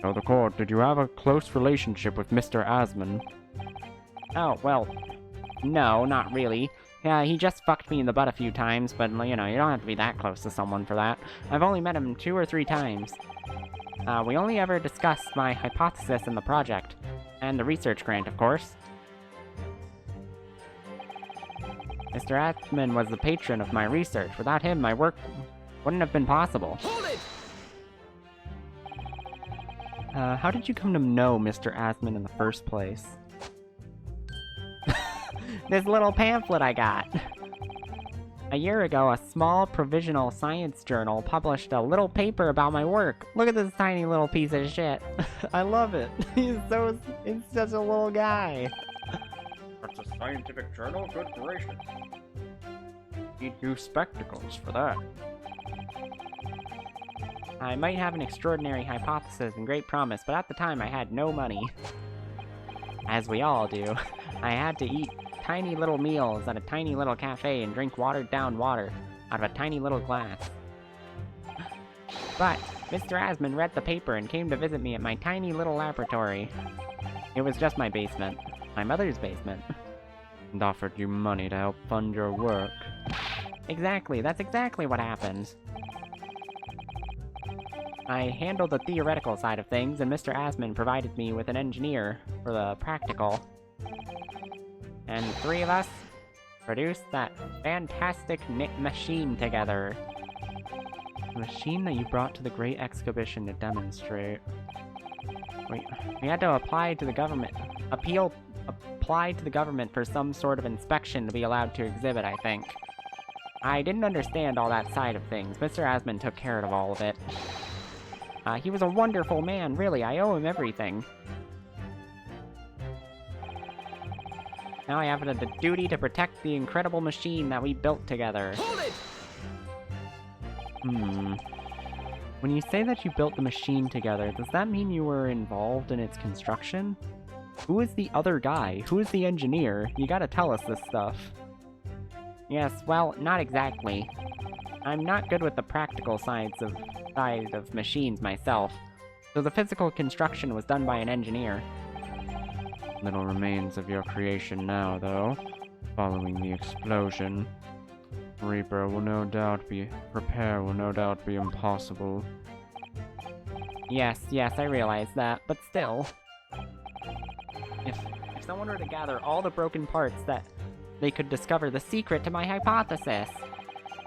So the court, did you have a close relationship with Mr. Asman? Oh, well, no, not really. Yeah, he just fucked me in the butt a few times, but, you know, you don't have to be that close to someone for that. I've only met him 2 or 3 times. We only ever discussed my hypothesis in the project. And the research grant, of course. Mr. Atman was the patron of my research. Without him, my work wouldn't have been possible. Hold it! How did you come to know Mr. Asman in the first place? This little pamphlet I got. A year ago, a small provisional science journal published a little paper about my work. Look at this tiny little piece of shit. I love it. He's such a little guy. That's a scientific journal? Good gracious. Need new spectacles for that. I might have an extraordinary hypothesis and great promise, but at the time I had no money. As we all do. I had to eat tiny little meals at a tiny little cafe and drink watered down water out of a tiny little glass. But Mr. Asman read the paper and came to visit me at my tiny little laboratory. It was just my basement. My mother's basement. And offered you money to help fund your work. Exactly, that's exactly what happened. I handled the theoretical side of things, and Mr. Asman provided me with an engineer for the practical. And the 3 of us produced that fantastic machine together. The machine that you brought to the Great Exhibition to demonstrate. We had to apply to the government. Apply to the government for some sort of inspection to be allowed to exhibit, I think. I didn't understand all that side of things. Mr. Asman took care of all of it. He was a wonderful man, really. I owe him everything. Now I have the duty to protect the incredible machine that we built together. Hold it! When you say that you built the machine together, does that mean you were involved in its construction? Who is the other guy? Who is the engineer? You gotta tell us this stuff. Yes, well, not exactly. I'm not good with the practical side of machines myself, so the physical construction was done by an engineer. Little remains of your creation now, though. Following the explosion. Repair will no doubt be impossible. Yes, I realize that, but still. If someone were to gather all the broken parts, that they could discover the secret to my hypothesis.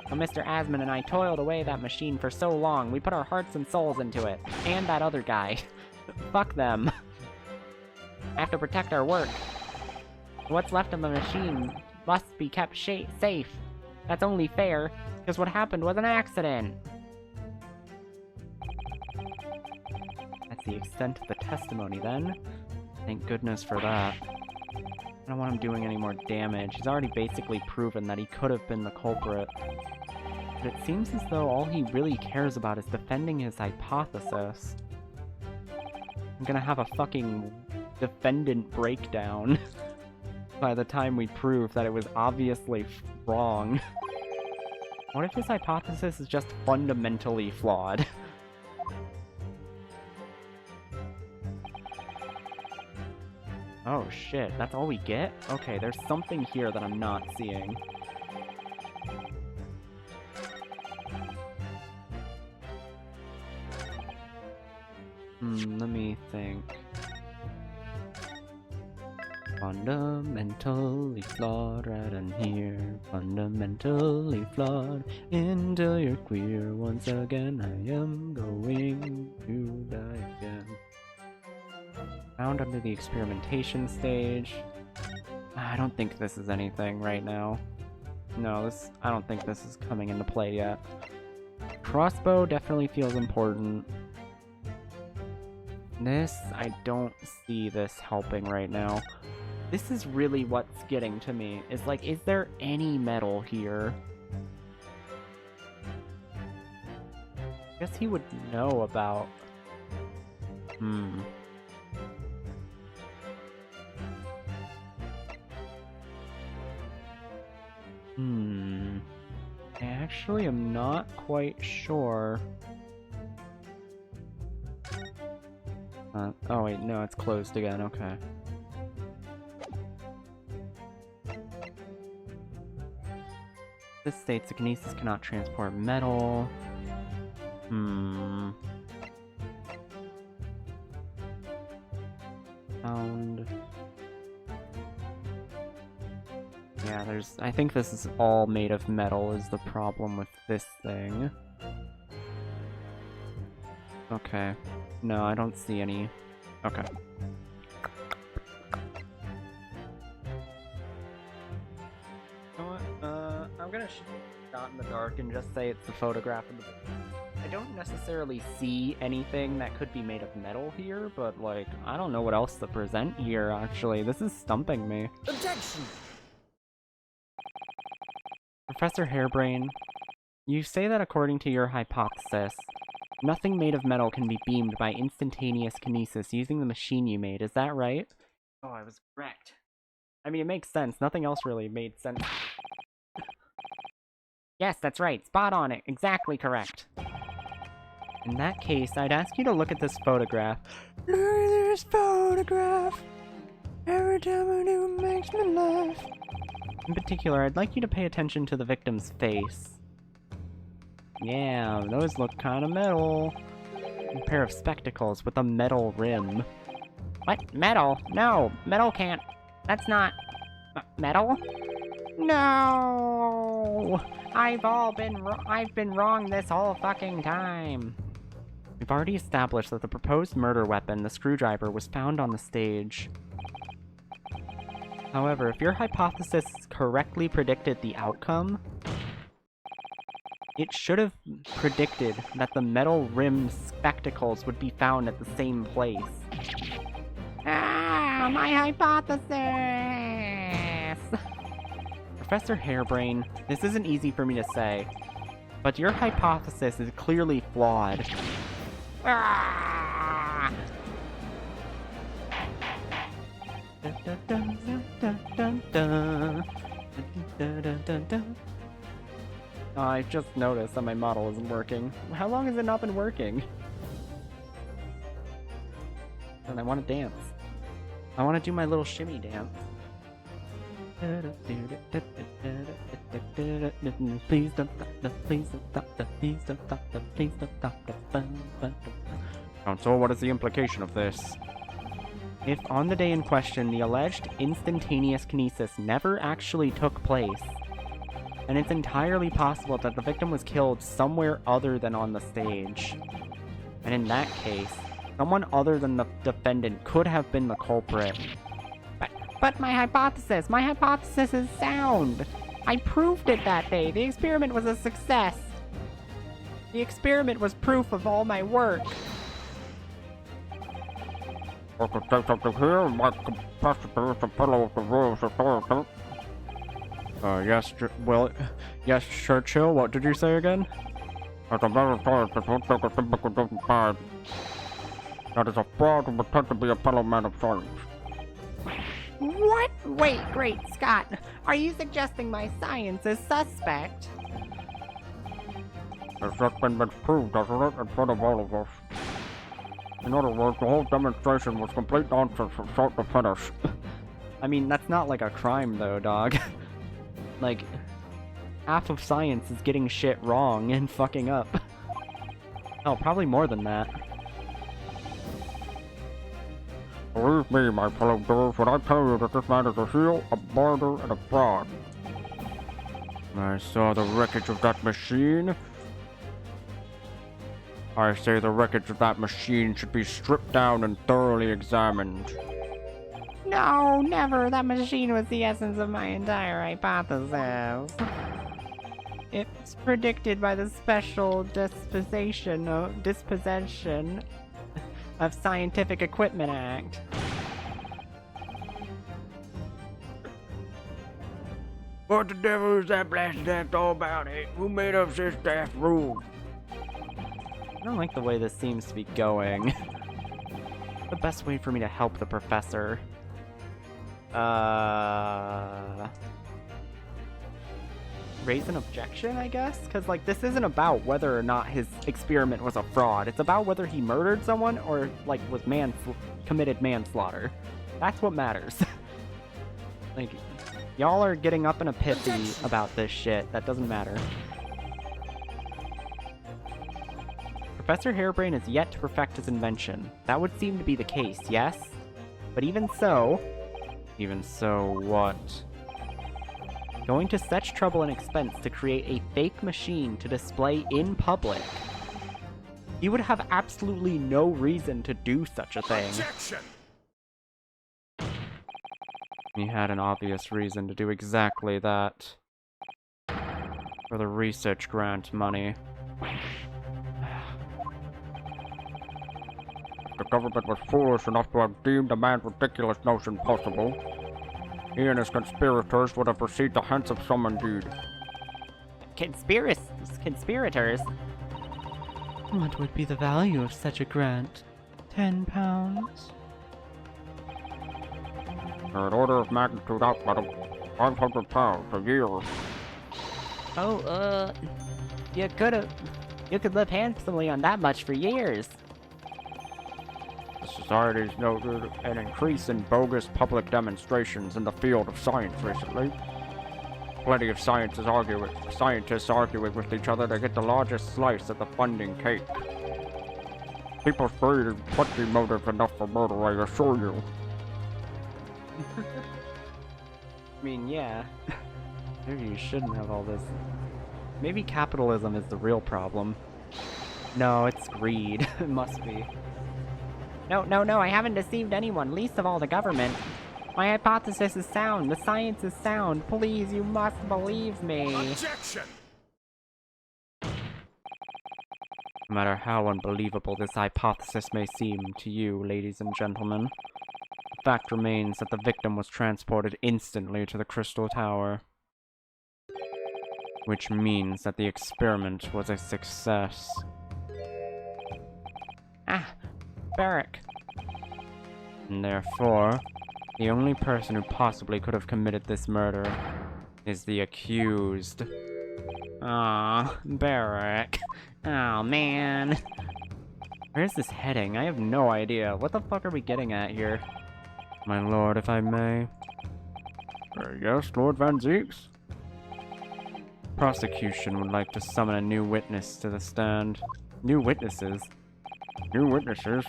So Mr. Asman and I toiled away that machine for so long, we put our hearts and souls into it. And that other guy. Fuck them. I have to protect our work. What's left of the machine must be kept safe. That's only fair, because what happened was an accident. That's the extent of the testimony, then. Thank goodness for that. I don't want him doing any more damage. He's already basically proven that he could have been the culprit. But it seems as though all he really cares about is defending his hypothesis. I'm gonna have a fucking defendant breakdown by the time we prove that it was obviously wrong. What if his hypothesis is just fundamentally flawed? Oh shit, that's all we get? Okay, there's something here that I'm not seeing. Let me think. Fundamentally flawed right in here. Fundamentally flawed. Until you're queer once again. I am going to die again. Found under the experimentation stage. I don't think this is anything right now. No, I don't think this is coming into play yet. Crossbow definitely feels important. This, I don't see this helping right now. This is really what's getting to me. Is like, is there any metal here? I guess he would know about... I actually am not quite sure. Oh wait, no, it's closed again, okay. This states the kinesis cannot transport metal. Found... Yeah, I think this is all made of metal is the problem with this thing. Okay. No, I don't see any. Okay. You know what? I'm gonna shot in the dark and just say it's the photograph of the... I don't necessarily see anything that could be made of metal here, but, like, I don't know what else to present here, actually. This is stumping me. Objection! Professor Hairbrain, you say that according to your hypothesis, nothing made of metal can be beamed by instantaneous kinesis using the machine you made, is that right? Oh, I was wrecked. I mean, it makes sense. Nothing else really made sense. Yes, that's right. Spot on it. Exactly correct. In that case, I'd ask you to look at this photograph. Look at this photograph. Every time I do, it makes me laugh. In particular, I'd like you to pay attention to the victim's face. Yeah, those look kinda metal. A pair of spectacles with a metal rim. What? Metal? No, metal can't... That's not... metal? No! I've been wrong this whole fucking time. We've already established that the proposed murder weapon, the screwdriver, was found on the stage. However, if your hypothesis correctly predicted the outcome, it should have predicted that the metal rimmed spectacles would be found at the same place. Ah, my hypothesis! Professor Hairbrain, this isn't easy for me to say, but your hypothesis is clearly flawed. Ah! Oh, I just noticed that my model isn't working. How long has it not been working? And I want to dance. I want to do my little shimmy dance. Please don't stop, please don't stop, please don't stop, please don't stop. Counsel, what is the implication of this? If on the day in question the alleged instantaneous kinesis never actually took place, then it's entirely possible that the victim was killed somewhere other than on the stage. And in that case, someone other than the defendant could have been the culprit. But my hypothesis is sound. I proved it that day. The experiment was a success. The experiment was proof of all my work. I could say something here. My capacitor is a fellow of the Royal Society. Yes, Churchill, what did you say again? As a matter of scientist, who take a typical doesn't find that is a fraud who pretend to be a fellow man of science. What? Wait, great Scott. Are you suggesting my science is suspect? It's just been misproved, hasn't it, in front of all of us. In other words, the whole demonstration was complete nonsense from start to finish. I mean, that's not like a crime though, dog. Like, half of science is getting shit wrong and fucking up. Oh, probably more than that. Believe me, my fellow girls, when I tell you that this man is a heel, a martyr, and a fraud. I saw the wreckage of that machine. I say the wreckage of that machine should be stripped down and thoroughly examined. No, never. That machine was the essence of my entire hypothesis. It's predicted by the special dispossession of Scientific Equipment Act. What the devil is that blasted act all about, eh? Who made up this daft rule? I don't like the way this seems to be going. The best way for me to help the professor. Raise an objection, I guess? Because, like, this isn't about whether or not his experiment was a fraud. It's about whether he murdered someone or, like, was committed manslaughter. That's what matters. Like, y'all are getting up in a pithy about this shit. That doesn't matter. Professor Harebrain is yet to perfect his invention. That would seem to be the case, yes? But even so what? Going to such trouble and expense to create a fake machine to display in public. He would have absolutely no reason to do such a thing. Objection! He had an obvious reason to do exactly that. For the research grant money. The government was foolish enough to have deemed the man's ridiculous notion possible. He and his conspirators would have received a handsome sum indeed. Conspirators? What would be the value of such a grant? 10 pounds? An order of magnitude out, madam. 500 pounds a year. Oh, you could live handsomely on that much for years. The Society's noted an increase in bogus public demonstrations in the field of science recently. Plenty of scientists argue with each other to get the largest slice of the funding cake. People's greed is plenty motive enough for murder, I assure you. I mean, yeah. Maybe you shouldn't have all this. Maybe capitalism is the real problem. No, it's greed. It must be. No, I haven't deceived anyone, least of all the government. My hypothesis is sound. The science is sound. Please, you must believe me. Objection! No matter how unbelievable this hypothesis may seem to you, ladies and gentlemen, the fact remains that the victim was transported instantly to the Crystal Tower. Which means that the experiment was a success. Ah, Barrack. And therefore, the only person who possibly could have committed this murder is the accused. Ah, Barrack. Oh, man. Where's this heading? I have no idea. What the fuck are we getting at here? My lord, if I may. Yes, Lord Van Zeeks? Prosecution would like to summon a new witness to the stand. New witnesses? New witnesses?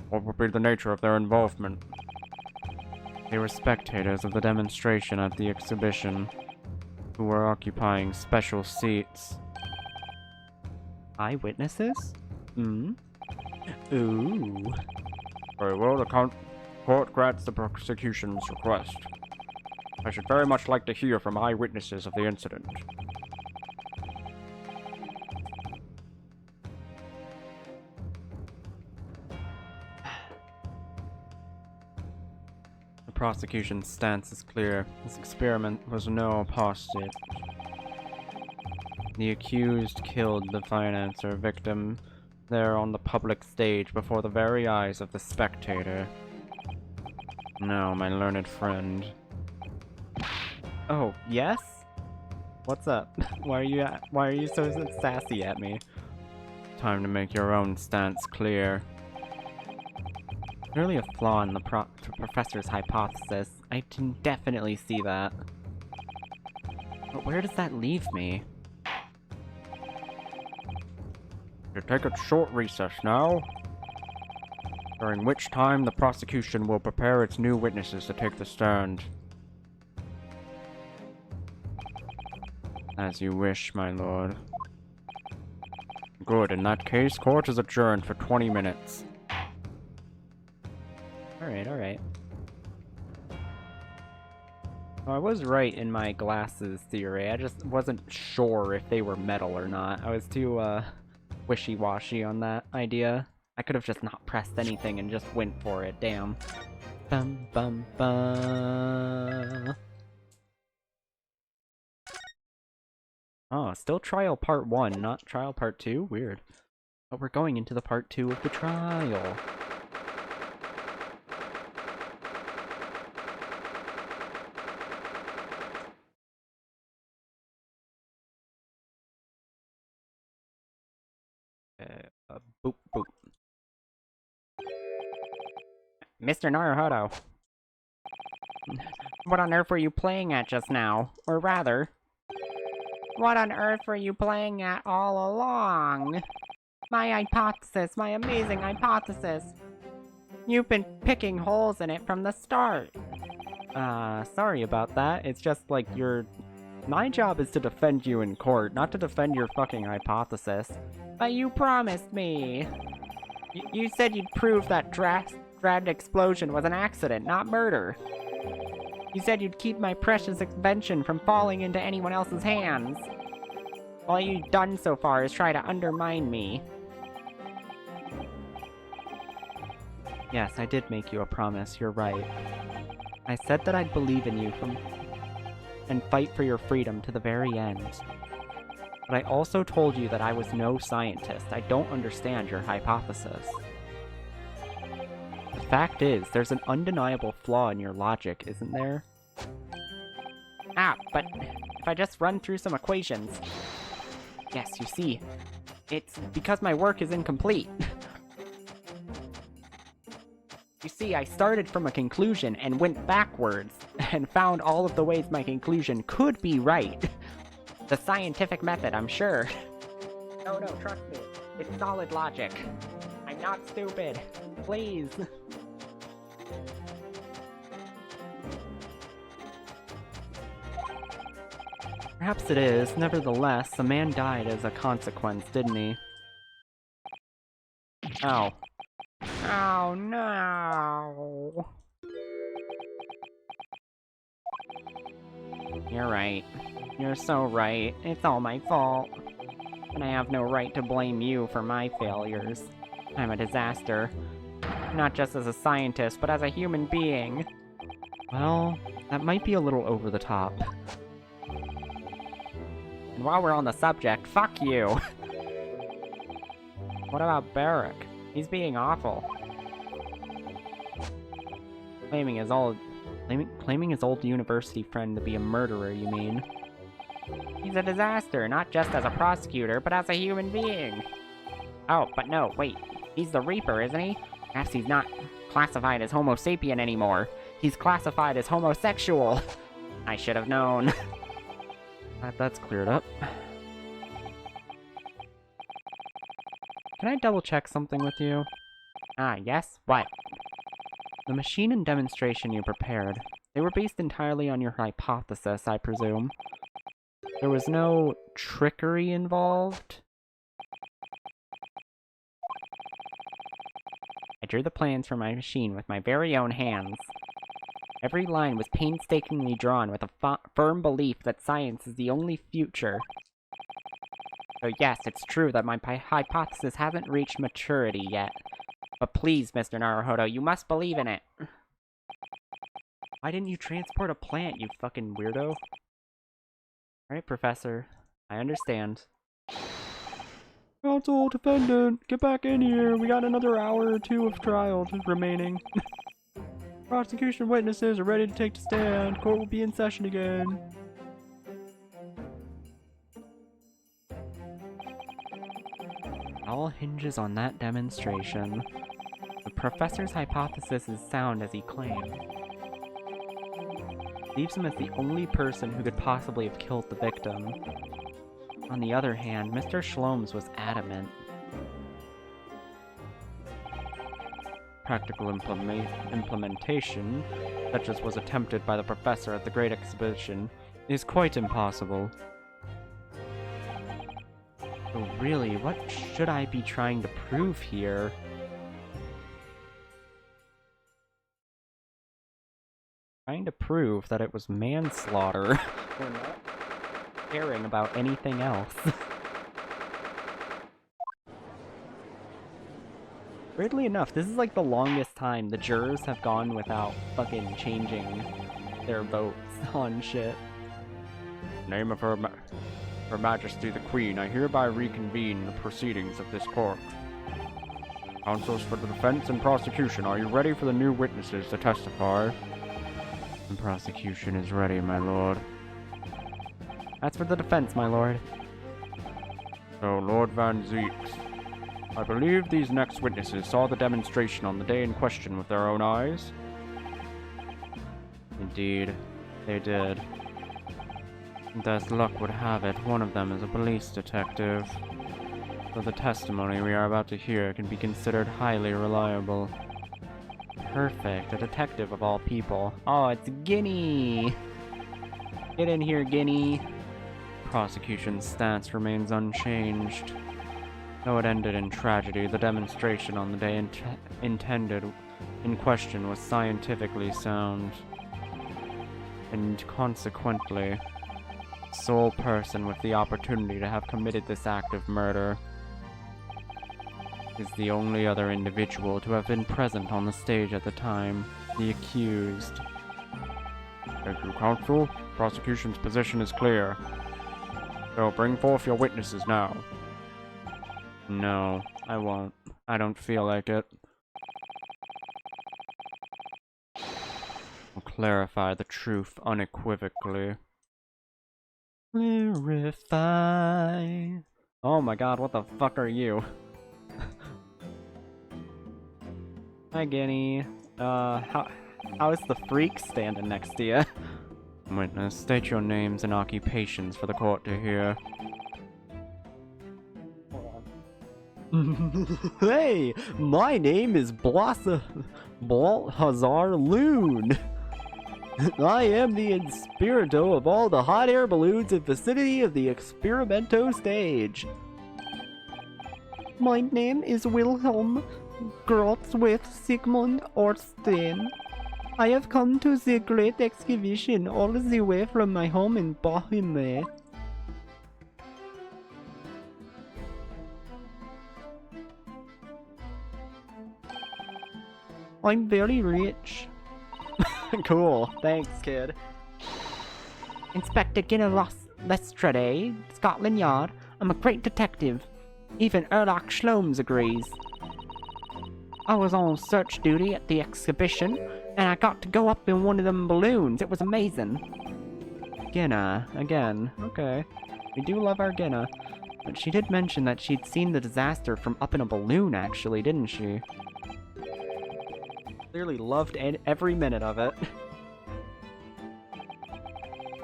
What would be the nature of their involvement? They were spectators of the demonstration at the exhibition, who were occupying special seats. Eyewitnesses? Hmm? Ooh. Very well, the court grants the prosecution's request. I should very much like to hear from eyewitnesses of the incident. The prosecution's stance is clear. This experiment was no apostate. The accused killed the financier victim there on the public stage before the very eyes of the spectator. Now, my learned friend. Oh, yes? What's up? Why are you so sassy at me? Time to make your own stance clear. Clearly a flaw in the professor's hypothesis. I can definitely see that. But where does that leave me? You take a short recess now, during which time the prosecution will prepare its new witnesses to take the stand. As you wish, my lord. Good, in that case, court is adjourned for 20 minutes. Alright, alright. Well, I was right in my glasses theory. I just wasn't sure if they were metal or not. I was too, wishy-washy on that idea. I could have just not pressed anything and just went for it, damn. Bum bum bum. Oh, still trial part 1, not trial part 2? Weird. But we're going into the part 2 of the trial. Boop, boop. Mr. Naruhodo. What on earth were you playing at just now? Or rather, what on earth were you playing at all along? My hypothesis, my amazing hypothesis. You've been picking holes in it from the start. Sorry about that. It's just like my job is to defend you in court, not to defend your fucking hypothesis. But you promised me. You said you'd prove that dragged explosion was an accident, not murder. You said you'd keep my precious invention from falling into anyone else's hands. All you've done so far is try to undermine me. Yes, I did make you a promise, you're right. I said that I'd believe in you and fight for your freedom to the very end. But I also told you that I was no scientist. I don't understand your hypothesis. The fact is, there's an undeniable flaw in your logic, isn't there? Ah, but if I just run through some equations... Yes, you see, it's because my work is incomplete. You see, I started from a conclusion and went backwards, and found all of the ways my conclusion could be right. The scientific method, I'm sure. No, trust me. It's solid logic. I'm not stupid. Please. Perhaps it is. Nevertheless, the man died as a consequence, didn't he? Ow. Oh no! You're right. You're so right. It's all my fault. And I have no right to blame you for my failures. I'm a disaster. Not just as a scientist, but as a human being. Well, that might be a little over the top. And while we're on the subject, fuck you! What about Barrack? He's being awful. Claiming his old university friend to be a murderer, you mean? He's a disaster, not just as a prosecutor, but as a human being. Oh, but no, wait. He's the Reaper, isn't he? Perhaps he's not classified as Homo sapien anymore. He's classified as homosexual. I should have known. That's cleared up. can I double check something with you? Ah, yes? What? The machine and demonstration you prepared, they were based entirely on your hypothesis, I presume. There was no trickery involved? I drew the plans for my machine with my very own hands. Every line was painstakingly drawn with a firm belief that science is the only future. So yes, it's true that my hypothesis hasn't reached maturity yet. But please, Mr. Naruhodo, you must believe in it. Why didn't you transport a plant, you fucking weirdo? Alright, Professor. I understand. Counsel, defendant, get back in here. We got another hour or two of trial remaining. Prosecution witnesses are ready to take the stand. Court will be in session again. It all hinges on that demonstration. The professor's hypothesis is sound as he claimed. Leaves him as the only person who could possibly have killed the victim. On the other hand, Mr. Shlomes was adamant. Practical implementation, such as was attempted by the professor at the Great Exhibition, is quite impossible. So really, what should I be trying to prove here? Trying to prove that it was manslaughter. We're not caring about anything else. Weirdly enough, this is like the longest time the jurors have gone without fucking changing their votes on shit. Name of Her Majesty the Queen, I hereby reconvene the proceedings of this court. Counsels for the defense and prosecution, are you ready for the new witnesses to testify? The prosecution is ready, my lord. That's for the defense, my lord. So, Lord Van Zeeks, I believe these next witnesses saw the demonstration on the day in question with their own eyes? Indeed, they did. And as luck would have it, one of them is a police detective. So the testimony we are about to hear can be considered highly reliable. Perfect, a detective of all people. Oh, it's Guinea! Get in here, Guinea! Prosecution's stance remains unchanged. Though it ended in tragedy, the demonstration on the day intended in question was scientifically sound. And consequently, the sole person with the opportunity to have committed this act of murder is the only other individual to have been present on the stage at the time, the accused. Thank you, counsel. Prosecution's position is clear. So bring forth your witnesses now. No, I won't. I don't feel like it. I'll clarify the truth unequivocally. Clarify. Oh my god, what the fuck are you? Hi, Guinea. How's the freak standing next to you? Witness, state your names and occupations for the court to hear. Hey, my name is Balthazar Loon. I am the inspirator of all the hot air balloons in vicinity of the Experimento stage. My name is Wilhelm Grotzwith Sigmund Orsten. I have come to the Great Exhibition all the way from my home in Bohemia. I'm very rich. Cool, thanks, kid. Inspector Ginna Lestrade, Scotland Yard. I'm a great detective. Even Erlock Shlomes agrees. I was on search duty at the exhibition, and I got to go up in one of them balloons. It was amazing. Ginna, again. Okay. We do love our Ginna. But she did mention that she'd seen the disaster from up in a balloon, actually, didn't she? Clearly loved every minute of it.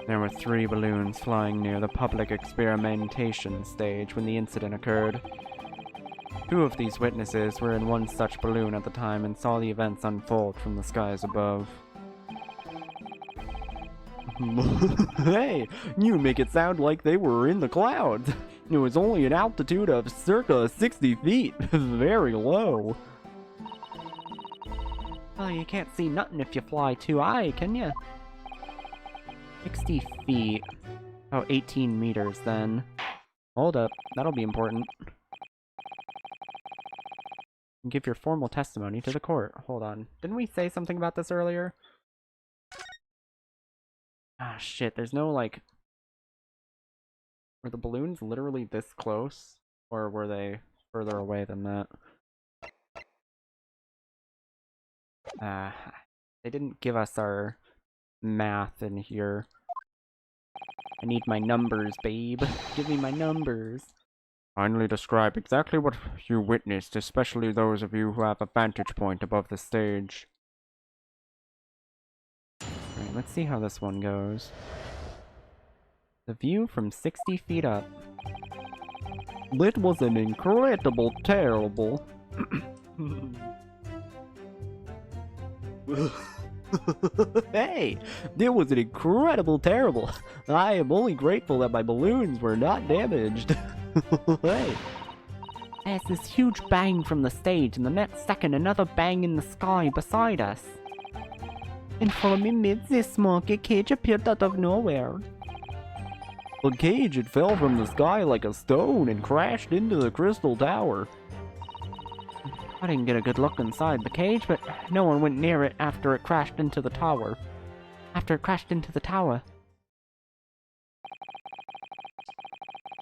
There were 3 balloons flying near the public experimentation stage when the incident occurred. Two of these witnesses were in one such balloon at the time and saw the events unfold from the skies above. Hey, you make it sound like they were in the clouds. It was only an altitude of circa 60 feet. Very low. Well, you can't see nothing if you fly too high, can you? 60 feet. Oh, 18 meters then. Hold up, that'll be important. Give your formal testimony to the court. Hold on. Didn't we say something about this earlier? Ah, shit, there's no, like... Were the balloons literally this close? Or were they further away than that? They didn't give us our math in here. I need my numbers, babe. Give me my numbers. Kindly describe exactly what you witnessed, especially those of you who have a vantage point above the stage. Alright, let's see how this one goes. The view from 60 feet up. It was an incredible, terrible. Hey! It was an incredible, terrible. I am only grateful that my balloons were not damaged. Hey! There's this huge bang from the stage, and the next second another bang in the sky beside us. And for a minute, this monkey cage appeared out of nowhere. The cage, it fell from the sky like a stone and crashed into the crystal tower. I didn't get a good look inside the cage, but no one went near it after it crashed into the tower.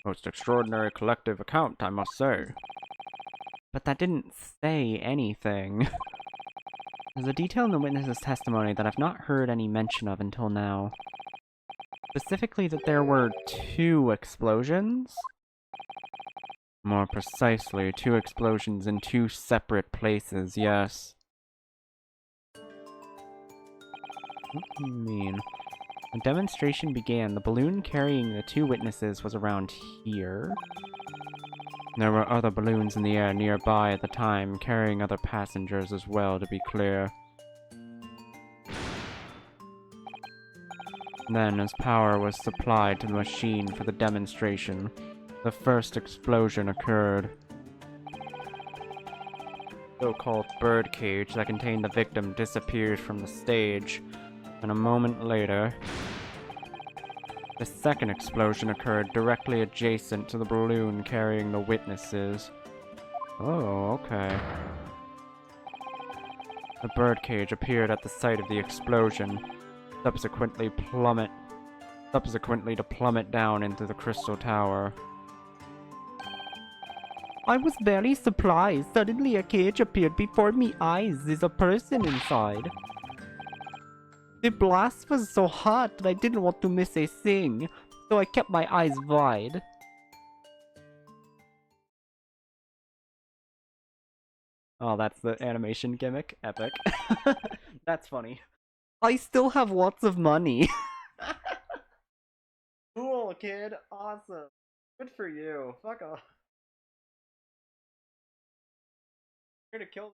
Most extraordinary collective account, I must say. But that didn't say anything. There's a detail in the witness's testimony that I've not heard any mention of until now. Specifically that there were 2 explosions? More precisely, 2 explosions in 2 separate places, yes. What do you mean? The demonstration began. The balloon carrying the 2 witnesses was around here. There were other balloons in the air nearby at the time, carrying other passengers as well, to be clear. Then, as power was supplied to the machine for the demonstration, the first explosion occurred. The so-called birdcage that contained the victim disappeared from the stage, and a moment later, the second explosion occurred directly adjacent to the balloon carrying the witnesses. Oh, okay. The birdcage appeared at the site of the explosion, subsequently to plummet down into the crystal tower. I was very surprised. Suddenly a cage appeared before me eyes. There's a person inside. The blast was so hot that I didn't want to miss a thing, so I kept my eyes wide. Oh, that's the animation gimmick? Epic. That's funny. I still have lots of money. Cool, kid. Awesome. Good for you. Fuck off. You're gonna kill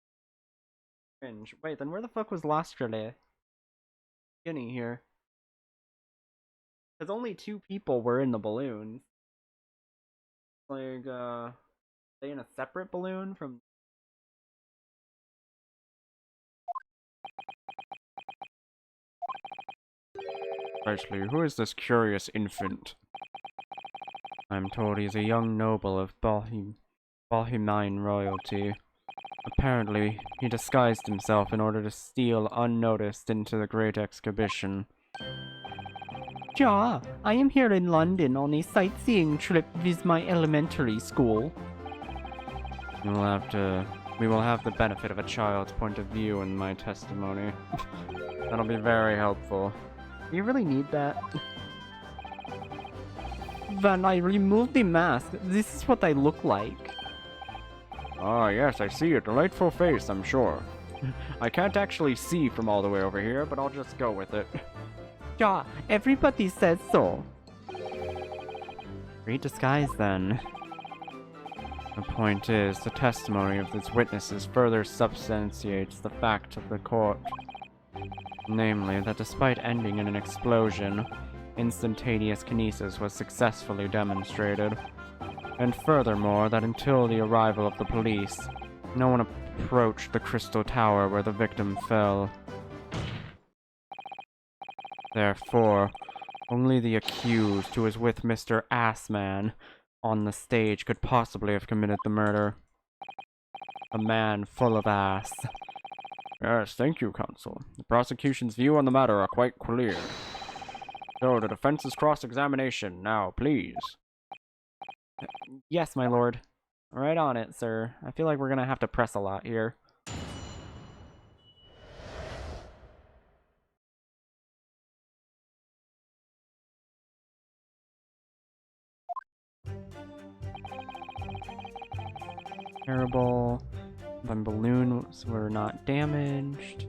cringe. Wait, then where the fuck was Lost Relay? Beginning here. Because only 2 people were in the balloons. Like, they in a separate balloon from... Precisely, who is this curious infant? I'm told he's a young noble of Bohemian royalty. Apparently, he disguised himself in order to steal unnoticed into the Great Exhibition. Ja, I am here in London on a sightseeing trip with my elementary school. We will have the benefit of a child's point of view in my testimony. That'll be very helpful. Do you really need that? When I remove the mask, this is what I look like. Ah, yes, I see a delightful face, I'm sure. I can't actually see from all the way over here, but I'll just go with it. Ja, everybody says so. Great disguise, then. The point is, the testimony of these witnesses further substantiates the fact of the court. Namely, that despite ending in an explosion, instantaneous kinesis was successfully demonstrated. And furthermore, that until the arrival of the police, no one approached the crystal tower where the victim fell. Therefore, only the accused who was with Mr. Assman on the stage could possibly have committed the murder. A man full of ass. Yes, thank you, counsel. The prosecution's view on the matter are quite clear. So, the defense's cross-examination, now, please. Yes, my lord. Right on it, sir. I feel like we're gonna have to press a lot here. Terrible. The balloons were not damaged.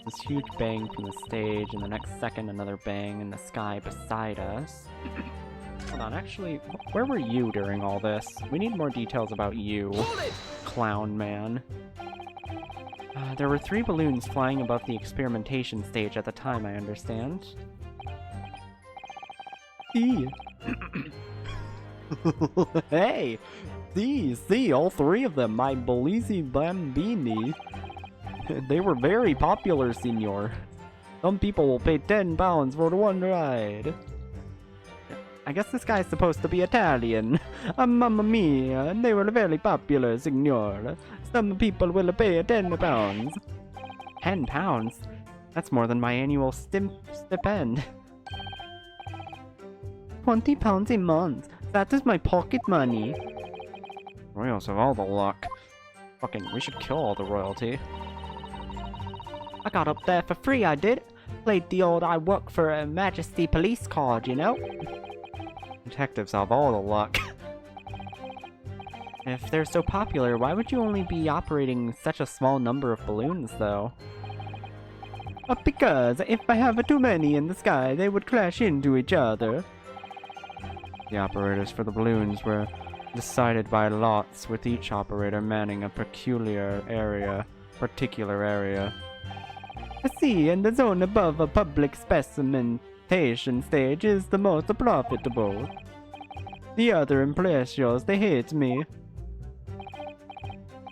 This huge bang from the stage, and the next second another bang in the sky beside us. Hold on, actually, where were you during all this? We need more details about you, clown man. There were 3 balloons flying above the experimentation stage at the time, I understand. Hey! See, all 3 of them, my Bellisi Bambini. They were very popular, signor. Some people will pay £10 for the one ride. I guess this guy's supposed to be Italian. Mamma mia, they were very popular, signor. Some people will pay £10. £10? That's more than my annual stipend. £20 a month. That is my pocket money. Royals have all the luck. Fucking, we should kill all the royalty. I got up there for free, I did. Played the old I work for a Majesty police card, you know? Detectives have all the luck. If they're so popular, why would you only be operating such a small number of balloons, though? Because if I have too many in the sky, they would crash into each other. The operators for the balloons were decided by lots, with each operator manning a particular area. See, and the zone above a public specimentation stage is the most profitable. The other impressios, they hate me.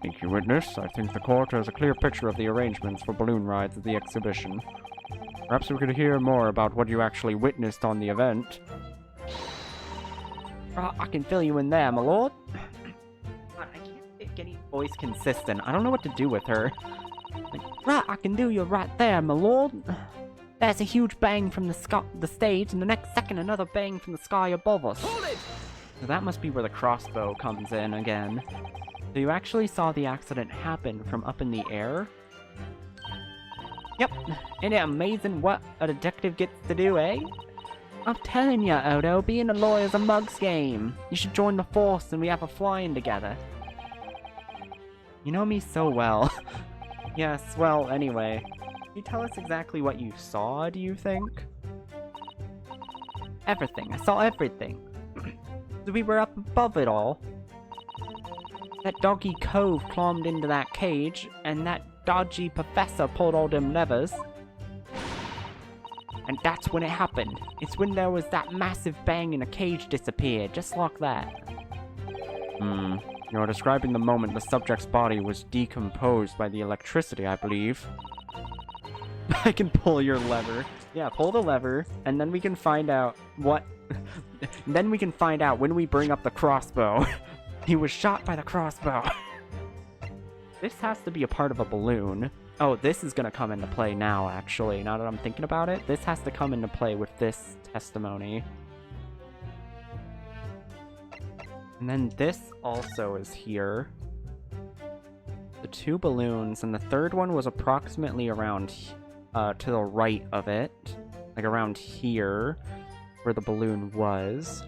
Thank you, witness. I think the court has a clear picture of the arrangements for balloon rides at the exhibition. Perhaps we could hear more about what you actually witnessed on the event. I can fill you in there, my lord. God, I can't get Getty's voice consistent. I don't know what to do with her. Right, I can do you right there, my lord. There's a huge bang from the stage, and the next second another bang from the sky above us. Hold it! So that must be where the crossbow comes in again. So you actually saw the accident happen from up in the air? Yep. Isn't it amazing what a detective gets to do, eh? I'm telling ya, Odo, being a lawyer's a mug's game. You should join the force and we have a flying together. You know me so well. Yes, well, anyway. Can you tell us exactly what you saw, do you think? Everything. I saw everything. We were up above it all. That doggy cove climbed into that cage, and that dodgy professor pulled all them levers. And that's when it happened. It's when there was that massive bang and a cage disappeared, just like that. You're describing the moment the subject's body was decomposed by the electricity, I believe. I can pull your lever. Yeah, pull the lever, and then we can find out what... then we can find out when we bring up the crossbow. He was shot by the crossbow. This has to be a part of a balloon. Oh, this is gonna come into play now, actually. Now that I'm thinking about it, this has to come into play with this testimony. And then this also is here. The 2 balloons, and the third one was approximately around to the right of it. Like around here, where the balloon was.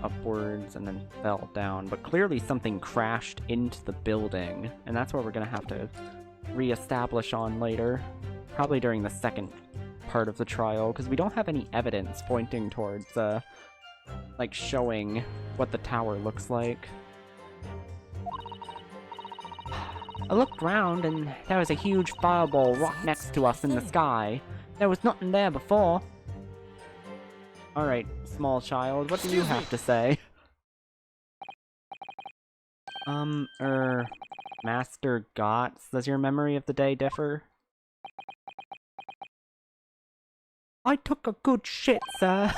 Upwards and then fell down, but clearly something crashed into the building, and that's what we're gonna have to re-establish on later, probably during the second part of the trial, because we don't have any evidence pointing towards like, showing what the tower looks like. I looked round and there was a huge fireball rock next to us in the sky. There was nothing there before. Alright, small child, what do you have to say? Master Gotts, does your memory of the day differ? I took a good shit, sir.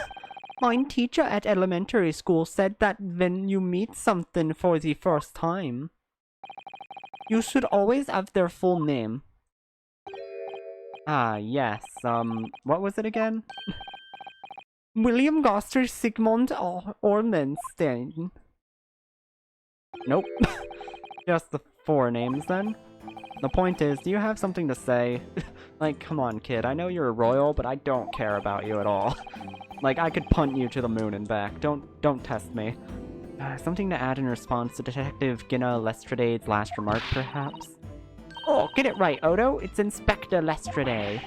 My teacher at elementary school said that when you meet something for the first time, you should always have their full name. Ah, yes, what was it again? William Goster Sigmund Ormenstein. Nope. Just the 4 names, then? The point is, do you have something to say? Like, come on, kid, I know you're a royal, but I don't care about you at all. Like, I could punt you to the moon and back. Don't test me. Something to add in response to Detective Ginna Lestrade's last remark, perhaps? Oh, get it right, Odo. It's Inspector Lestrade.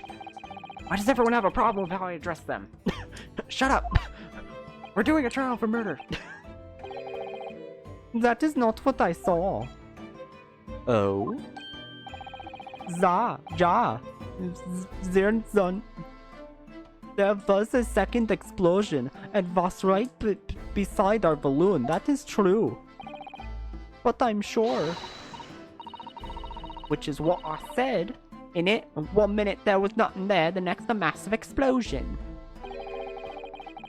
Why does everyone have a problem with how I address them? Shut up! We're doing a trial for murder! That is not what I saw. Oh? There was a second explosion and was right beside our balloon. That is true. But I'm sure. Which is what I said. In it, 1 minute there was nothing there, the next a massive explosion.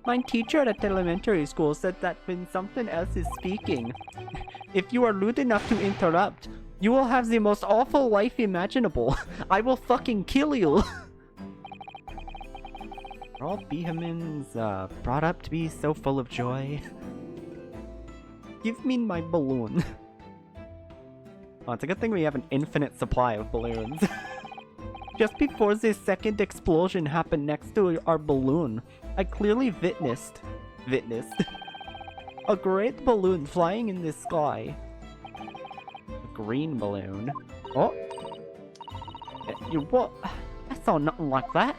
My teacher at elementary school said that when something else is speaking, if you are rude enough to interrupt, you will have the most awful life imaginable. I will fucking kill you. Are all Bohemians, brought up to be so full of joy? Give me my balloon. Oh, it's a good thing we have an infinite supply of balloons. Just before the second explosion happened next to our balloon, I clearly witnessed a great balloon flying in the sky. A green balloon? Oh? You what? I saw nothing like that.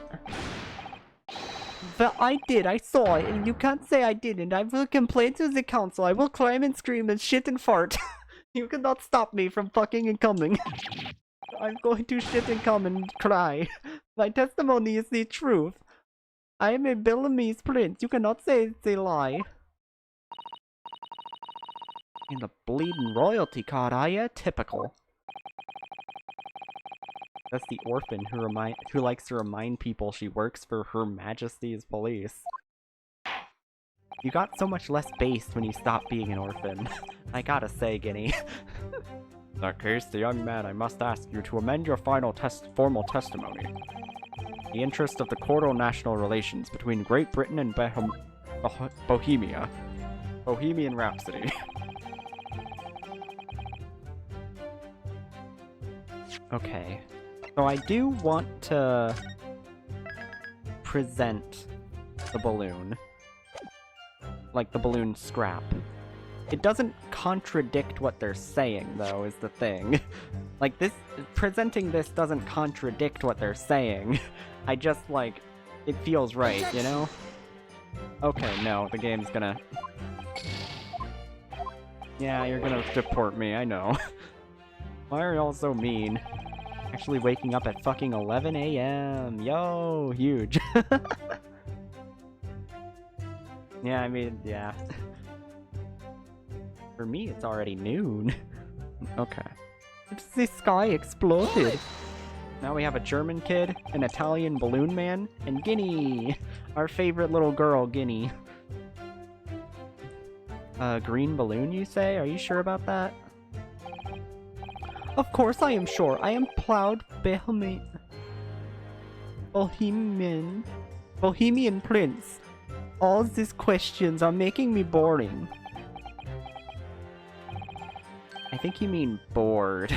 But I did, I saw it, and you can't say I didn't. I will complain to the council. I will climb and scream and shit and fart. You cannot stop me from fucking and coming. I'm going to shit and come and cry. My testimony is the truth. I am a Belamese prince. You cannot say it's a lie. And the bleeding royalty card, are ya? Typical. That's the orphan who likes to remind people she works for Her Majesty's police. You got so much less based when you stopped being an orphan. I gotta say, Guinea. In that case, the young man, I must ask you to amend your formal testimony. The interest of the cordial national relations between Great Britain and Bohemia. Bohemian Rhapsody. Okay. So I do want to present the balloon. Like the balloon scrap. It doesn't contradict what they're saying, though, is the thing. Like, presenting this doesn't contradict what they're saying. I just, like, it feels right, you know? Okay, no, the game's gonna... Yeah, you're gonna deport me, I know. Why are y'all so mean? Actually waking up at fucking 11 a.m. Yo, huge. Yeah, I mean, yeah. For me, it's already noon. Okay. The sky exploded. Now we have a German kid, an Italian balloon man, and Guinea! Our favorite little girl, Guinea. Green balloon, you say? Are you sure about that? Of course I am sure. I am proud Bohemian prince. All these questions are making me boring. I think you mean bored.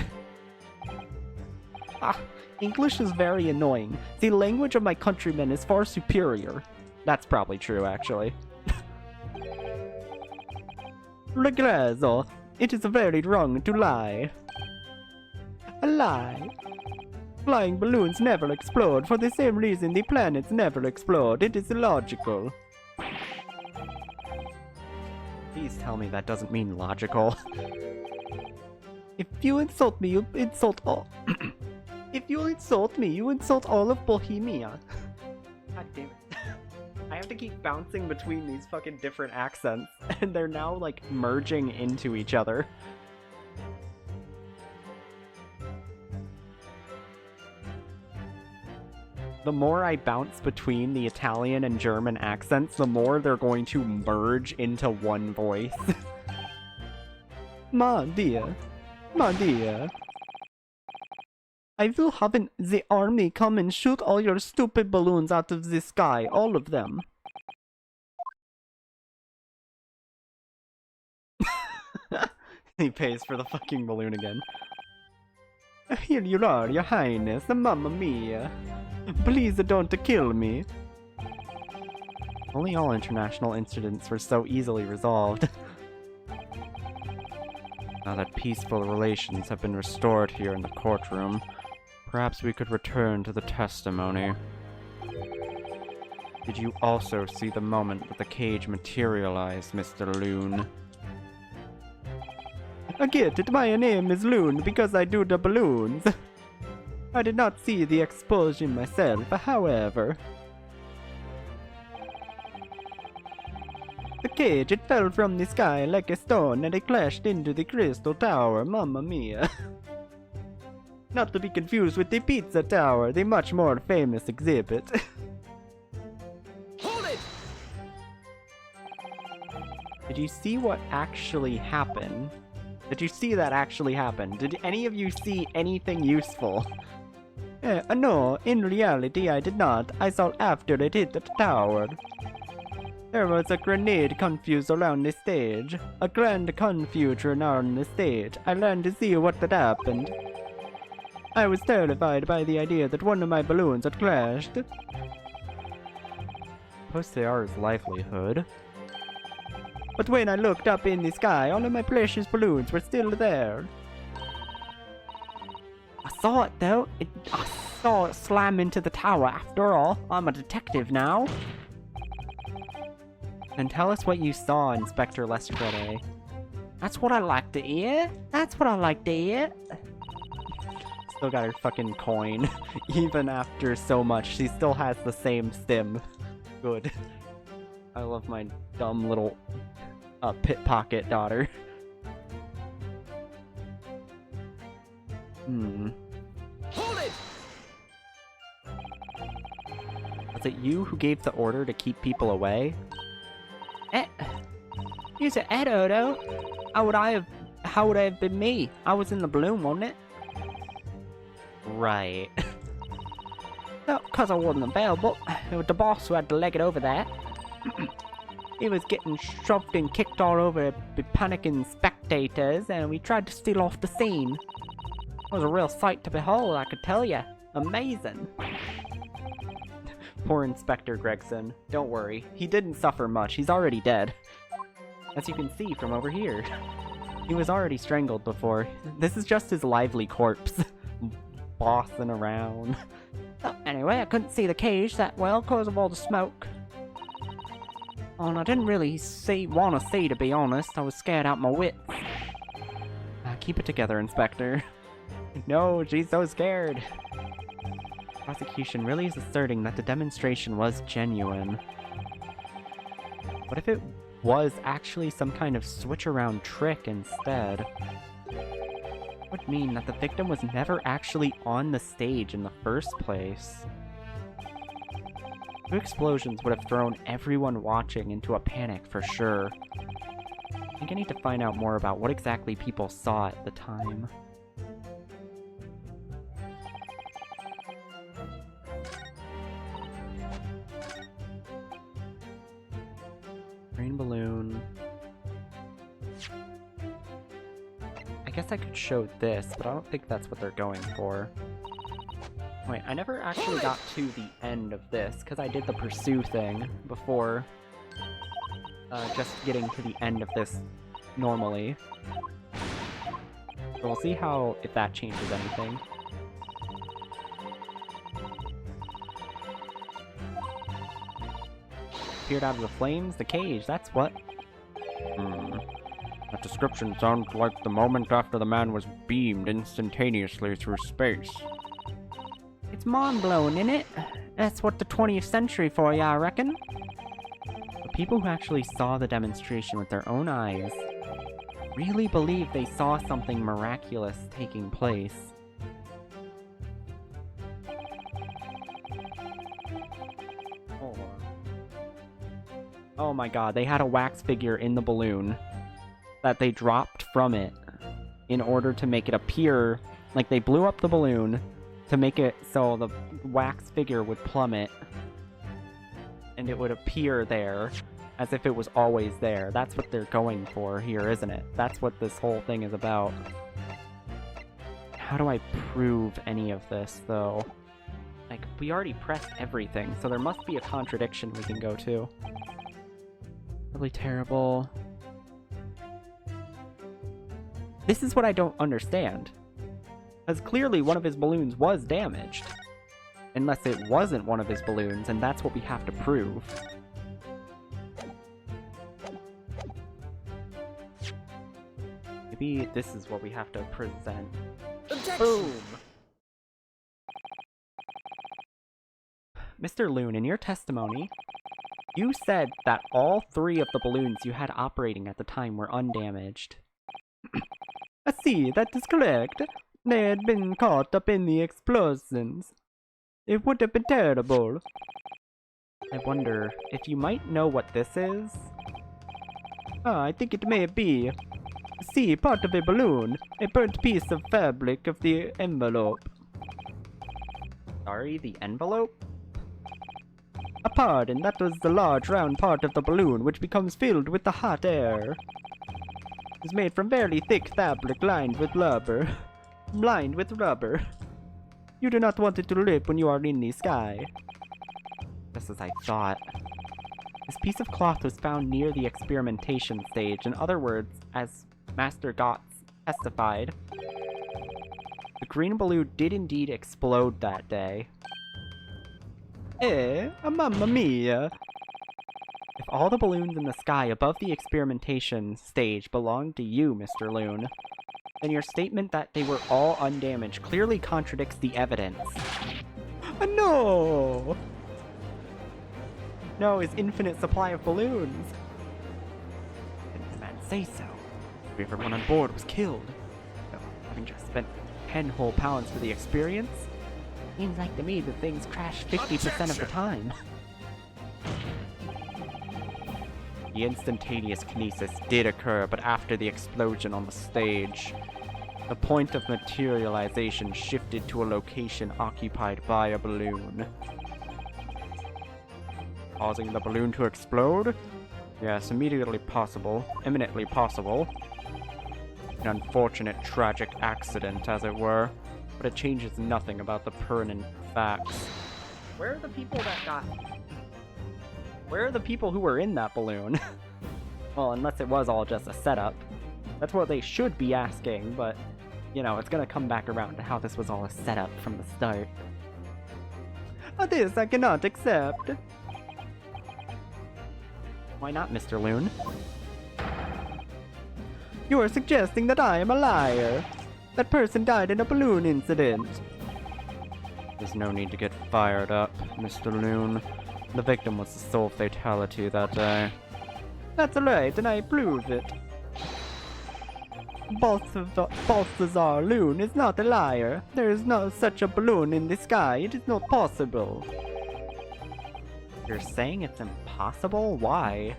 Ah, English is very annoying. The language of my countrymen is far superior. That's probably true, actually. Regresso, it is very wrong to lie. A lie. Flying balloons never explode for the same reason the planets never explode. It is illogical. Please tell me that doesn't mean logical. If you insult me, you insult all. If you insult me, you insult all of Bohemia. God damn it. I have to keep bouncing between these fucking different accents, and they're now, like, merging into each other. The more I bounce between the Italian and German accents, the more they're going to merge into one voice. My dear. My dear. I will have the army come and shoot all your stupid balloons out of the sky, all of them. He pays for the fucking balloon again. Here you are, your highness, mamma mia. Please don't kill me. Only all international incidents were so easily resolved. Now that peaceful relations have been restored here in the courtroom, perhaps we could return to the testimony. Did you also see the moment that the cage materialized, Mr. Loon? I get it, my name is Loon because I do the balloons. I did not see the explosion myself, however. The cage, it fell from the sky like a stone and it clashed into the crystal tower, mamma mia. Not to be confused with the pizza tower, the much more famous exhibit. Hold it! Did you see what actually happened? Did you see that actually happen? Did any of you see anything useful? No, in reality I did not. I saw after it hit the tower. There was a grenade confused around the stage. A grand confusion on the stage. I learned to see what had happened. I was terrified by the idea that one of my balloons had crashed. Post-AR's livelihood. But when I looked up in the sky, all of my precious balloons were still there. I saw it though. I saw it slam into the tower. After all, I'm a detective now. And tell us what you saw, Inspector Lestrade. That's what I like to hear. That's what I like to hear. Still got her fucking coin. Even after so much, she still has the same stim. Good. I love my dumb little pickpocket daughter. Hold it! Was it you who gave the order to keep people away? You said Ed Odo. How would I have been me? I was in the balloon, wasn't it? Right. No, because I wasn't available. It was the boss who had to leg it over there. He was getting shoved and kicked all over by panicking spectators, and we tried to steal off the scene. It was a real sight to behold, I could tell you. Amazing. Poor Inspector Gregson. Don't worry, he didn't suffer much. He's already dead. As you can see from over here. He was already strangled before. This is just his lively corpse. Bossing around. Oh, anyway, I couldn't see the cage that well because of all the smoke. Oh, and I didn't really want to see, to be honest. I was scared out my wits. Keep it together, Inspector. No, she's so scared. Prosecution really is asserting that the demonstration was genuine. What if it was actually some kind of switch-around trick instead? It would mean that the victim was never actually on the stage in the first place. 2 explosions would have thrown everyone watching into a panic for sure. I think I need to find out more about what exactly people saw at the time. Green balloon. I guess I could show this, but I don't think that's what they're going for. Wait, I never actually got to the end of this, because I did the pursue thing before just getting to the end of this normally. So we'll see if that changes anything. Appeared out of the flames, the cage, that's what. That description sounds like the moment after the man was beamed instantaneously through space. It's mind-blowing, innit? That's what the 20th century for ya, I reckon. The people who actually saw the demonstration with their own eyes really believe they saw something miraculous taking place. Oh my god, they had a wax figure in the balloon that they dropped from it in order to make it appear like they blew up the balloon to make it so the wax figure would plummet and it would appear there as if it was always there. That's what they're going for here, isn't it? That's what this whole thing is about. How do I prove any of this, though? Like, we already pressed everything, so there must be a contradiction we can go to. Really terrible. This is what I don't understand. Because clearly one of his balloons was damaged. Unless it wasn't one of his balloons, and that's what we have to prove. Maybe this is what we have to present. Objection! Boom! Mr. Loon, in your testimony, you said that all 3 of the balloons you had operating at the time were undamaged. I see, that is correct. They had been caught up in the explosions. It would have been terrible. I wonder if you might know what this is? Ah, I think it may be. See, part of a balloon. A burnt piece of fabric of the envelope. Sorry, the envelope? Pardon, that was the large round part of the balloon which becomes filled with the hot air. It is made from very thick fabric lined with rubber. Lined with rubber. You do not want it to rip when you are in the sky. Just as I thought. This piece of cloth was found near the experimentation stage. In other words, as Master Gotts testified, the green balloon did indeed explode that day. Mamma mia! If all the balloons in the sky above the experimentation stage belonged to you, Mr. Loon, then your statement that they were all undamaged clearly contradicts the evidence. No! No, his infinite supply of balloons. Didn't the man say so? Everyone on board was killed. So, having just spent 10 whole pounds for the experience, seems like to me that things crash 50% of the time. The instantaneous kinesis did occur, but after the explosion on the stage. The point of materialization shifted to a location occupied by a balloon. Causing the balloon to explode? Yes, immediately possible. Imminently possible. An unfortunate, tragic accident, as it were. But it changes nothing about the pertinent facts. Where are the people that got... Where are the people who were in that balloon? Well, unless it was all just a setup. That's what they should be asking, but, you know, it's gonna come back around to how this was all a setup from the start. This I cannot accept. Why not, Mr. Loon? You are suggesting that I am a liar. That person died in a balloon incident. There's no need to get fired up, Mr. Loon. The victim was the sole fatality that day. That's right, and I prove it. Balthazar Loon is not a liar. There is no such a balloon in the sky. It is not possible. You're saying it's impossible? Why?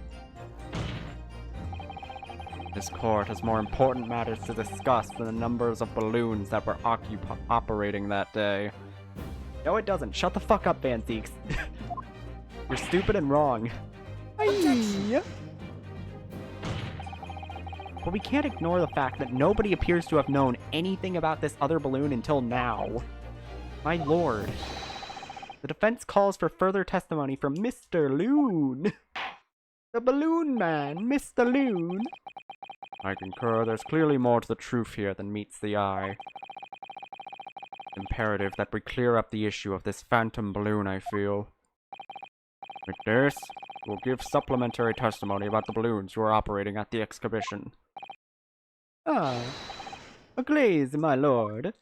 This court has more important matters to discuss than the numbers of balloons that were operating that day. No, it doesn't. Shut the fuck up, Van Zeeks. You're stupid and wrong. Aye. But we can't ignore the fact that nobody appears to have known anything about this other balloon until now. My lord. The defense calls for further testimony from Mr. Loon. The balloon man, Mr. Loon. I concur. There's clearly more to the truth here than meets the eye. It's imperative that we clear up the issue of this phantom balloon, I feel. With this, we'll give supplementary testimony about the balloons who are operating at the exhibition. Ah, a glaze, my lord.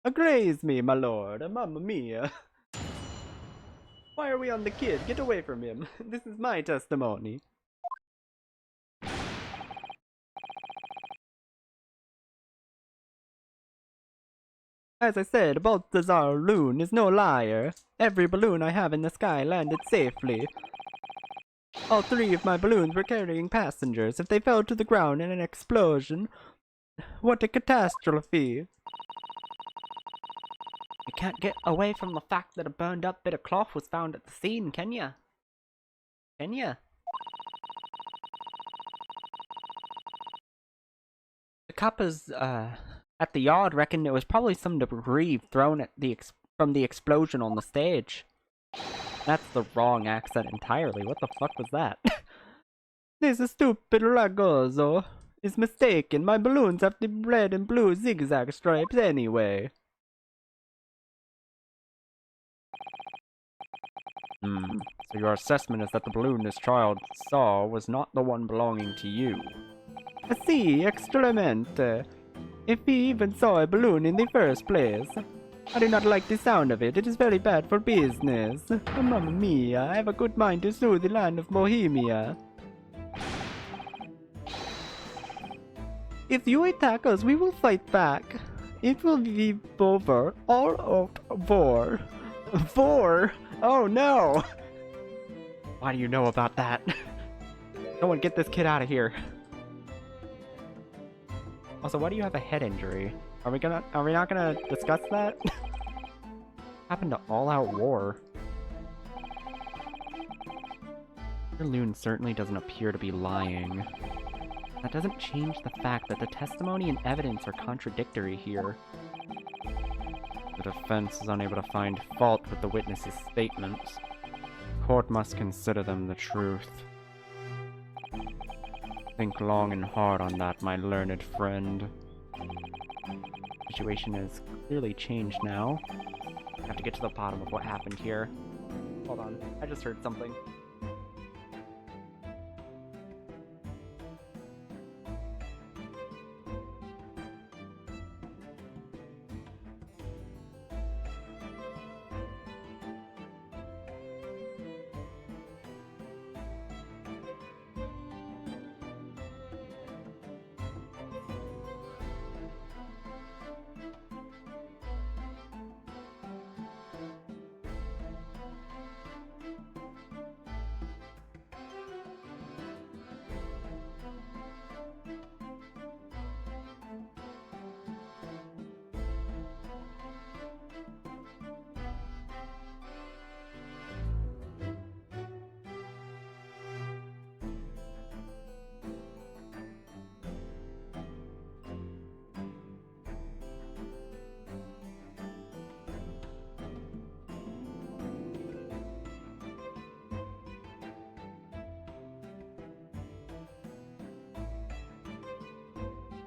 A glaze me, my lord. Mamma mia. Why are we on the kid? Get away from him. This is my testimony. As I said, Balthazar Loon is no liar. Every balloon I have in the sky landed safely. All 3 of my balloons were carrying passengers. If they fell to the ground in an explosion, what a catastrophe. You can't get away from the fact that a burned up bit of cloth was found at the scene, can ya? Can ya? The coppers, at the yard reckoned it was probably some debris thrown at from the explosion on the stage. That's the wrong accent entirely. What the fuck was that? This stupid ragazzo is mistaken. My balloons have the red and blue zigzag stripes anyway. So your assessment is that the balloon this child saw was not the one belonging to you. Si, extremamente. If he even saw a balloon in the first place. I do not like the sound of it. It is very bad for business. Oh, mamma mia, I have a good mind to sue the land of Bohemia. If you attack us, we will fight back. It will be over. All out war. War? Oh no! Why do you know about that? Someone get this kid out of here. Also, why do you have a head injury? Are we not gonna discuss that? Happened to All Out War. Your loon certainly doesn't appear to be lying. That doesn't change the fact that the testimony and evidence are contradictory here. The defense is unable to find fault with the witness's statements. Court must consider them the truth. Think long and hard on that, my learned friend. The situation has clearly changed now. I have to get to the bottom of what happened here. Hold on, I just heard something.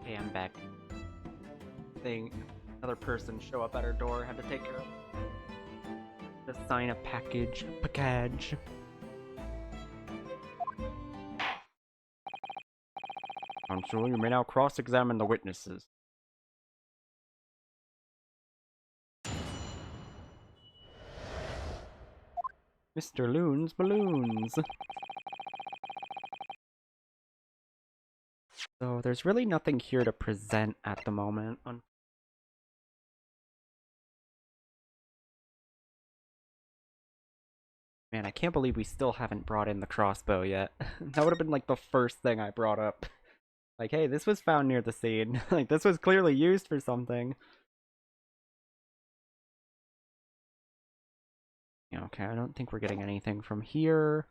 Okay, I'm back. Another person show up at our door, had to take care of. Just sign a package. Counsel, you may now cross-examine the witnesses. Mr. Loon's balloons. So there's really nothing here to present at the moment. Man, I can't believe we still haven't brought in the crossbow yet. That would have been like the first thing I brought up. Like, hey, this was found near the scene. Like, this was clearly used for something. Yeah, okay, I don't think we're getting anything from here.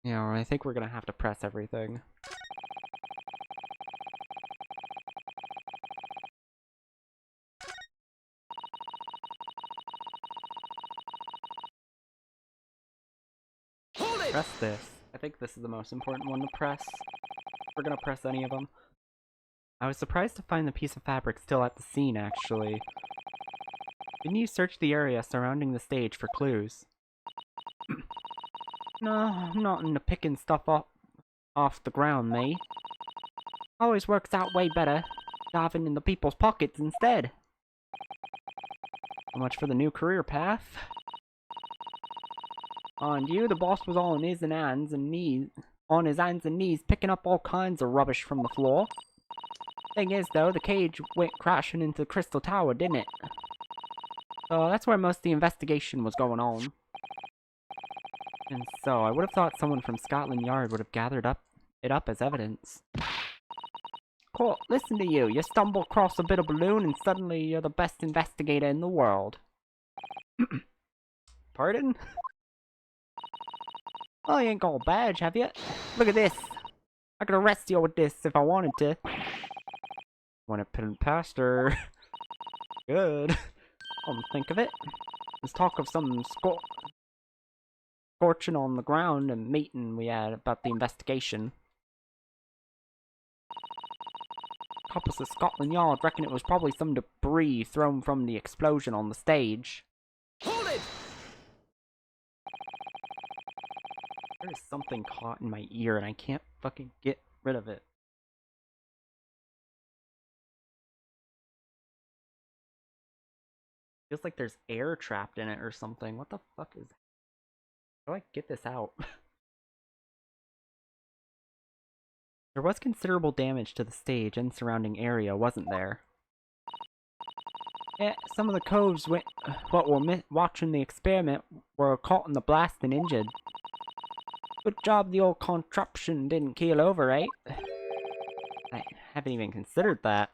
Yeah, I think we're gonna have to press everything. Press this. I think this is the most important one to press. We're gonna press any of them. I was surprised to find the piece of fabric still at the scene, actually. Didn't you search the area surrounding the stage for clues? No, I'm not into picking stuff off the ground, mate. Always works out way better diving into people's pockets instead. So much for the new career path. On you, the boss was on his hands and knees, picking up all kinds of rubbish from the floor. Thing is, though, the cage went crashing into the Crystal Tower, didn't it? So that's where most of the investigation was going on. And so, I would have thought someone from Scotland Yard would have gathered it up as evidence. Cool, listen to you. You stumble across a bit of balloon and suddenly you're the best investigator in the world. Pardon? Oh, you ain't got a badge, have you? Look at this. I could arrest you with this if I wanted to. Want to put it past her. Good. Think of it. There's talk of some scorching on the ground and meeting we had about the investigation. Coppers of Scotland Yard reckon it was probably some debris thrown from the explosion on the stage. Hold it! There is something caught in my ear and I can't fucking get rid of it. Feels like there's air trapped in it or something. What the fuck is that? How do I get this out? There was considerable damage to the stage and surrounding area, wasn't there? Yeah, some of the coves what were watching the experiment were caught in the blast and injured. Good job the old contraption didn't keel over, eh? I haven't even considered that.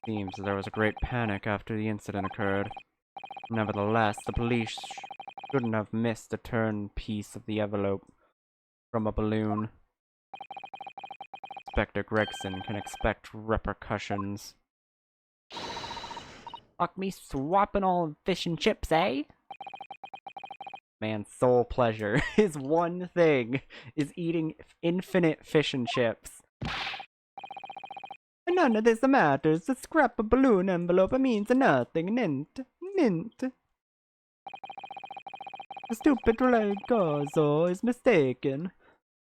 Seems there was a great panic after the incident occurred. Nevertheless, the police shouldn't have missed a turn piece of the envelope from a balloon. Inspector Gregson can expect repercussions. Like me swapping all fish and chips, eh? Man's sole pleasure, his one thing, is eating infinite fish and chips. None of this matters. The scrap of balloon envelope means nothing. Nint. The stupid Legazo is mistaken.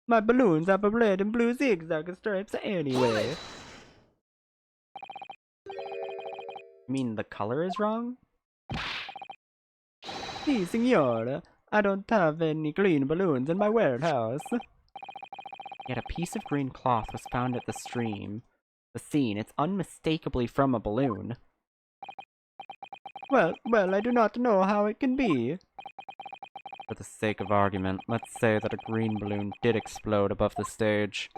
My balloons have a red and blue zigzag stripes anyway. You mean the color is wrong? Si, signora. I don't have any green balloons in my warehouse. Yet a piece of green cloth was found at the scene. It's unmistakably from a balloon. Well, I do not know how it can be. For the sake of argument, let's say that a green balloon did explode above the stage.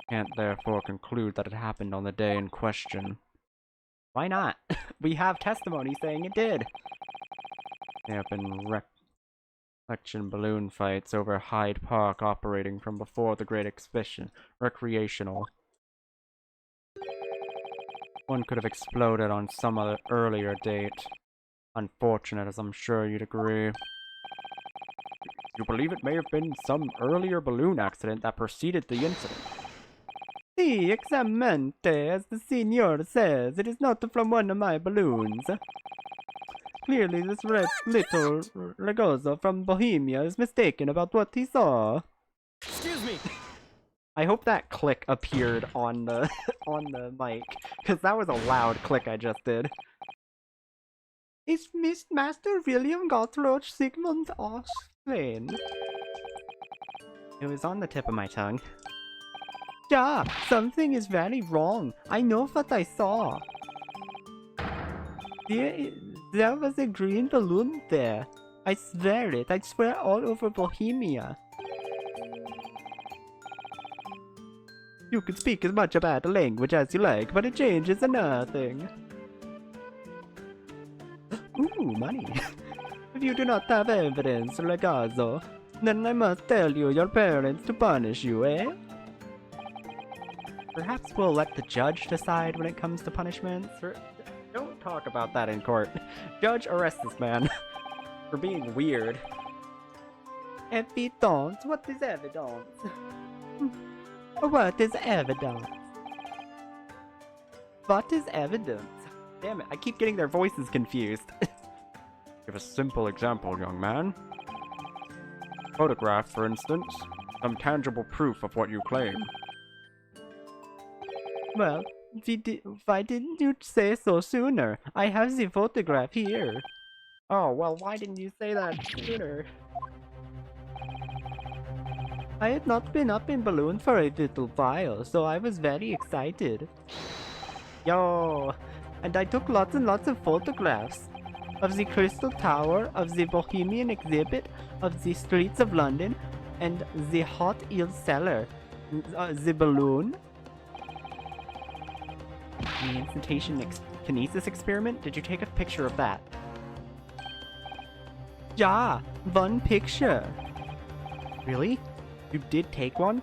Can't therefore conclude that it happened on the day in question. Why not? We have testimony saying it did. There have been recollection balloon fights over Hyde Park operating from before the Great Exhibition, recreational. One could have exploded on some other earlier date. Unfortunate, as I'm sure you'd agree. You believe it may have been some earlier balloon accident that preceded the incident? Si, exactamente, as the signor says, it is not from one of my balloons. Clearly this little Legozo from Bohemia is mistaken about what he saw. Excuse me! I hope that click appeared on the on the mic, because that was a loud click I just did. Is Miss Master William Gottloch Sigmund Austin? It was on the tip of my tongue. Yeah, something is very wrong. I know what I saw. There was a green balloon there. I swear it. I swear all over Bohemia. You can speak as much about the language as you like, but it changes nothing. Ooh, money. If you do not have evidence, Legazo, then I must tell your parents to punish you, eh? Perhaps we'll let the judge decide when it comes to punishments. Don't talk about that in court. Judge, arrest this man for being weird. Evidence? What is evidence? What is evidence? What is evidence? Damn it, I keep getting their voices confused. Give a simple example, young man. Photograph, for instance. Some tangible proof of what you claim. Well, why didn't you say so sooner? I have the photograph here. Oh, well, why didn't you say that sooner? I had not been up in balloon for a little while, so I was very excited. Yo! And I took lots and lots of photographs. Of the Crystal Tower, of the Bohemian exhibit, of the streets of London, and the hot eel cellar. The balloon. The instantation kinesis experiment? Did you take a picture of that? Yeah, one picture. Really? You did take one?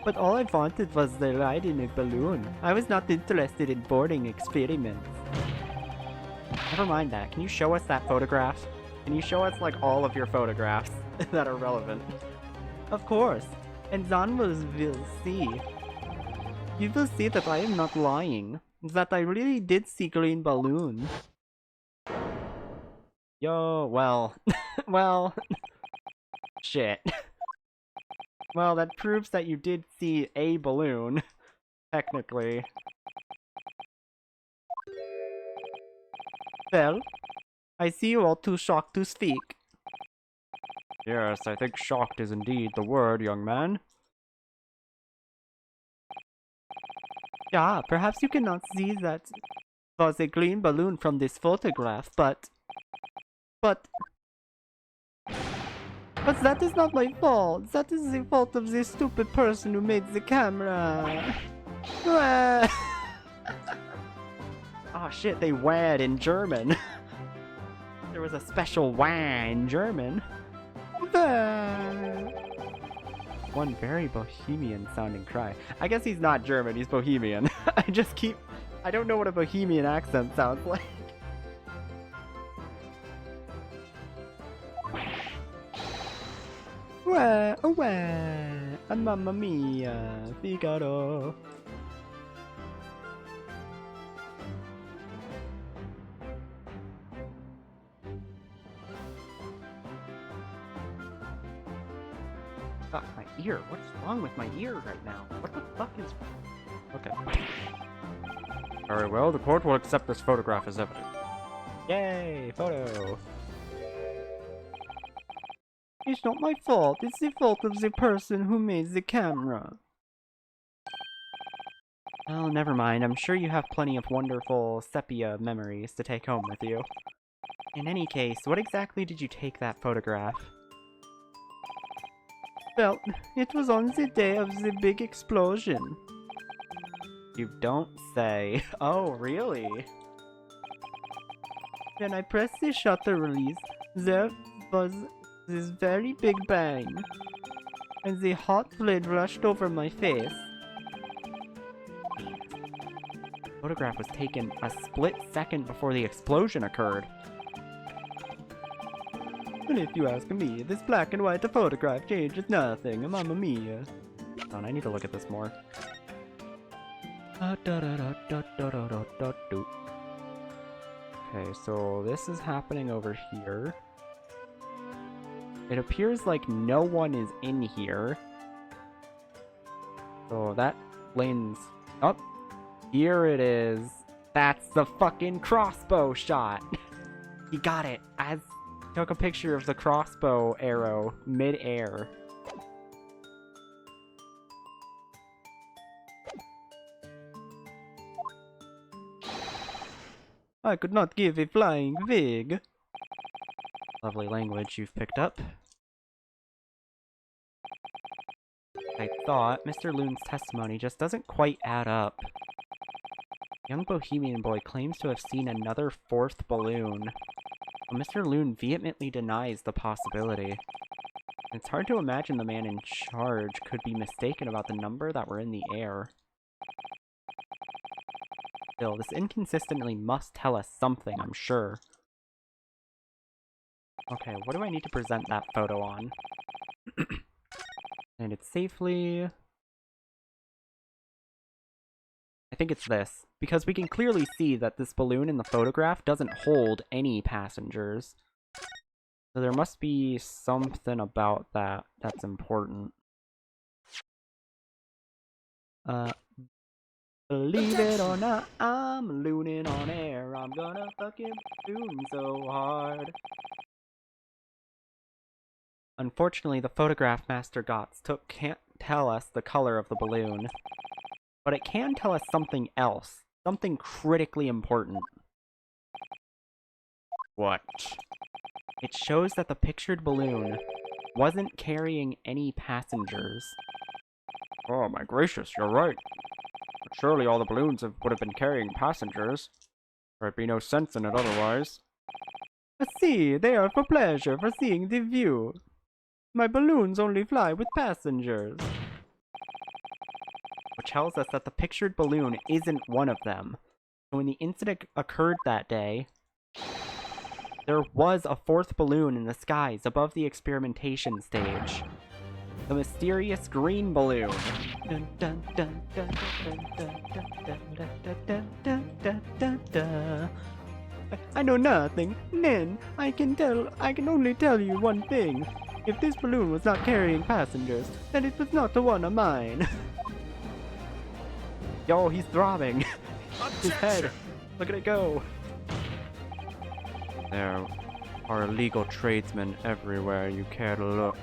But all I wanted was the ride in a balloon. I was not interested in boarding experiments. Never mind that. Can you show us that photograph? Can you show us, like, all of your photographs that are relevant? Of course, and Zan will see. You will see that I am not lying. That I really did see green balloons. Yo, well, well, shit. Well, that proves that you did see a balloon, technically. Well, I see you all too shocked to speak. Yes, I think shocked is indeed the word, young man. Yeah, perhaps you cannot see that was a green balloon from this photograph, but that is not my fault. That is the fault of the stupid person who made the camera. Oh shit, they wad in German. There was a special wah in German. One very bohemian sounding cry. I guess he's not German, he's bohemian. I don't know what a bohemian accent sounds like. Wah, oh wah, mamma mia, Figaro. Fuck, my ear. What's wrong with my ear right now? What the fuck is... Okay. Very well, the court will accept this photograph as evidence. Yay, photo! It's not my fault, it's the fault of the person who made the camera. Well, never mind. I'm sure you have plenty of wonderful sepia memories to take home with you. In any case, what exactly did you take that photograph? Well, it was on the day of the big explosion. You don't say. Oh, really? When I pressed the shutter release, there was this very big bang, and the hot blood rushed over my face. The photograph was taken a split second before the explosion occurred. And if you ask me, this black and white photograph changes nothing, mamma mia. Hold on, I need to look at this more. Okay, so this is happening over here. It appears like no one is in here. So that lane's up. Here it is. That's the fucking crossbow shot. He got it. As took a picture of the crossbow arrow mid-air. I could not give a flying fig. Lovely language you've picked up. I thought Mr. Loon's testimony just doesn't quite add up. The young bohemian boy claims to have seen another fourth balloon, but Mr. Loon vehemently denies the possibility. It's hard to imagine the man in charge could be mistaken about the number that were in the air. Still, this inconsistently must tell us something, I'm sure. Okay, what do I need to present that photo on? And it's safely... I think it's this, because we can clearly see that this balloon in the photograph doesn't hold any passengers. So there must be something about that that's important. Believe it or not, I'm ballooning on air. I'm gonna fucking balloon so hard. Unfortunately, the photograph Master Gotts took can't tell us the color of the balloon. But it can tell us something else. Something critically important. What? It shows that the pictured balloon wasn't carrying any passengers. Oh my gracious, you're right. But surely all the balloons would have been carrying passengers. There'd be no sense in it otherwise. See, they are for pleasure, for seeing the view. My balloons only fly with passengers. Which tells us that the pictured balloon isn't one of them. So when the incident occurred that day, there was a fourth balloon in the skies above the experimentation stage. The mysterious green balloon. Dun, dun, dun, dun, dun, dun, dun, dun, dun, dun, dun, dun, dun. I know nothing. Nen, I can only tell you one thing. If this balloon was not carrying passengers, then it was not the one of mine. Yo, he's throbbing. His head. Objection! Look at it go. There are illegal tradesmen everywhere you care to look.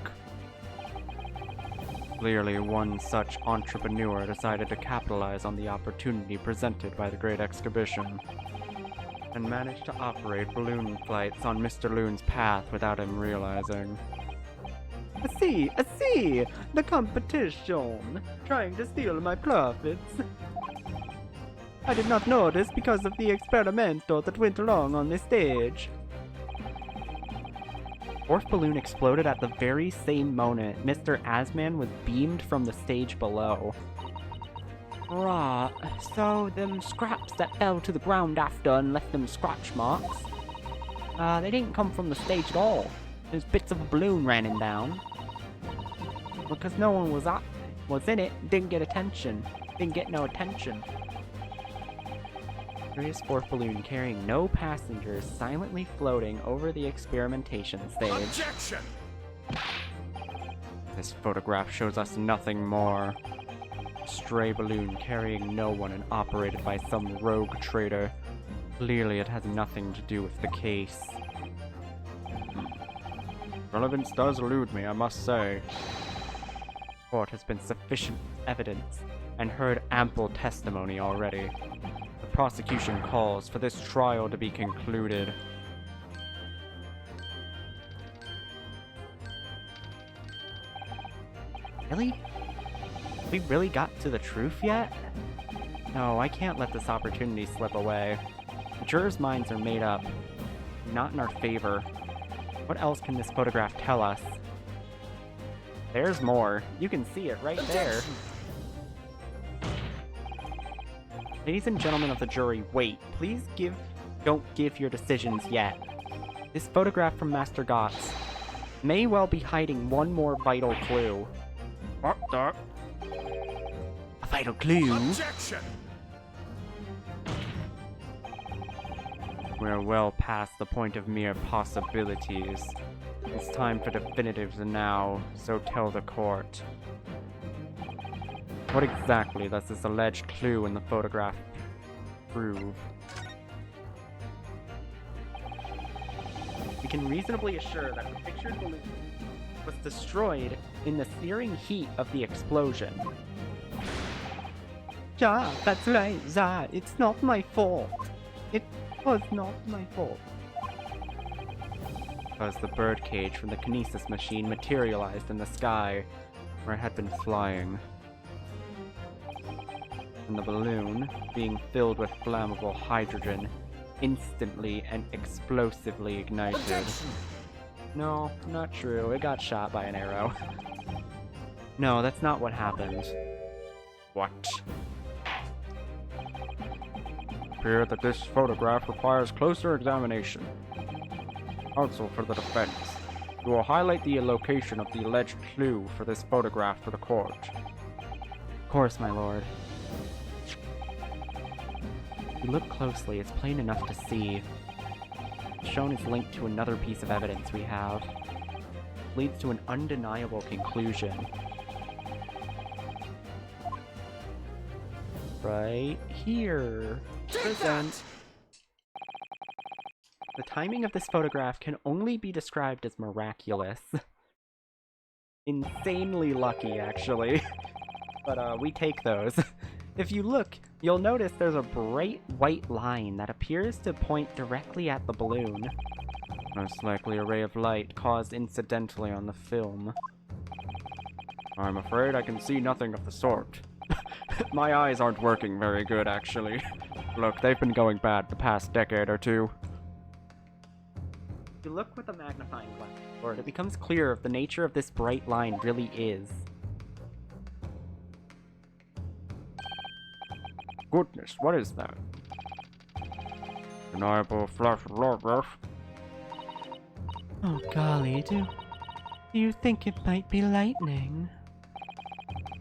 Clearly, one such entrepreneur decided to capitalize on the opportunity presented by the Great Exhibition, and managed to operate balloon flights on Mr. Loon's path without him realizing. See, the competition, trying to steal my profits. I did not notice because of the experimento that went along on the stage. Fourth balloon exploded at the very same moment Mr. Asman was beamed from the stage below. Right, so them scraps that fell to the ground after and left them scratch marks, they didn't come from the stage at all. There's bits of a balloon raining down. Because no one was in it, didn't get no attention. Mysterious fourth balloon carrying no passengers silently floating over the experimentation stage. Objection! This photograph shows us nothing more. Stray balloon carrying no one and operated by some rogue trader. Clearly it has nothing to do with the case. Relevance does elude me, I must say. Court has been sufficient evidence and heard ample testimony already. The prosecution calls for this trial to be concluded. Really? We really got to the truth yet? No, I can't let this opportunity slip away. The jurors' minds are made up. Not in our favor. What else can this photograph tell us? There's more. You can see it right there. Ladies and gentlemen of the jury, wait. Please don't give your decisions yet. This photograph from Master Gotts may well be hiding one more vital clue. What the? A vital clue? Objection! We're well past the point of mere possibilities. It's time for definitives now, so tell the court. What exactly does this alleged clue in the photograph prove? We can reasonably assure that the pictured balloon was destroyed in the searing heat of the explosion. Yeah, that's right, yeah, it's not my fault. It was not my fault. Because the birdcage from the kinesis machine materialized in the sky where it had been flying. And the balloon, being filled with flammable hydrogen, instantly and explosively ignited. Objection! No, not true. It got shot by an arrow. No, that's not what happened. What? Appear that this photograph requires closer examination. Counsel for the defense. You will highlight the location of the alleged clue for this photograph for the court. Of course, my lord. If you look closely, it's plain enough to see. Shown is linked to another piece of evidence we have. Leads to an undeniable conclusion. right here. Present. The timing of this photograph can only be described as miraculous. Insanely lucky, actually. But, we take those. If you look, you'll notice there's a bright white line that appears to point directly at the balloon. Most likely a ray of light caused incidentally on the film. I'm afraid I can see nothing of the sort. My eyes aren't working very good, actually. Look, they've been going bad the past decade or two. If you look with a magnifying glass, it becomes clear of the nature of this bright line really is. Goodness, what is that? Undeniable flash of light. Oh golly, do you think it might be lightning?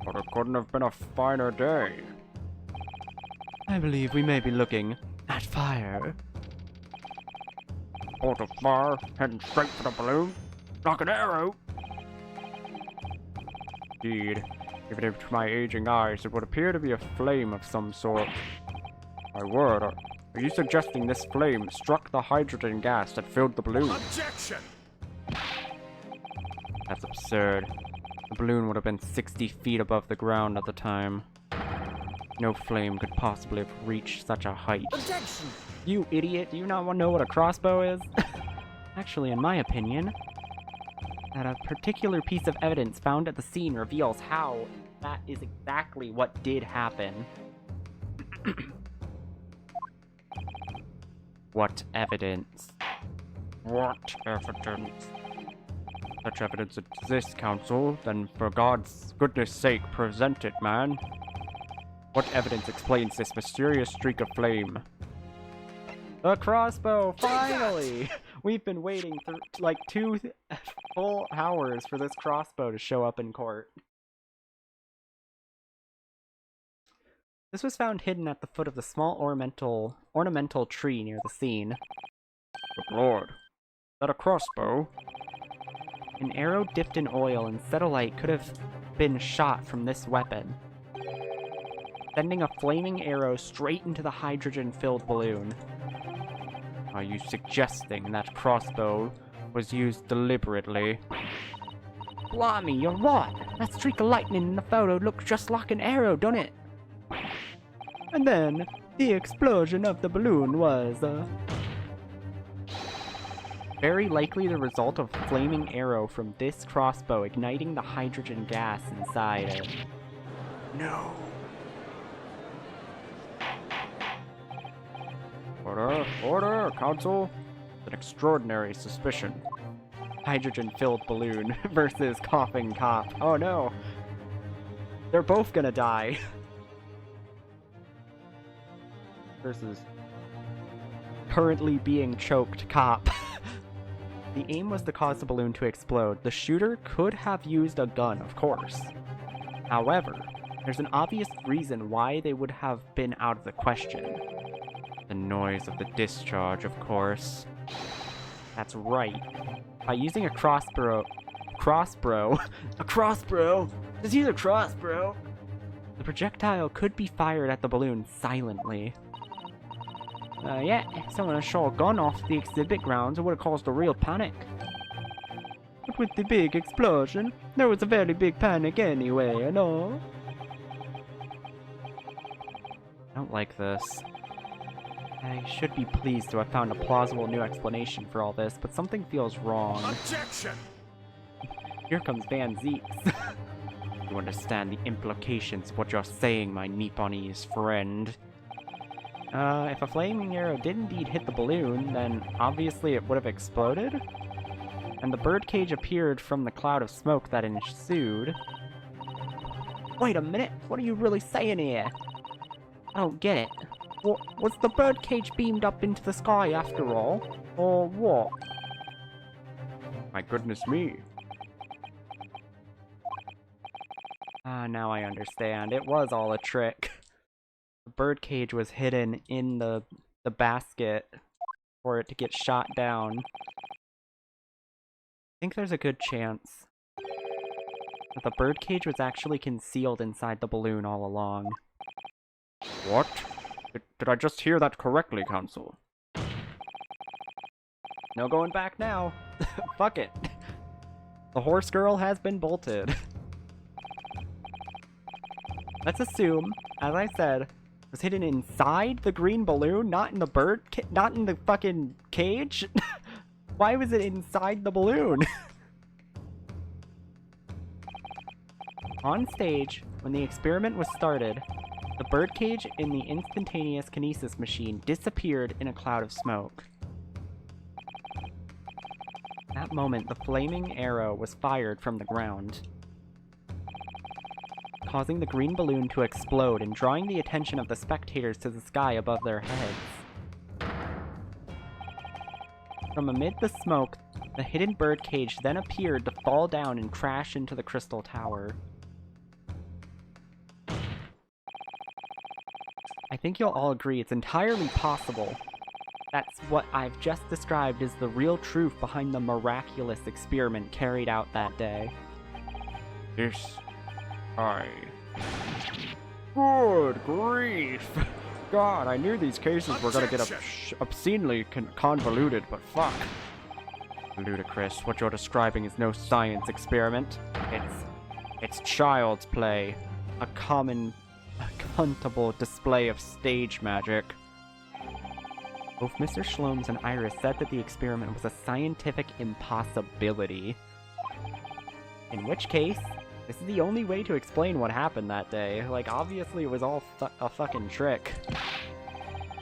But it couldn't have been a finer day. I believe we may be looking at fire. Bolt of fire, heading straight for the balloon. Like an arrow. Indeed, even to my aging eyes, it would appear to be a flame of some sort. My word, are you suggesting this flame struck the hydrogen gas that filled the balloon? Objection! That's absurd. The balloon would have been 60 feet above the ground at the time. No flame could possibly have reached such a height. Objection! You idiot, do you not know what a crossbow is? Actually, in my opinion, that a particular piece of evidence found at the scene reveals how that is exactly what did happen. What evidence? What evidence? Such evidence exists, Counsel. Then for God's goodness sake, present it, man. What evidence explains this mysterious streak of flame? A crossbow, finally! We've been waiting for like 2 full hours for this crossbow to show up in court. This was found hidden at the foot of the small ornamental tree near the scene. Good lord. Is that a crossbow? An arrow dipped in oil and set alight could have been shot from this weapon, sending a flaming arrow straight into the hydrogen-filled balloon. Are you suggesting that crossbow was used deliberately? Blimey, you're right. That streak of lightning in the photo looks just like an arrow, doesn't it? And then the explosion of the balloon was very likely the result of a flaming arrow from this crossbow igniting the hydrogen gas inside it. No. Order, order, Counsel. An extraordinary suspicion. Hydrogen-filled balloon versus coughing cop. Oh no! They're both gonna die. Versus currently being choked cop. The aim was to cause the balloon to explode. The shooter could have used a gun, of course. However, there's an obvious reason why they would have been out of the question. The noise of the discharge, of course. That's right. By using a crossbow, just use a crossbow. The projectile could be fired at the balloon silently. Yeah, if someone had shot a gun off the exhibit grounds, it would have caused a real panic. But with the big explosion, there was a very big panic anyway, you know? I don't like this. I should be pleased to have found a plausible new explanation for all this, but something feels wrong. Objection! Here comes Van Zeeks. You understand the implications of what you're saying, my Nipponese friend. If a flaming arrow did indeed hit the balloon, then obviously it would have exploded? And the birdcage appeared from the cloud of smoke that ensued. Wait a minute, what are you really saying here? I don't get it. Was the birdcage beamed up into the sky after all? Or what? My goodness me. Ah, now I understand. It was all a trick. The birdcage was hidden in the basket for it to get shot down. I think there's a good chance that the birdcage was actually concealed inside the balloon all along. What? Did I just hear that correctly, Counsel? No going back now. Fuck it. The horse girl has been bolted. Let's assume, as I said, it was hidden inside the green balloon, not in the not in the fucking cage. Why was it inside the balloon? On stage, when the experiment was started, the birdcage in the instantaneous kinesis machine disappeared in a cloud of smoke. At that moment, the flaming arrow was fired from the ground, causing the green balloon to explode and drawing the attention of the spectators to the sky above their heads. From amid the smoke, the hidden birdcage then appeared to fall down and crash into the crystal tower. I think you'll all agree it's entirely possible that's what I've just described as the real truth behind the miraculous experiment carried out that day. This... Good grief! God, I knew these cases were gonna get obscenely convoluted, but fuck. Ludicrous. What you're describing is no science experiment. It's child's play. A contemptible display of stage magic. Both Mr. Shlomes and Iris said that the experiment was a scientific impossibility. In which case, this is the only way to explain what happened that day. Like, obviously it was all a fucking trick.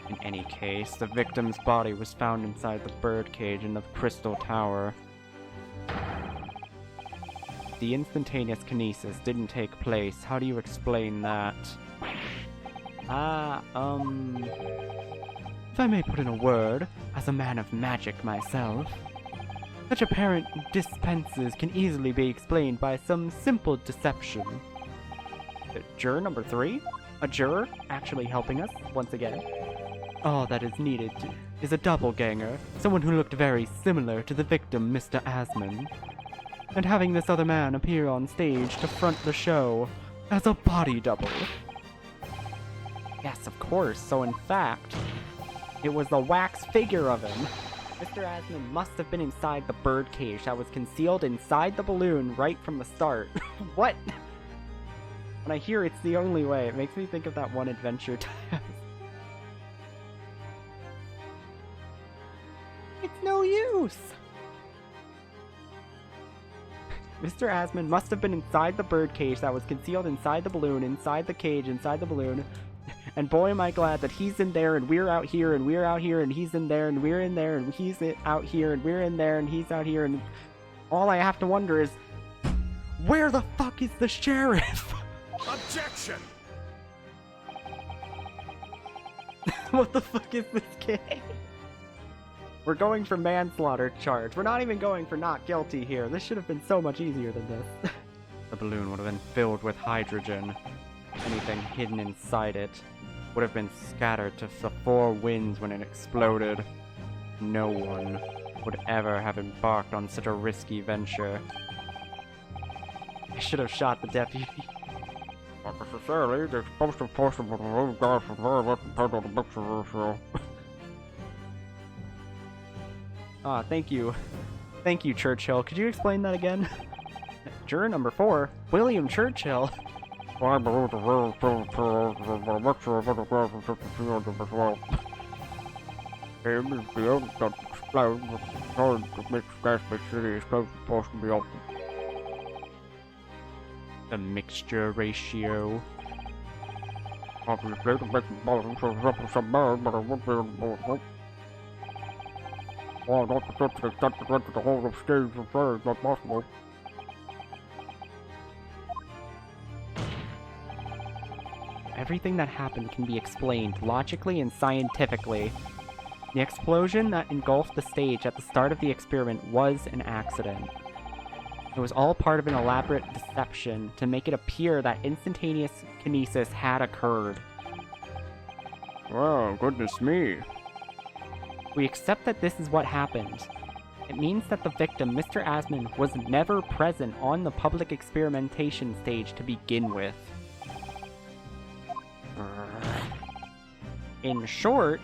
In any case, the victim's body was found inside the birdcage in the crystal tower. The instantaneous kinesis didn't take place. How do you explain that? If I may put in a word, as a man of magic myself, such apparent dispenses can easily be explained by some simple deception. Juror number 3? A juror actually helping us once again. All that is needed is a doppelganger, someone who looked very similar to the victim, Mr. Asman, and having this other man appear on stage to front the show as a body double. Yes, of course. So in fact, it was the wax figure of him. Mr. Asman must have been inside the birdcage that was concealed inside the balloon right from the start. What? When I hear it's the only way, it makes me think of that one Adventure Time. It's no use! Mr. Asman must have been inside the birdcage that was concealed inside the balloon, inside the cage, inside the balloon. And boy am I glad that he's in there and we're out here and we're out here and he's in there and we're in there and he's out here and we're in there and he's out here, and all I have to wonder is, where the fuck is the sheriff? Objection! What the fuck is this game? We're going for manslaughter charge. We're not even going for not guilty here. This should have been so much easier than this. The balloon would have been filled with hydrogen. Anything hidden inside it would have been scattered to the four winds when it exploded. No one would ever have embarked on such a risky venture. I should have shot the deputy. Not necessarily. The explosive portion of the road gas was very much compared to the mixer ratio. Ah, thank you. Thank you, Churchill. Could you explain that again? Juror number 4, William Churchill. I believe the road the mixture of other gas and 53 of them as well. Him is the only that explode with the time to mix gas mixture the explosive portion be open. The mixture ratio. Obviously, to make the bottom so it's up to some burn, but I won't be able to blow it up. Well, not to such an extent to render the whole of stage of fire is not possible. Everything that happened can be explained logically and scientifically. The explosion that engulfed the stage at the start of the experiment was an accident. It was all part of an elaborate deception to make it appear that instantaneous kinesis had occurred. Wow, goodness me. We accept that this is what happened. It means that the victim, Mr. Asman, was never present on the public experimentation stage to begin with. In short,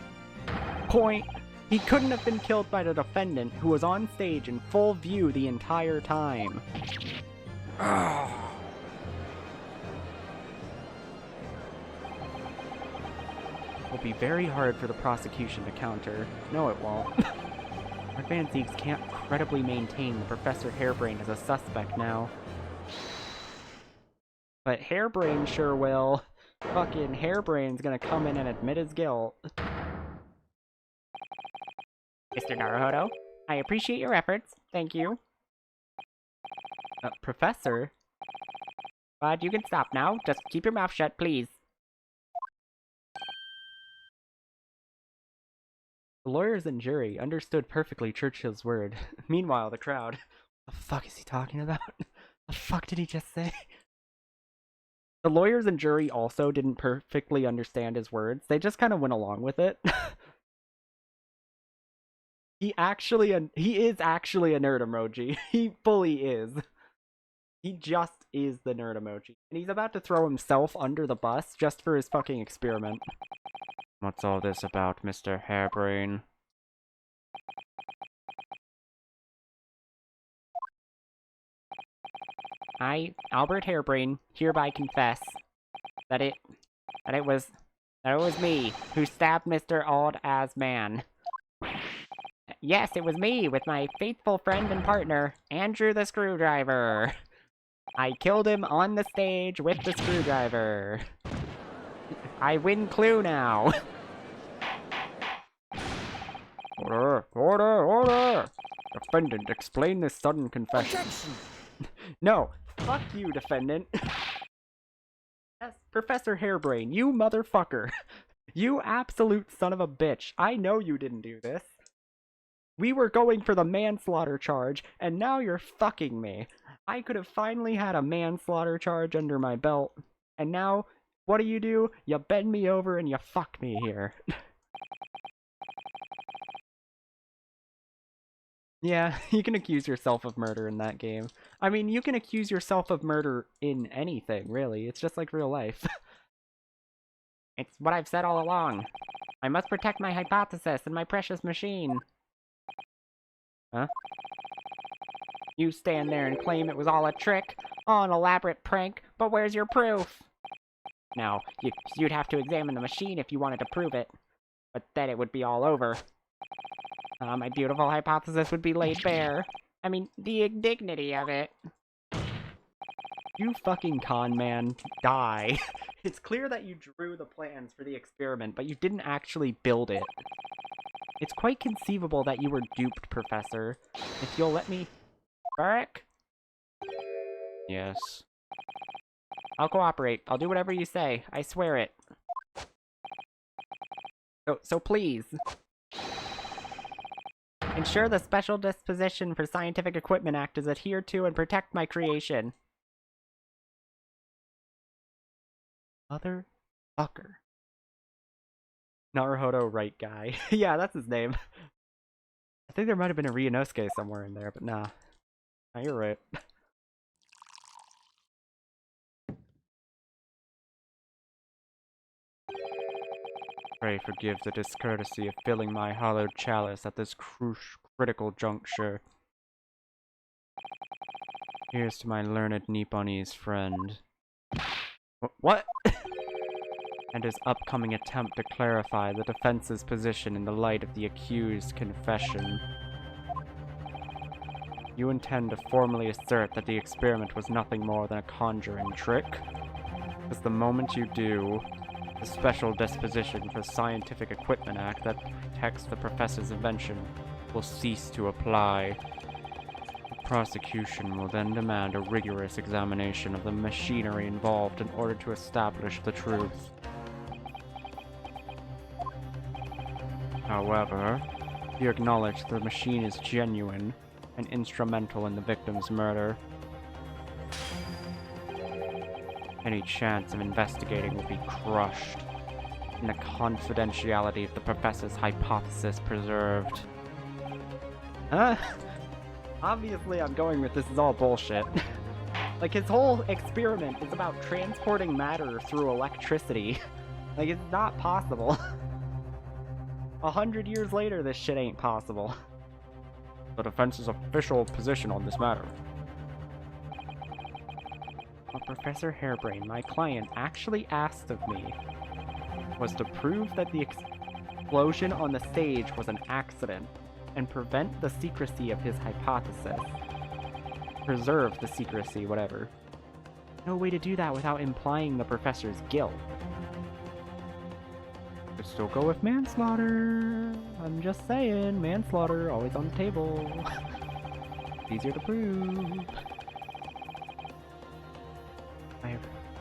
point, he couldn't have been killed by the defendant who was on stage in full view the entire time. It'll be very hard for the prosecution to counter. No, it won't. Our Van Ziegs can't credibly maintain the Professor Hairbrain as a suspect now. But Hairbrain sure will. Fucking Hairbrain's gonna come in and admit his guilt. Mr. Naruhodo, I appreciate your efforts. Thank you. Professor? But you can stop now. Just keep your mouth shut, please. The lawyers and jury understood perfectly Churchill's word. Meanwhile, the crowd... The fuck is he talking about? The fuck did he just say? The lawyers and jury also didn't perfectly understand his words. They just kind of went along with it. He is actually a nerd emoji. He fully is. He just is the nerd emoji. And he's about to throw himself under the bus just for his fucking experiment. What's all this about, Mr. Hairbrain? I, Albert Hairbrain, hereby confess that it was me who stabbed Mr. Old as Man. Yes, it was me with my faithful friend and partner, Andrew the Screwdriver. I killed him on the stage with the screwdriver. I win clue now. Order! Order! Order! Defendant, explain this sudden confession. Objection! No! Fuck you, defendant! Yes, Professor Hairbrain, you motherfucker! You absolute son of a bitch! I know you didn't do this! We were going for the manslaughter charge, and now you're fucking me! I could have finally had a manslaughter charge under my belt, and now, what do? You bend me over and you fuck me here. Yeah, you can accuse yourself of murder in that game. I mean, you can accuse yourself of murder in anything, really. It's just like real life. It's what I've said all along. I must protect my hypothesis and my precious machine. Huh? You stand there and claim it was all a trick, all an elaborate prank, but where's your proof? Now, you'd have to examine the machine if you wanted to prove it, but then it would be all over. My beautiful hypothesis would be laid bare. I mean, the indignity of it. You fucking con man, die. It's clear that you drew the plans for the experiment, but you didn't actually build it. It's quite conceivable that you were duped, Professor. If you'll let me... Burke? Yes. I'll cooperate. I'll do whatever you say. I swear it. So please. Ensure the Special Disposition for Scientific Equipment Act is adhered to and protect my creation. Motherfucker. Naruhodo right guy. Yeah, that's his name. I think there might have been a Ryunosuke somewhere in there, but nah. Nah, you're right. Pray forgive the discourtesy of filling my hollowed chalice at this critical juncture. Here's to my learned Nipponese friend. What? And his upcoming attempt to clarify the defense's position in the light of the accused's confession. You intend to formally assert that the experiment was nothing more than a conjuring trick? Because the moment you do, the Special Disposition for Scientific Equipment Act that protects the professor's invention will cease to apply. The prosecution will then demand a rigorous examination of the machinery involved in order to establish the truth. However, you acknowledge the machine is genuine and instrumental in the victim's murder. Any chance of investigating will be crushed, and the confidentiality of the professor's hypothesis preserved. Huh? Obviously I'm going with this is all bullshit. Like, his whole experiment is about transporting matter through electricity. Like, it's not possible. 100 years later, this shit ain't possible. The defense's official position on this matter. What Professor Harebrain, my client, actually asked of me was to prove that the explosion on the stage was an accident and prevent the secrecy of his hypothesis. Preserve the secrecy, whatever. No way to do that without implying the professor's guilt. Could still go with manslaughter. I'm just saying, manslaughter, always on the table. Easier to prove. I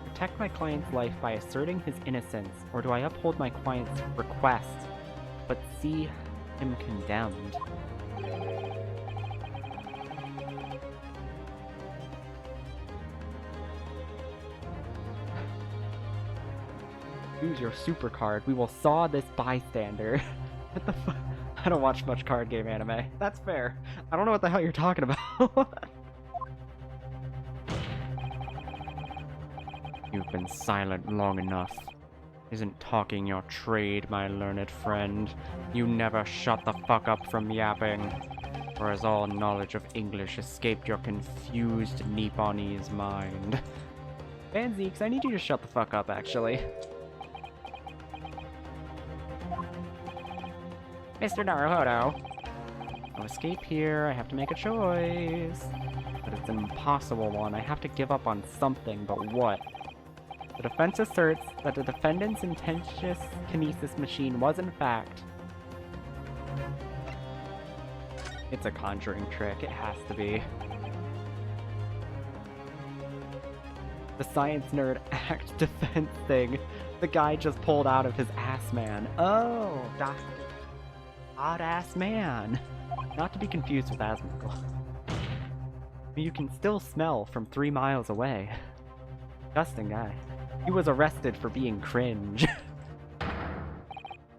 protect my client's life by asserting his innocence, or do I uphold my client's request, but see him condemned? Use your super card. We will saw this bystander. What the fuck? I don't watch much card game anime. That's fair. I don't know what the hell you're talking about. You've been silent long enough. Isn't talking your trade, my learned friend. You never shut the fuck up from yapping. Or has all knowledge of English escaped your confused Nipponese mind? Vanzeeks, I need you to shut the fuck up, actually. Mr. Naruhodo. No escape here, I have to make a choice. But it's an impossible one. I have to give up on something, but what? The defense asserts that the defendant's intensious kinesis machine was in fact... It's a conjuring trick, it has to be. The science nerd act defense thing the guy just pulled out of his ass man. Oh, Dr. Odd-ass man. Not to be confused with Asmongold. You can still smell from 3 miles away. Disgusting guy. He was arrested for being cringe.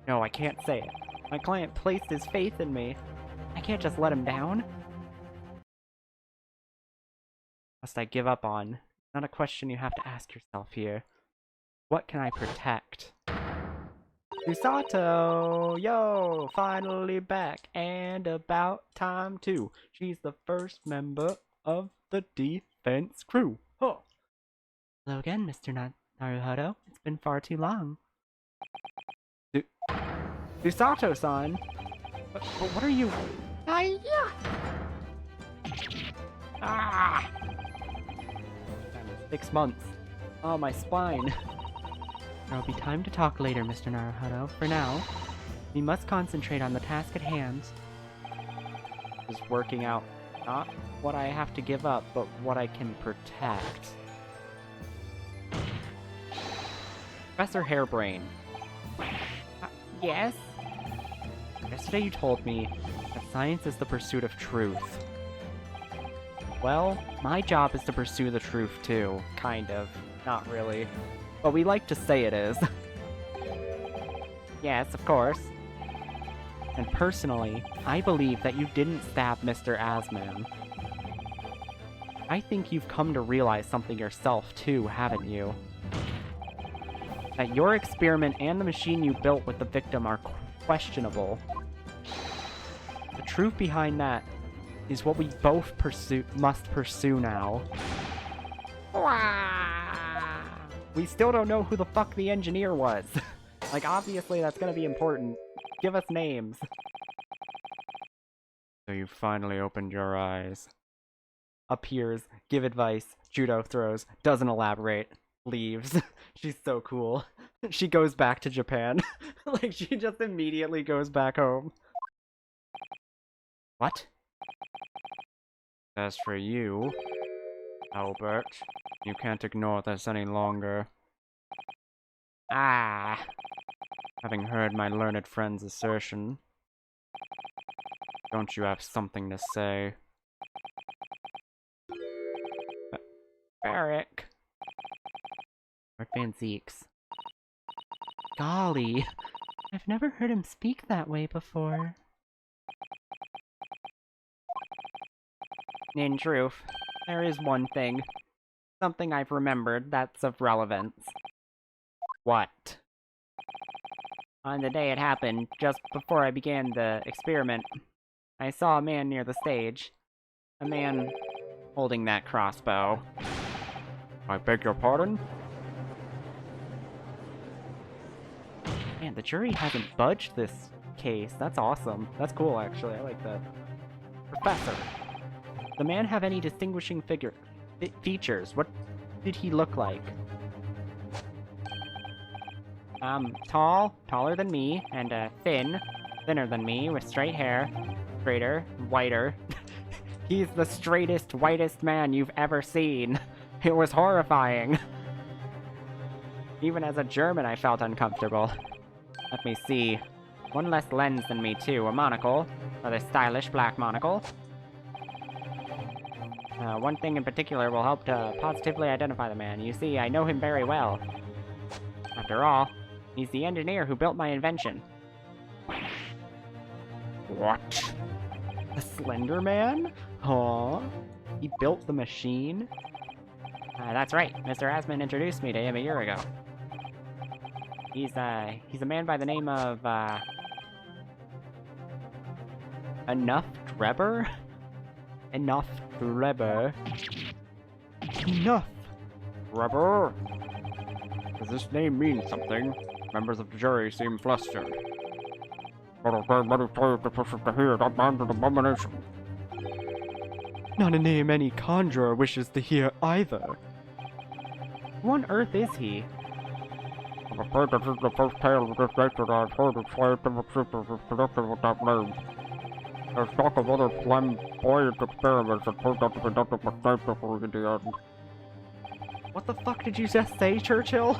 No, I can't say it. My client placed his faith in me. I can't just let him down. Must I give up on? Not a question you have to ask yourself here. What can I protect? Usato! Yo! Finally back, and about time too. She's the first member of the defense crew. Huh! Hello again, Mr. Naruhodo. It's been far too long. Usato-san! But what are you... Ah! 6 months. Oh, my spine. There'll be time to talk later, Mr. Naruhodo. For now, we must concentrate on the task at hand. Is working out not what I have to give up, but what I can protect. Professor Harebrain. Yes? Yesterday you told me that science is the pursuit of truth. Well, my job is to pursue the truth too. Kind of. Not really. But we like to say it is. Yes, of course. And personally, I believe that you didn't stab Mr. Asman. I think you've come to realize something yourself too, haven't you? That your experiment and the machine you built with the victim are questionable. The truth behind that is what we both must pursue now. We still don't know who the fuck the engineer was. Like, obviously that's gonna be important. Give us names. So you finally opened your eyes. Appears, give advice, judo throws, doesn't elaborate, leaves. She's so cool. She goes back to Japan. Like, she just immediately goes back home. What? As for you, Albert, you can't ignore this any longer. Ah. Having heard my learned friend's assertion, don't you have something to say? Eric. Lord Van Zeeks. Golly, I've never heard him speak that way before. In truth, there is one thing. Something I've remembered that's of relevance. What? On the day it happened, just before I began the experiment, I saw a man near the stage. A man holding that crossbow. I beg your pardon? Man, the jury hasn't budged this case. That's awesome. That's cool, actually. I like that. Professor, does the man have any distinguishing features? What did he look like? Tall, taller than me, and thin, thinner than me, with straight hair, straighter, whiter. He's the straightest, whitest man you've ever seen. It was horrifying. Even as a German, I felt uncomfortable. Let me see. One less lens than me, too. A monocle. Rather stylish black monocle. One thing in particular will help to positively identify the man. You see, I know him very well. After all, he's the engineer who built my invention. What? The Slender Man? Huh? He built the machine? That's right. Mr. Asman introduced me to him a year ago. He's a man by the name of, Enough Drebber? Enough Drebber? Enough! Rubber? Does this name mean something? Members of the jury seem flustered. To hear that man's an abomination. Not a name any conjurer wishes to hear either. Who on earth is he? I'm afraid this is the first tale of this nature that I've heard of scientific systems productive with that name. There's talk of other flamboyant experiments that turned out to be nothing but scientific in the end. What the fuck did you just say, Churchill?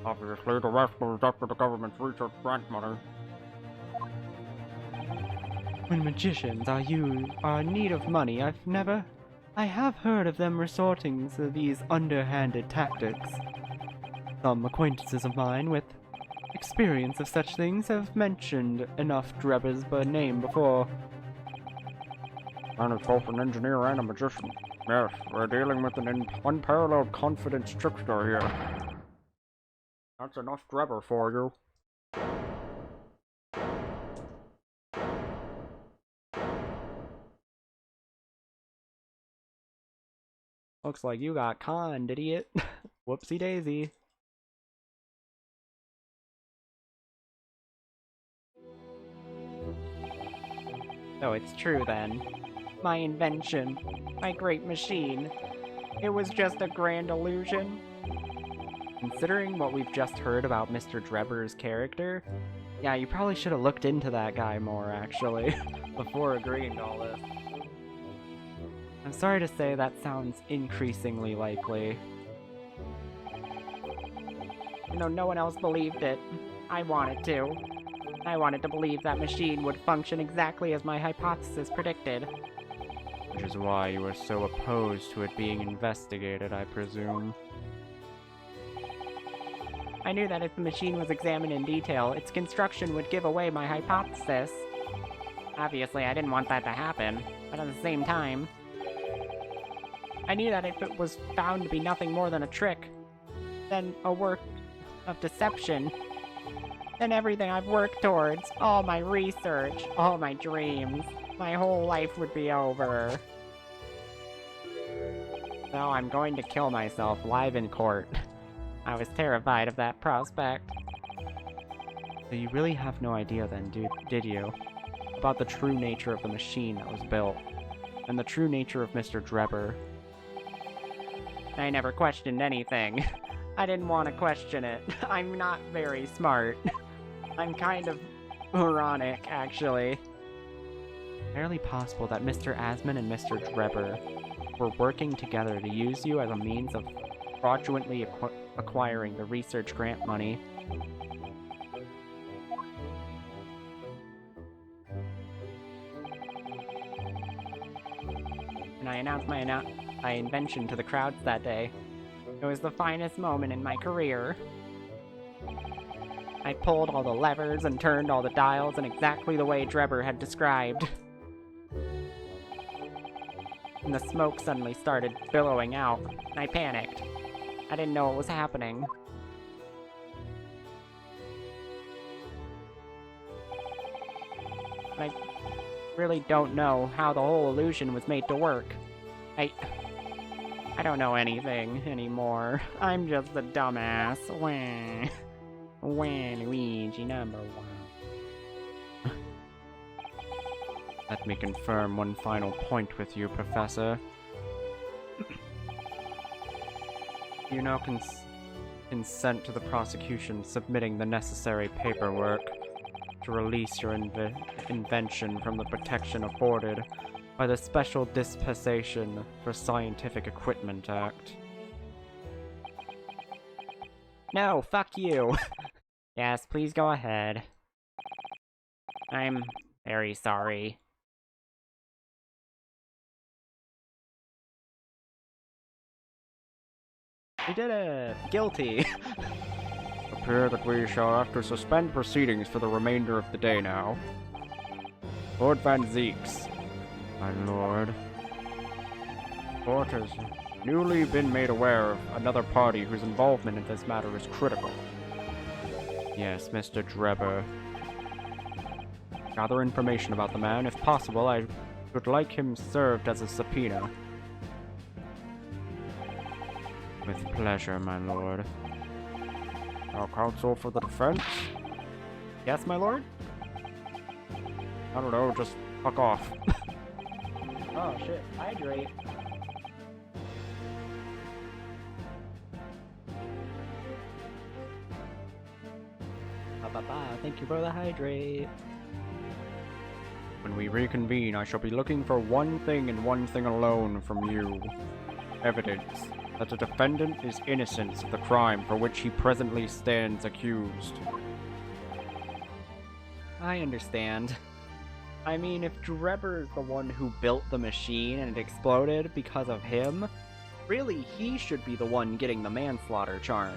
Obviously, the rest was after the government's research grant money. When magicians are in need of money, I have heard of them resorting to these underhanded tactics. Some acquaintances of mine with experience of such things have mentioned Enough Drebber's name before. Man is both an engineer and a magician. Yes, we're dealing with an unparalleled confidence trickster here. That's enough Drebber for you. Looks like you got conned, idiot. Whoopsie daisy. So it's true then. My invention. My great machine. It was just a grand illusion. Considering what we've just heard about Mr. Drebber's character, yeah, you probably should have looked into that guy more, actually, before agreeing to all this. I'm sorry to say that sounds increasingly likely. You know, no one else believed it. I wanted to. I wanted to believe that machine would function exactly as my hypothesis predicted. Which is why you were so opposed to it being investigated, I presume. I knew that if the machine was examined in detail, its construction would give away my hypothesis. Obviously, I didn't want that to happen, but at the same time, I knew that if it was found to be nothing more than a trick, then a work of deception, then everything I've worked towards, all my research, all my dreams, my whole life would be over. So I'm going to kill myself live in court. I was terrified of that prospect. So you really have no idea then, did you? About the true nature of the machine that was built, and the true nature of Mr. Drebber. I never questioned anything. I didn't want to question it. I'm not very smart. I'm kind of moronic, actually. Barely possible that Mr. Asman and Mr. Drebber were working together to use you as a means of fraudulently acquiring the research grant money. And I announced my invention to the crowds that day. It was the finest moment in my career. I pulled all the levers and turned all the dials in exactly the way Drebber had described. And the smoke suddenly started billowing out. I panicked. I didn't know what was happening. I really don't know how the whole illusion was made to work. I don't know anything anymore. I'm just a dumbass. Wah. Wah, Luigi number 1. Let me confirm one final point with you, Professor. You now consent to the prosecution submitting the necessary paperwork to release your invention from the protection afforded by the Special Dispensation for Scientific Equipment Act. No, fuck you. Yes, please go ahead. I'm very sorry. We did it! Guilty! Appear that we shall have to suspend proceedings for the remainder of the day now. Lord Van Zeeks. My lord. Court has newly been made aware of another party whose involvement in this matter is critical. Yes, Mr. Drebber. Gather information about the man. If possible, I would like him served as a subpoena. With pleasure, my lord. Our counsel for the defense? Yes, my lord? I don't know, just fuck off. Oh shit, hydrate. Thank you for the hydrate. When we reconvene, I shall be looking for one thing and one thing alone from you. Evidence that the defendant is innocent of the crime for which he presently stands accused. I understand. I mean, if Drebber is the one who built the machine and it exploded because of him, really he should be the one getting the manslaughter charge.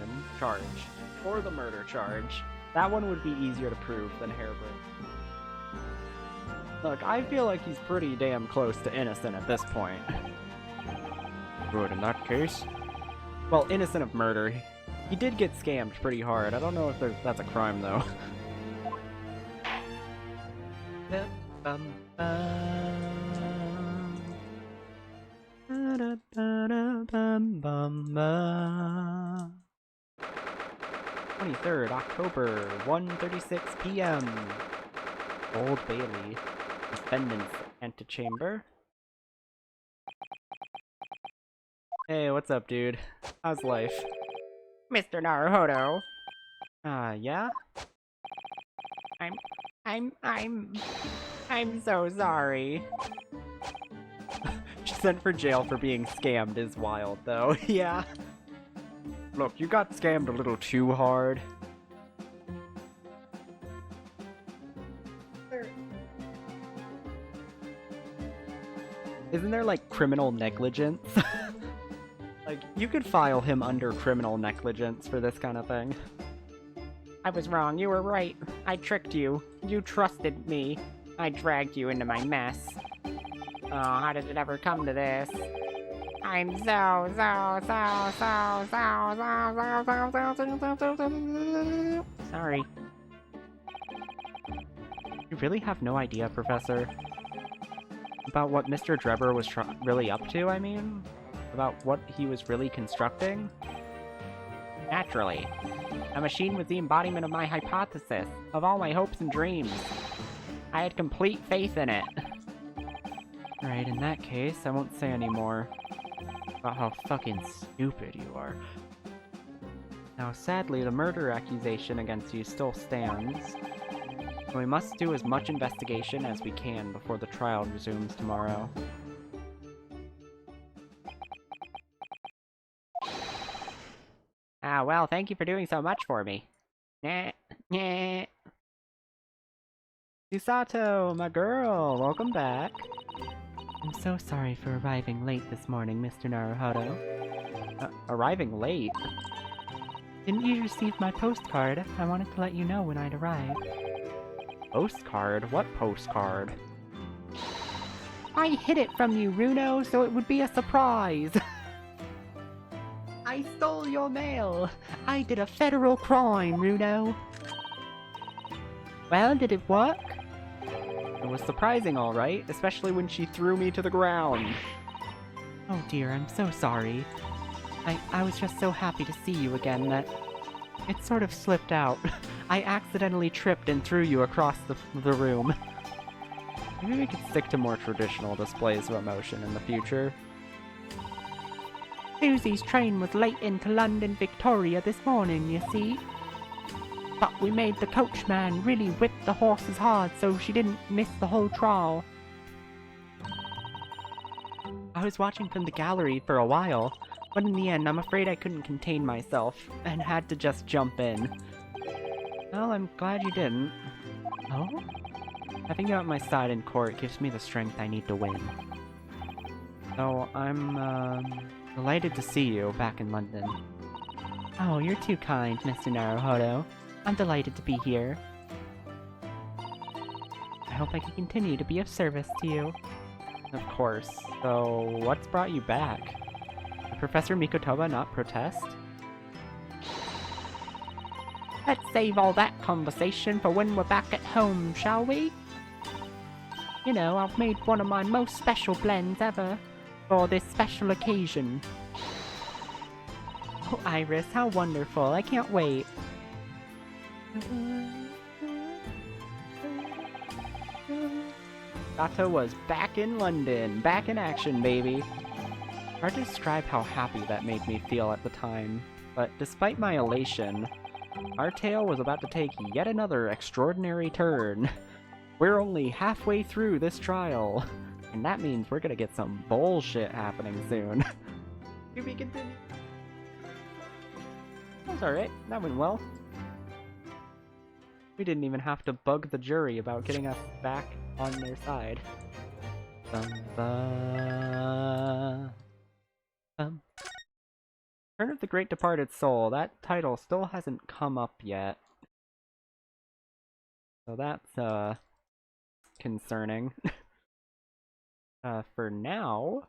Or the murder charge. That one would be easier to prove than Harebrained. Look, I feel like he's pretty damn close to innocent at this point. Good, in that case. Well, innocent of murder. He did get scammed pretty hard. I don't know if that's a crime, though. Ba-da-ba-da-bum-bum-ba. 23rd October, 1:36 p.m. Old Bailey. Defendant's antechamber. Hey, what's up, dude? How's life? Mr. Naruhodo. Yeah? I'm so sorry. Sent for jail for being scammed is wild, though. Yeah. Look, you got scammed a little too hard. Isn't there, like, criminal negligence? Like, you could file him under criminal negligence for this kind of thing. I was wrong, you were right. I tricked you. You trusted me. I dragged you into my mess. Oh, how did it ever come to this? I'm so sorry. You really have no idea, Professor? About what Mr. Drebber was really up to, I mean? About what he was really constructing? Naturally. A machine was the embodiment of my hypothesis, of all my hopes and dreams. I had complete faith in it. Right, in that case, I won't say any more about how fucking stupid you are. Now, sadly, the murder accusation against you still stands. And we must do as much investigation as we can before the trial resumes tomorrow. Ah, well, thank you for doing so much for me. Nah. Chisato, my girl, welcome back. I'm so sorry for arriving late this morning, Mr. Naruhodo. Arriving late? Didn't you receive my postcard? I wanted to let you know when I'd arrive. Postcard? What postcard? I hid it from you, Runo, so it would be a surprise! I stole your mail! I did a federal crime, Runo! Well, did it work? It was surprising, alright, especially when she threw me to the ground. Oh dear, I'm so sorry. I was just so happy to see you again that it sort of slipped out. I accidentally tripped and threw you across the room. Maybe we could stick to more traditional displays of emotion in the future. Susie's train was late into London Victoria this morning, you see. But we made the coachman really whip the horses hard so she didn't miss the whole trial. I was watching from the gallery for a while, but in the end I'm afraid I couldn't contain myself and had to just jump in. Well, I'm glad you didn't. Oh? Having you at my side in court gives me the strength I need to win. So, I'm, delighted to see you back in London. Oh, you're too kind, Mr. Naruhodo. I'm delighted to be here. I hope I can continue to be of service to you. Of course. So, what's brought you back? Did Professor Mikotoba not protest? Let's save all that conversation for when we're back at home, shall we? You know, I've made one of my most special blends ever for this special occasion. Oh, Iris, how wonderful. I can't wait. Gato was back in London, back in action, baby. Hard to describe how happy that made me feel at the time, but despite my elation, our tale was about to take yet another extraordinary turn. We're only halfway through this trial, and that means we're gonna get some bullshit happening soon. To be continued. That's alright, that went well. We didn't even have to bug the jury about getting us back on their side. Return of the Great Departed Soul. That title still hasn't come up yet. So that's, concerning. For now,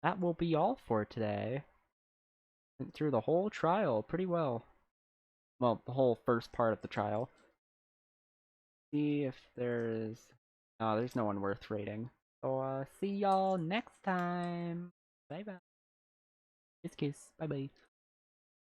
that will be all for today. Went through the whole trial pretty well. Well, the whole first part of the trial. See if there's... No, there's no one worth rating. So, see y'all next time. Bye-bye. Kiss, kiss. Bye-bye.